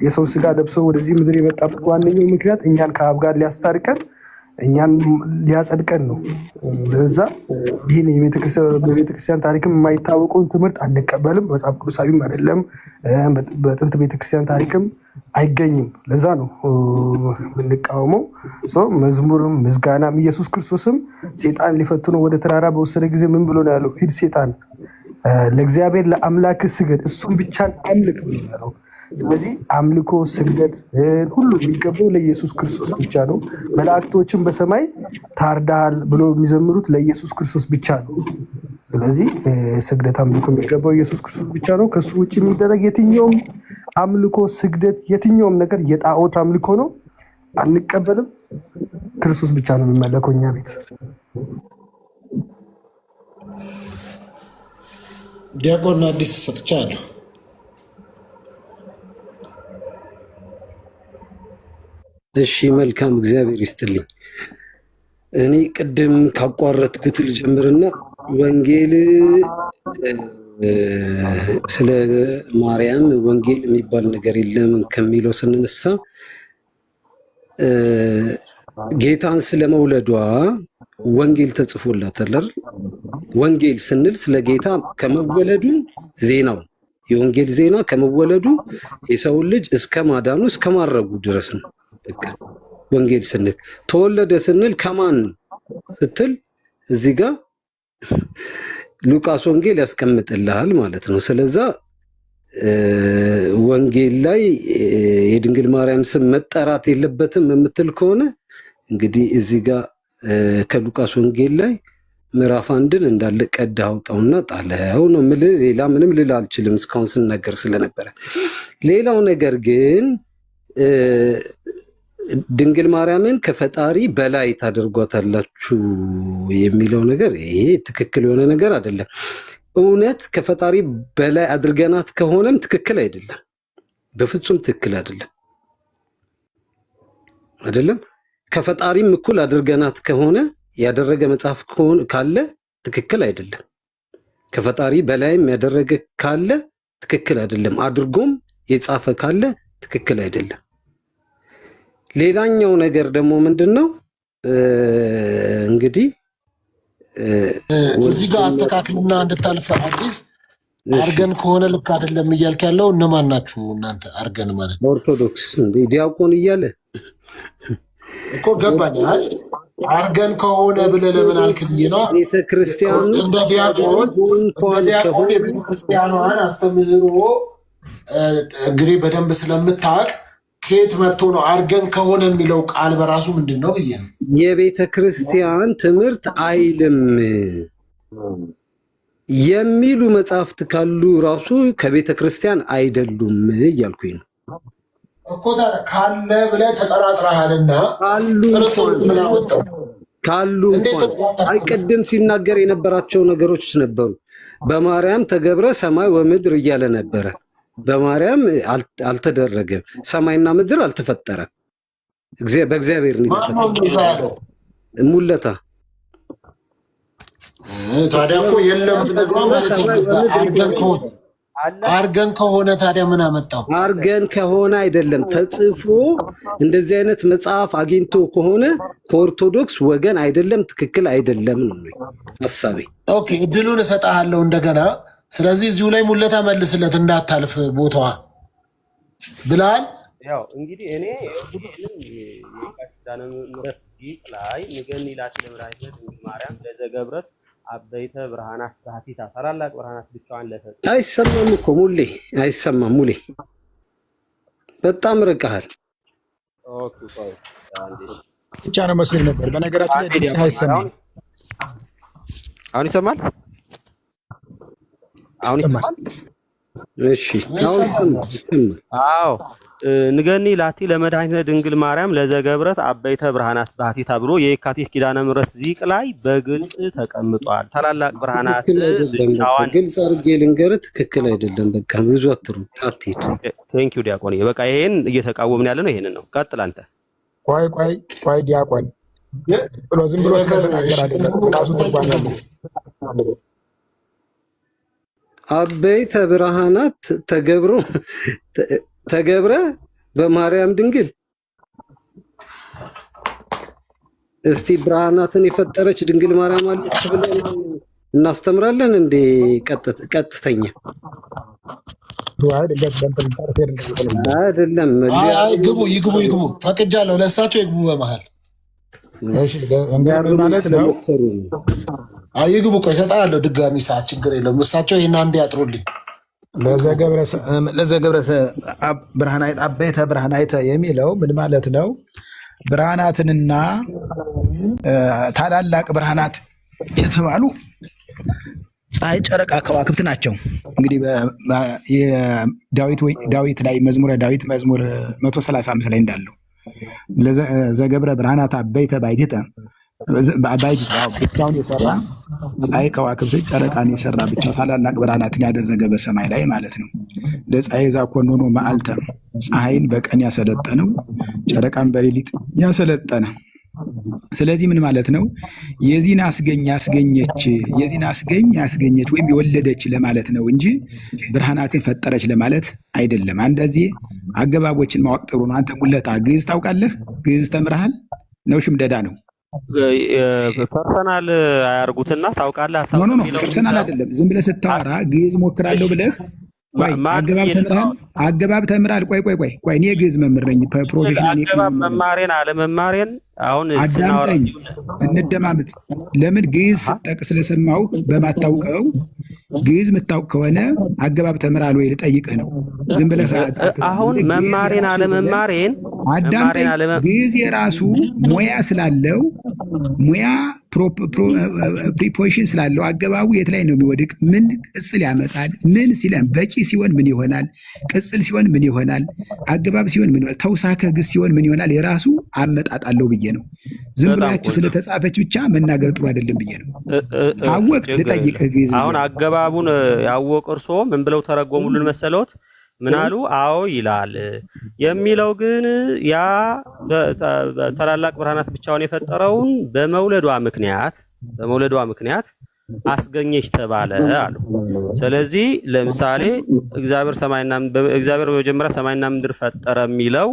የሰው ስጋ ለብሶ ወደዚህ ምድር የመጣበት ዋነኛው ምክንያት እኛን ከአብ ጋር ሊያስታርቀን እኛን ሊያጸድቀን ነው። ለዛ ይህን በቤተክርስቲያን ታሪክም የማይታወቀውን ትምህርት አንቀበልም። መጽሐፍ ቅዱሳዊም አይደለም፣ በጥንት ቤተክርስቲያን ታሪክም አይገኝም። ለዛ ነው የምንቃወመው። መዝሙርም ምስጋናም ኢየሱስ ክርስቶስም ሴጣን ሊፈትኖ ወደ ተራራ በወሰደ ጊዜ ምን ብሎ ነው ያለው? ሂድ ሴጣን ለእግዚአብሔር ለአምላክ ስገድ፣ እሱም ብቻን አምልክ ብሎ ያለው። ስለዚህ አምልኮ ስግደት ሁሉ የሚገባው ለኢየሱስ ክርስቶስ ብቻ ነው። መላእክቶችን በሰማይ ታርዳሃል ብሎ የሚዘምሩት ለኢየሱስ ክርስቶስ ብቻ ነው። ስለዚህ ስግደት አምልኮ የሚገባው ኢየሱስ ክርስቶስ ብቻ ነው። ከሱ ውጭ የሚደረግ የትኛውም አምልኮ ስግደት፣ የትኛውም ነገር የጣዖት አምልኮ ነው፣ አንቀበልም። ክርስቶስ ብቻ ነው የሚመለከው እኛ ቤት። ዲያቆን አዲስ ሰጥቻለሁ። እሺ መልካም፣ እግዚአብሔር ይስጥልኝ። እኔ ቅድም ካቋረጥኩት ልጀምርና ወንጌል ስለ ማርያም ወንጌል የሚባል ነገር የለም ከሚለው ስንነሳ ጌታን ስለመውለዷ ወንጌል ተጽፎላታል አይደል? ወንጌል ስንል ስለ ጌታ ከመወለዱ ዜናው የወንጌል ዜና ከመወለዱ የሰውን ልጅ እስከ ማዳኑ እስከ ማረጉ ድረስ ነው። በቃ ወንጌል ስንል ተወለደ ስንል ከማን ስትል እዚህ ጋር ሉቃስ ወንጌል ያስቀምጥልሃል ማለት ነው። ስለዛ ወንጌል ላይ የድንግል ማርያም ስም መጠራት የለበትም የምትል ከሆነ እንግዲህ እዚህ ጋር ከሉቃስ ወንጌል ላይ ምዕራፍ 1ን እንዳለ ቀድ አውጣውና ጣለው ነው የምልህ። ሌላ ምንም ልል አልችልም እስካሁን ስናገር ስለነበረ። ሌላው ነገር ግን ድንግል ማርያምን ከፈጣሪ በላይ ታደርጓታላችሁ የሚለው ነገር ይሄ ትክክል የሆነ ነገር አይደለም። እውነት ከፈጣሪ በላይ አድርገናት ከሆነም ትክክል አይደለም፣ በፍጹም ትክክል አይደለም። ከፈጣሪም እኩል አድርገናት ከሆነ ያደረገ መጽሐፍ ካለ ትክክል አይደለም። ከፈጣሪ በላይም ያደረገ ካለ ትክክል አይደለም። አድርጎም የጻፈ ካለ ትክክል አይደለም። ሌላኛው ነገር ደግሞ ምንድነው እንግዲህ እዚህ ጋር አስተካክልና እንድታልፈ አዲስ አርገን ከሆነ ልክ አይደለም እያልክ ያለው እነማን ናችሁ እናንተ? አርገን ማለት ኦርቶዶክስ እንዴ ዲያቆን እያለ እኮ ገባኝ። አርገን ከሆነ ብለህ ለምን አልክኝ ነው? ቤተክርስቲያን እንደ ዲያቆን የቤተክርስቲያኗን አስተምህሮ እንግዲህ በደንብ ስለምታውቅ ከየት መጥቶ ነው አርገን ከሆነ የሚለው ቃል በራሱ ምንድን ነው ብዬ ነው። የቤተ ክርስቲያን ትምህርት አይልም። የሚሉ መጽሐፍት ካሉ ራሱ ከቤተ ክርስቲያን አይደሉም እያልኩኝ ነው እኮ። ታዲያ ካለ ብለህ ተጠራጥረሃልና ካሉ እንኳን ቅድም ሲናገር የነበራቸው ነገሮች ነበሩ። በማርያም ተገብረ ሰማይ ወምድር እያለ ነበረ። በማርያም አልተደረገም፣ ሰማይና ምድር አልተፈጠረም፣ በእግዚአብሔር ነው የተፈጠረው። ሙለታ ታዲያ እኮ የለም አርገን ከሆነ ታዲያ ምን አመጣው? አርገን ከሆነ አይደለም ተጽፎ እንደዚህ አይነት መጽሐፍ አግኝቶ ከሆነ ከኦርቶዶክስ ወገን አይደለም፣ ትክክል አይደለም ነው ሐሳቤ። ኦኬ እድሉን እሰጥሃለሁ እንደገና። ስለዚህ እዚሁ ላይ ሙለታ መልስለት እንዳታልፍ ቦታዋ ብላል። ያው እንግዲህ እኔ ይሄንን የቃል ምረት ላይ ንገኒ ላት ለምራይነት ማርያም ለዘገብረት አበይተ ብርሃናት ባህቲታ ታላላቅ ብርሃናት ብቻዋን ለፈጥ አይሰማም እኮ ሙሌ፣ አይሰማም ሙሌ፣ በጣም ርቀሃል። ኦኬ ቆይ አንዴ ብቻ ነው መስሎኝ ነበር። በነገራችን ላይ ድምጽ አይሰማም። አሁን ይሰማል? አሁን ይሰማል? እሺ አሁን ይሰማል። አዎ ንገኒ ላቲ ለመድኃኒተ ድንግል ማርያም ለዘገብረት አበይተ ብርሃናት ባህቲታ ብሎ የካቲት ኪዳነ ምሕረት ዚቅ ላይ በግልጽ ተቀምጧል። ታላላቅ ብርሃናት ብቻዋን ግልጽ አድርጌ ልንገርህ፣ ትክክል አይደለም። በቃ ብዙ አትሄድ። ቴንክ ዩ ዲያቆን። በቃ ይሄን እየተቃወምን ያለ ነው። ይሄንን ነው። ቀጥል አንተ። ቆይ ዲያቆን ብሎ ዝም ብሎ ስለተናገር አይደለም፣ ራሱ ተርጓሚ ያለው አበይተ ብርሃናት ተገብረ በማርያም ድንግል። እስቲ ብርሃናትን የፈጠረች ድንግል ማርያም አለች ብለን እናስተምራለን እንዴ? ቀጥተኛ አይደለም። ይግቡ ፈቅጃለሁ። ለእሳቸው ይግቡ በመሀል ማለት ነው። ይግቡ። ቆይ እሰጥሃለሁ ድጋሚ ሰዓት፣ ችግር የለውም። እሳቸው ይህን አንዴ ያጥሩልኝ። ለዘገብረ ብርሃናይት አበይተ ብርሃናይተ የሚለው ምን ማለት ነው? ብርሃናትንና ታላላቅ ብርሃናት የተባሉ ፀሐይ፣ ጨረቃ፣ ከዋክብት ናቸው። እንግዲህ ዳዊት ላይ መዝሙረ ዳዊት መዝሙር 135 ላይ እንዳለው ለዘገብረ ብርሃናት አበይተ ባይቲተ ብቻውን የሰራ ፀሐይ፣ ከዋክብት፣ ጨረቃን የሰራ ብቻ ታላላቅ ብርሃናትን ያደረገ በሰማይ ላይ ማለት ነው። ለፀሐይ ዛኮኖኖ መዓልተ ፀሐይን በቀን ያሰለጠነው ጨረቃን በሌሊት ያሰለጠነ። ስለዚህ ምን ማለት ነው? የዚህን አስገኝ ያስገኘች ወይም የወለደች ለማለት ነው እንጂ ብርሃናትን ፈጠረች ለማለት አይደለም። እንደዚህ አገባቦችን ማወቅ ጥሩ ነው። አንተ ሙለታ ግዕዝ ታውቃለህ? ግዕዝ ተምረሃል ነው? ሽምደዳ ነው? ፐርሰናል አያርጉትና ታውቃለህ? ፐርሰናል አይደለም። ዝም ብለህ ስታወራ ግዕዝ ሞክራለሁ ብለህ አገባብ ተምራል። ቆይ እኔ ግዕዝ መምህር ነኝ ፕሮፌሽናል። አገባብ መማሬን አለመማሬን አሁን አዳምጠኝ፣ እንደማምጥ። ለምን ግዕዝ ስጠቅስ ስለሰማሁ በማታውቀው ግዕዝ የምታውቅ ከሆነ አገባብ ተምራል ወይ ልጠይቅህ ነው። ዝም ብለህ አሁን መማሬን አለመማሬን አዳምጠኝ። ግዕዝ የራሱ ሙያ ስላለው ሙያ ፕሪፖዚሽን ስላለው አገባቡ የት ላይ ነው የሚወድቅ? ምን ቅጽል ያመጣል? ምን ሲለን በቂ ሲሆን ምን ይሆናል? ቅጽል ሲሆን ምን ይሆናል? አገባብ ሲሆን ምን ይሆናል? ተውሳከ ግስ ሲሆን ምን ይሆናል? የራሱ አመጣጣለው ብዬ ነው። ዝም ብላችሁ ስለተጻፈች ብቻ መናገር ጥሩ አይደለም ብዬ ነው። ታወቅ ልጠይቅህ ግዕዝ አሁን አገባቡን ያወቅ እርስዎ ምን ብለው ተረጎሙልን መሰሎት? ምን አሉ? አዎ ይላል የሚለው ግን ያ ታላላቅ ብርሃናት ብቻውን የፈጠረውን በመውለዷ ምክንያት አስገኘች ተባለ አሉ። ስለዚህ ለምሳሌ እግዚአብሔር በመጀመሪያ ሰማይና ምድር ፈጠረ የሚለው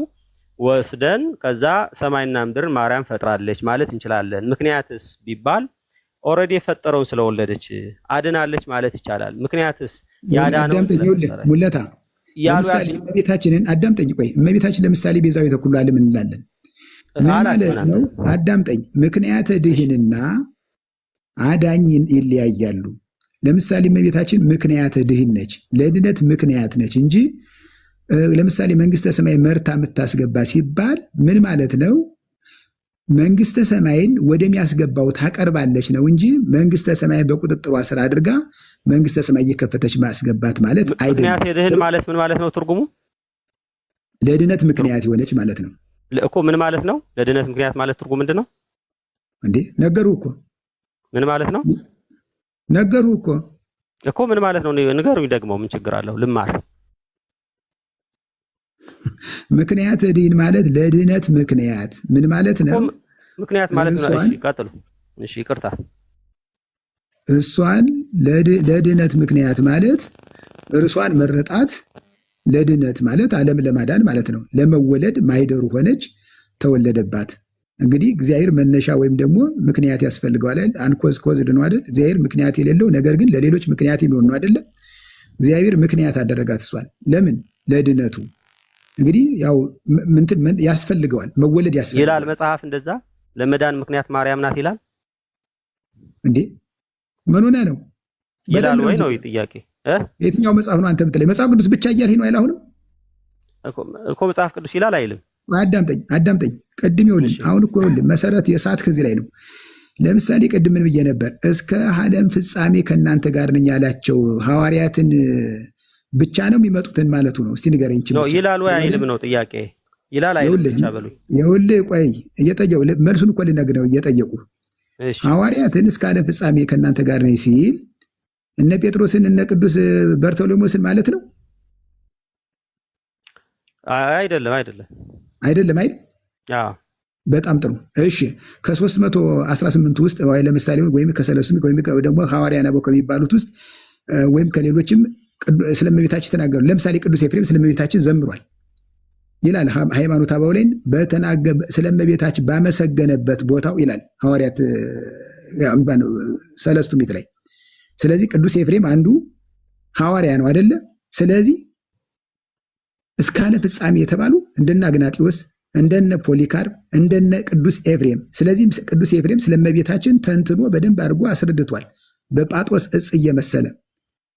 ወስደን ከዛ ሰማይና ምድር ማርያም ፈጥራለች ማለት እንችላለን። ምክንያትስ ቢባል ኦልሬዲ የፈጠረውን ስለወለደች አድናለች ማለት ይቻላል። ምክንያትስ ያዳነው ሙለታ ለምሳሌ እመቤታችንን አዳምጠኝ። ቆይ እመቤታችን ለምሳሌ ቤዛዊተ ኩሉ ዓለም እንላለን። ምን ማለት ነው? አዳምጠኝ። ምክንያተ ድህንና አዳኝ ይለያያሉ። ለምሳሌ እመቤታችን ምክንያተ ድህን ነች፣ ለድነት ምክንያት ነች እንጂ ለምሳሌ መንግስተ ሰማይ መርታ የምታስገባ ሲባል ምን ማለት ነው? መንግስተ ሰማይን ወደሚያስገባው ታቀርባለች ነው እንጂ መንግስተ ሰማይ በቁጥጥሯ ስር አድርጋ መንግስተ ሰማይ እየከፈተች ማስገባት ማለት አይደለም። ምክንያት የድህን ማለት ምን ማለት ነው? ትርጉሙ ለድነት ምክንያት የሆነች ማለት ነው እኮ። ምን ማለት ነው? ለድነት ምክንያት ማለት ትርጉሙ ምንድን ነው እንዴ? ነገሩ እኮ ምን ማለት ነው? ነገሩ እኮ ምን ማለት ነው? ንገሩኝ ደግሞ ምን ችግር አለው? ልማር። ምክንያት ድህን ማለት ለድነት ምክንያት ምን ማለት ነው? ምክንያት ማለት ነው። እሺ ቀጥሉ። እሺ ይቅርታ። እሷን ለድነት ምክንያት ማለት እርሷን መረጣት። ለድነት ማለት ዓለም ለማዳን ማለት ነው። ለመወለድ ማይደሩ ሆነች፣ ተወለደባት። እንግዲህ እግዚአብሔር መነሻ ወይም ደግሞ ምክንያት ያስፈልገዋል። አንኮዝ ኮዝድ ነው አይደል? እግዚአብሔር ምክንያት የሌለው ነገር ግን ለሌሎች ምክንያት የሚሆን ነው አይደለም? እግዚአብሔር ምክንያት አደረጋት እሷን። ለምን? ለድነቱ። እንግዲህ ያው ምን ያስፈልገዋል? መወለድ ያስፈልገዋል ይላል መጽሐፍ። እንደዛ ለመዳን ምክንያት ማርያም ናት ይላል እንዴ? ምን ሆነ ነው ይላል ወይ ነው ጥያቄ? የትኛው መጽሐፍ ነው አንተ ብትለኝ? መጽሐፍ ቅዱስ ብቻ እያልህ ነው አይደል? አሁንም እኮ መጽሐፍ ቅዱስ ይላል አይልም? አዳምጠኝ። ቅድም ይኸውልህ፣ አሁን እኮ ይኸውልህ መሰረት የሰዓት ከዚህ ላይ ነው። ለምሳሌ ቅድም ምን ብዬ ነበር? እስከ ዓለም ፍጻሜ ከእናንተ ጋር ነኝ ያላቸው ሐዋርያትን ብቻ ነው የሚመጡትን ማለቱ ነው። እስቲ ንገረኝ። ይላል ወይ አይልም ነው ጥያቄ። ይላል አይልም ብቻ በሉኝ። ይኸውልህ ቆይ እየጠየቁ መልሱን እኮ ልነግርህ ነው እየጠየቁ። ሐዋርያትን እስከ ዓለም ፍጻሜ ከእናንተ ጋር ነኝ ሲል እነ ጴጥሮስን እነ ቅዱስ በርቶሎሜዎስን ማለት ነው? አይደለም አይደል? በጣም ጥሩ። እሺ ከ318 ውስጥ ለምሳሌ ወይም ከሰለስቱ ወይም ደግሞ ሐዋርያነ አበው ከሚባሉት ውስጥ ወይም ከሌሎችም ስለእመቤታችን ተናገሩ። ለምሳሌ ቅዱስ ኤፍሬም ስለእመቤታችን ዘምሯል ይላል ሃይማኖተ አበው ላይ ስለእመቤታችን ባመሰገነበት ቦታው ይላል ሐዋርያት ሰለስቱ ምዕት ላይ። ስለዚህ ቅዱስ ኤፍሬም አንዱ ሐዋርያ ነው አይደለ? ስለዚህ እስከ ዓለም ፍጻሜ የተባሉ እንደነ አግናጢዎስ እንደነ ፖሊካርፕ እንደነ ቅዱስ ኤፍሬም። ስለዚህ ቅዱስ ኤፍሬም ስለእመቤታችን ተንትኖ በደንብ አድርጎ አስረድቷል። በጳጦስ እጽ እየመሰለ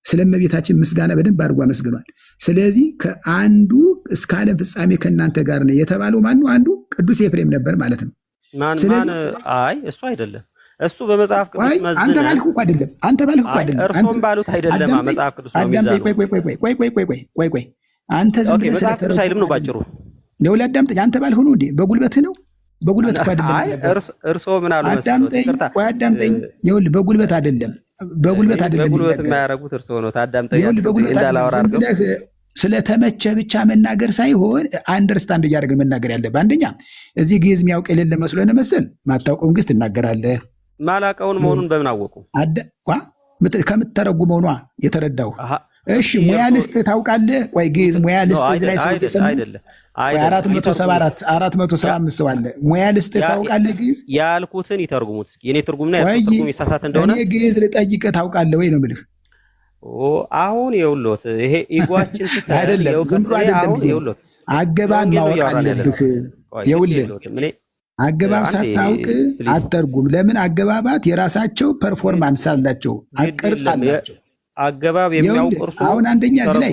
ስለእመቤታችን ምስጋና በደንብ አድርጎ አመስግኗል። ስለዚህ ከአንዱ እስከ ዓለም ፍጻሜ ከእናንተ ጋር ነው የተባለው ማን ነው? አንዱ ቅዱስ ኤፍሬም ነበር ማለት ነው። አይ እሱ አይደለም። እሱ በመጽሐፍ ቅዱስ መዝነ አንተ ባልኩ እኮ አይደለም። እርሶም ባሉት አይደለም። መጽሐፍ ቅዱስ ነው የሚዛነው። ቆይ አንተ ዝም ብለህ መጽሐፍ ቅዱስ አይልም ነው ባጭሩ። ነው አዳምጠኝ። አንተ ባልሆነ እንዴ በጉልበትህ ነው? በጉልበት እኮ አይደለም። አይ እርሶ ምን አሉ አዳምጠኝ። ይኸውልህ በጉልበት አይደለም። በጉልበት የማያደርጉት እርሶ ነው። ታዳምጠኝ። ዝም ብለህ ስለተመቸ ብቻ መናገር ሳይሆን አንደርስታንድ እያደረግን መናገር ያለብህ። አንደኛ እዚህ ግዕዝ የሚያውቅ የሌለ መስሎህ መሰል ማታውቀውን ግዕዝ ትናገራለህ። ማላውቀውን መሆኑን በምን አወቁ? ከምትተረጉመው ነዋ የተረዳሁ። እሺ ሙያ ልስጥህ ታውቃለህ? ቆይ ግዕዝ ሙያ ልስጥህ እዚህ ላይ ሰው አይደለም 475 ሰው አለ። ሙያ ልስጥህ ታውቃለህ? ግዕዝ ያልኩትን ይተርጉሙት እስኪ። የኔ ትርጉምና ያልኩት ትርጉም ይሳሳት እንደሆነ እኔ ግዕዝ ልጠይቅህ ታውቃለህ ወይ ነው የምልህ። አሁን ይኸውልዎት ይሄ ኢጓችን አይደለም ዝም ብሎ አይደለም። ይኸውልዎት አገባብ ማወቅ አለብህ። ይኸውልህ አገባብ ሳታውቅ አተርጉም። ለምን? አገባባት የራሳቸው ፐርፎርማንስ አላቸው፣ ቅርጽ አላቸው። አገባብ የሚያውቅ እርሱ አሁን አንደኛ እዚህ ላይ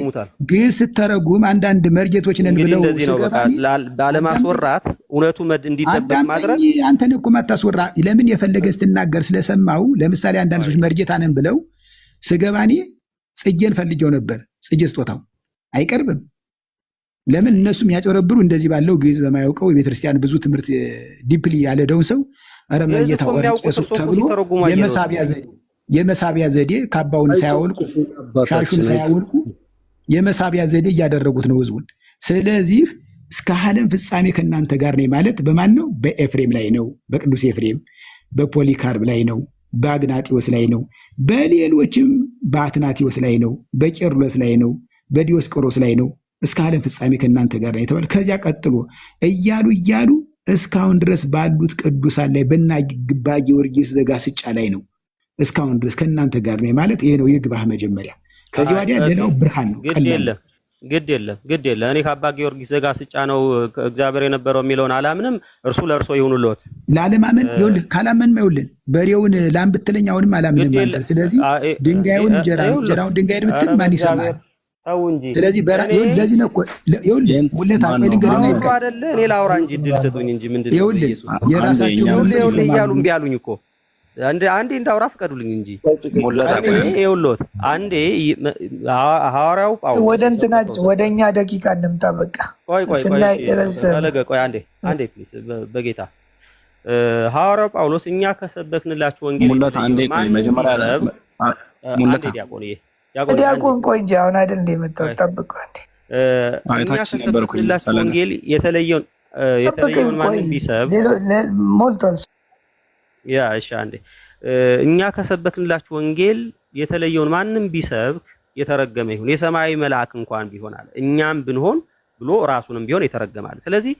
ግዕዝ ስተረጉም አንዳንድ መርጌቶች ነን ብለው ሲገባኒ ባለማስወራት እውነቱ እንዲደበቅ ማድረግ አንተን እኮ ማታስወራ። ለምን የፈለገ ስትናገር ስለሰማው። ለምሳሌ አንዳንድ ሰዎች መርጌታ ነን ብለው ስገባኒ ጽጌን ፈልጌው ነበር። ጽጌ ስጦታው አይቀርብም። ለምን? እነሱ የሚያጨረብሩ እንደዚህ ባለው ግዕዝ በማያውቀው የቤተክርስቲያን ብዙ ትምህርት ዲፕሊ ያለደውን ሰው ኧረ መርጌታ ወረቄሱ ተብሎ የመሳቢያ ዘዴ ካባውን ሳያወልቁ ሻሹን ሳያወልቁ የመሳቢያ ዘዴ እያደረጉት ነው ህዝቡን። ስለዚህ እስከ ዓለም ፍጻሜ ከእናንተ ጋር ነኝ ማለት በማን ነው? በኤፍሬም ላይ ነው፣ በቅዱስ ኤፍሬም፣ በፖሊካርብ ላይ ነው፣ በአግናጢዎስ ላይ ነው፣ በሌሎችም በአትናቴዎስ ላይ ነው፣ በቄርሎስ ላይ ነው፣ በዲዮስቆሮስ ላይ ነው። እስከ ዓለም ፍጻሜ ከእናንተ ጋር ነው የተባለ። ከዚያ ቀጥሎ እያሉ እስካሁን ድረስ ባሉት ቅዱሳን ላይ በእነ አባ ጊዮርጊስ ዘጋስጫ ላይ ነው እስካሁን ድረስ ከእናንተ ጋር ነው ማለት ይሄ ነው። ይግባህ መጀመሪያ። ከዚህ ወዲያ ሌላው ብርሃን ነው። ግድ የለም። እኔ ከአባ ጊዮርጊስ ዘጋስጫ ነው እግዚአብሔር የነበረው የሚለውን አላምንም። እርሱ ለእርሶ ይሁንልዎት። ላለማመን ይኸውልህ፣ ካላመን ይኸውልህ በሬውን ላም ብትለኝ አሁንም አላምንም ማለት። ስለዚህ ድንጋዩን እንጀራውን ድንጋይ ብትል ማን ይሰማል? ተው እንጂ። ስለዚህ ለዚህ ነው እኮ ይኸውልህ ሙለታ ልንገርና ይብቃ አይደለ እኔ ላውራ እንጂ ድል ሰጡኝ እንጂ ምንድነው ይኸውልህ የራሳቸው ይኸውልህ እያሉ እምቢ አሉኝ እኮ አንዴ እንዳውራ ፍቀዱልኝ እንጂ ይኸውልህ አንዴ ሐዋርያው ጳውሎስ ወደኛ ደቂቃ እንምጣ በቃ ቆይ ቆይ አንዴ ፕሊስ በጌታ ሐዋርያው ጳውሎስ እኛ ከሰበክንላችሁ ወንጌል ሙለታ አንዴ ቆይ መጀመሪያ ሙለታ ዲያቆን ቆይ እንጂ አሁን አይደል እንደመጣው ጠብቀው አንዴ አይታችን ነበርኩኝ ወንጌል የተለየውን ማንም ቢሰብ ሞልቷል ያ እሺ አንዴ እኛ ከሰበክንላችሁ ወንጌል የተለየውን ማንም ቢሰብክ የተረገመ ይሁን የሰማይ መልአክ እንኳን ቢሆን አለ እኛም ብንሆን ብሎ ራሱንም ቢሆን የተረገማል ስለዚህ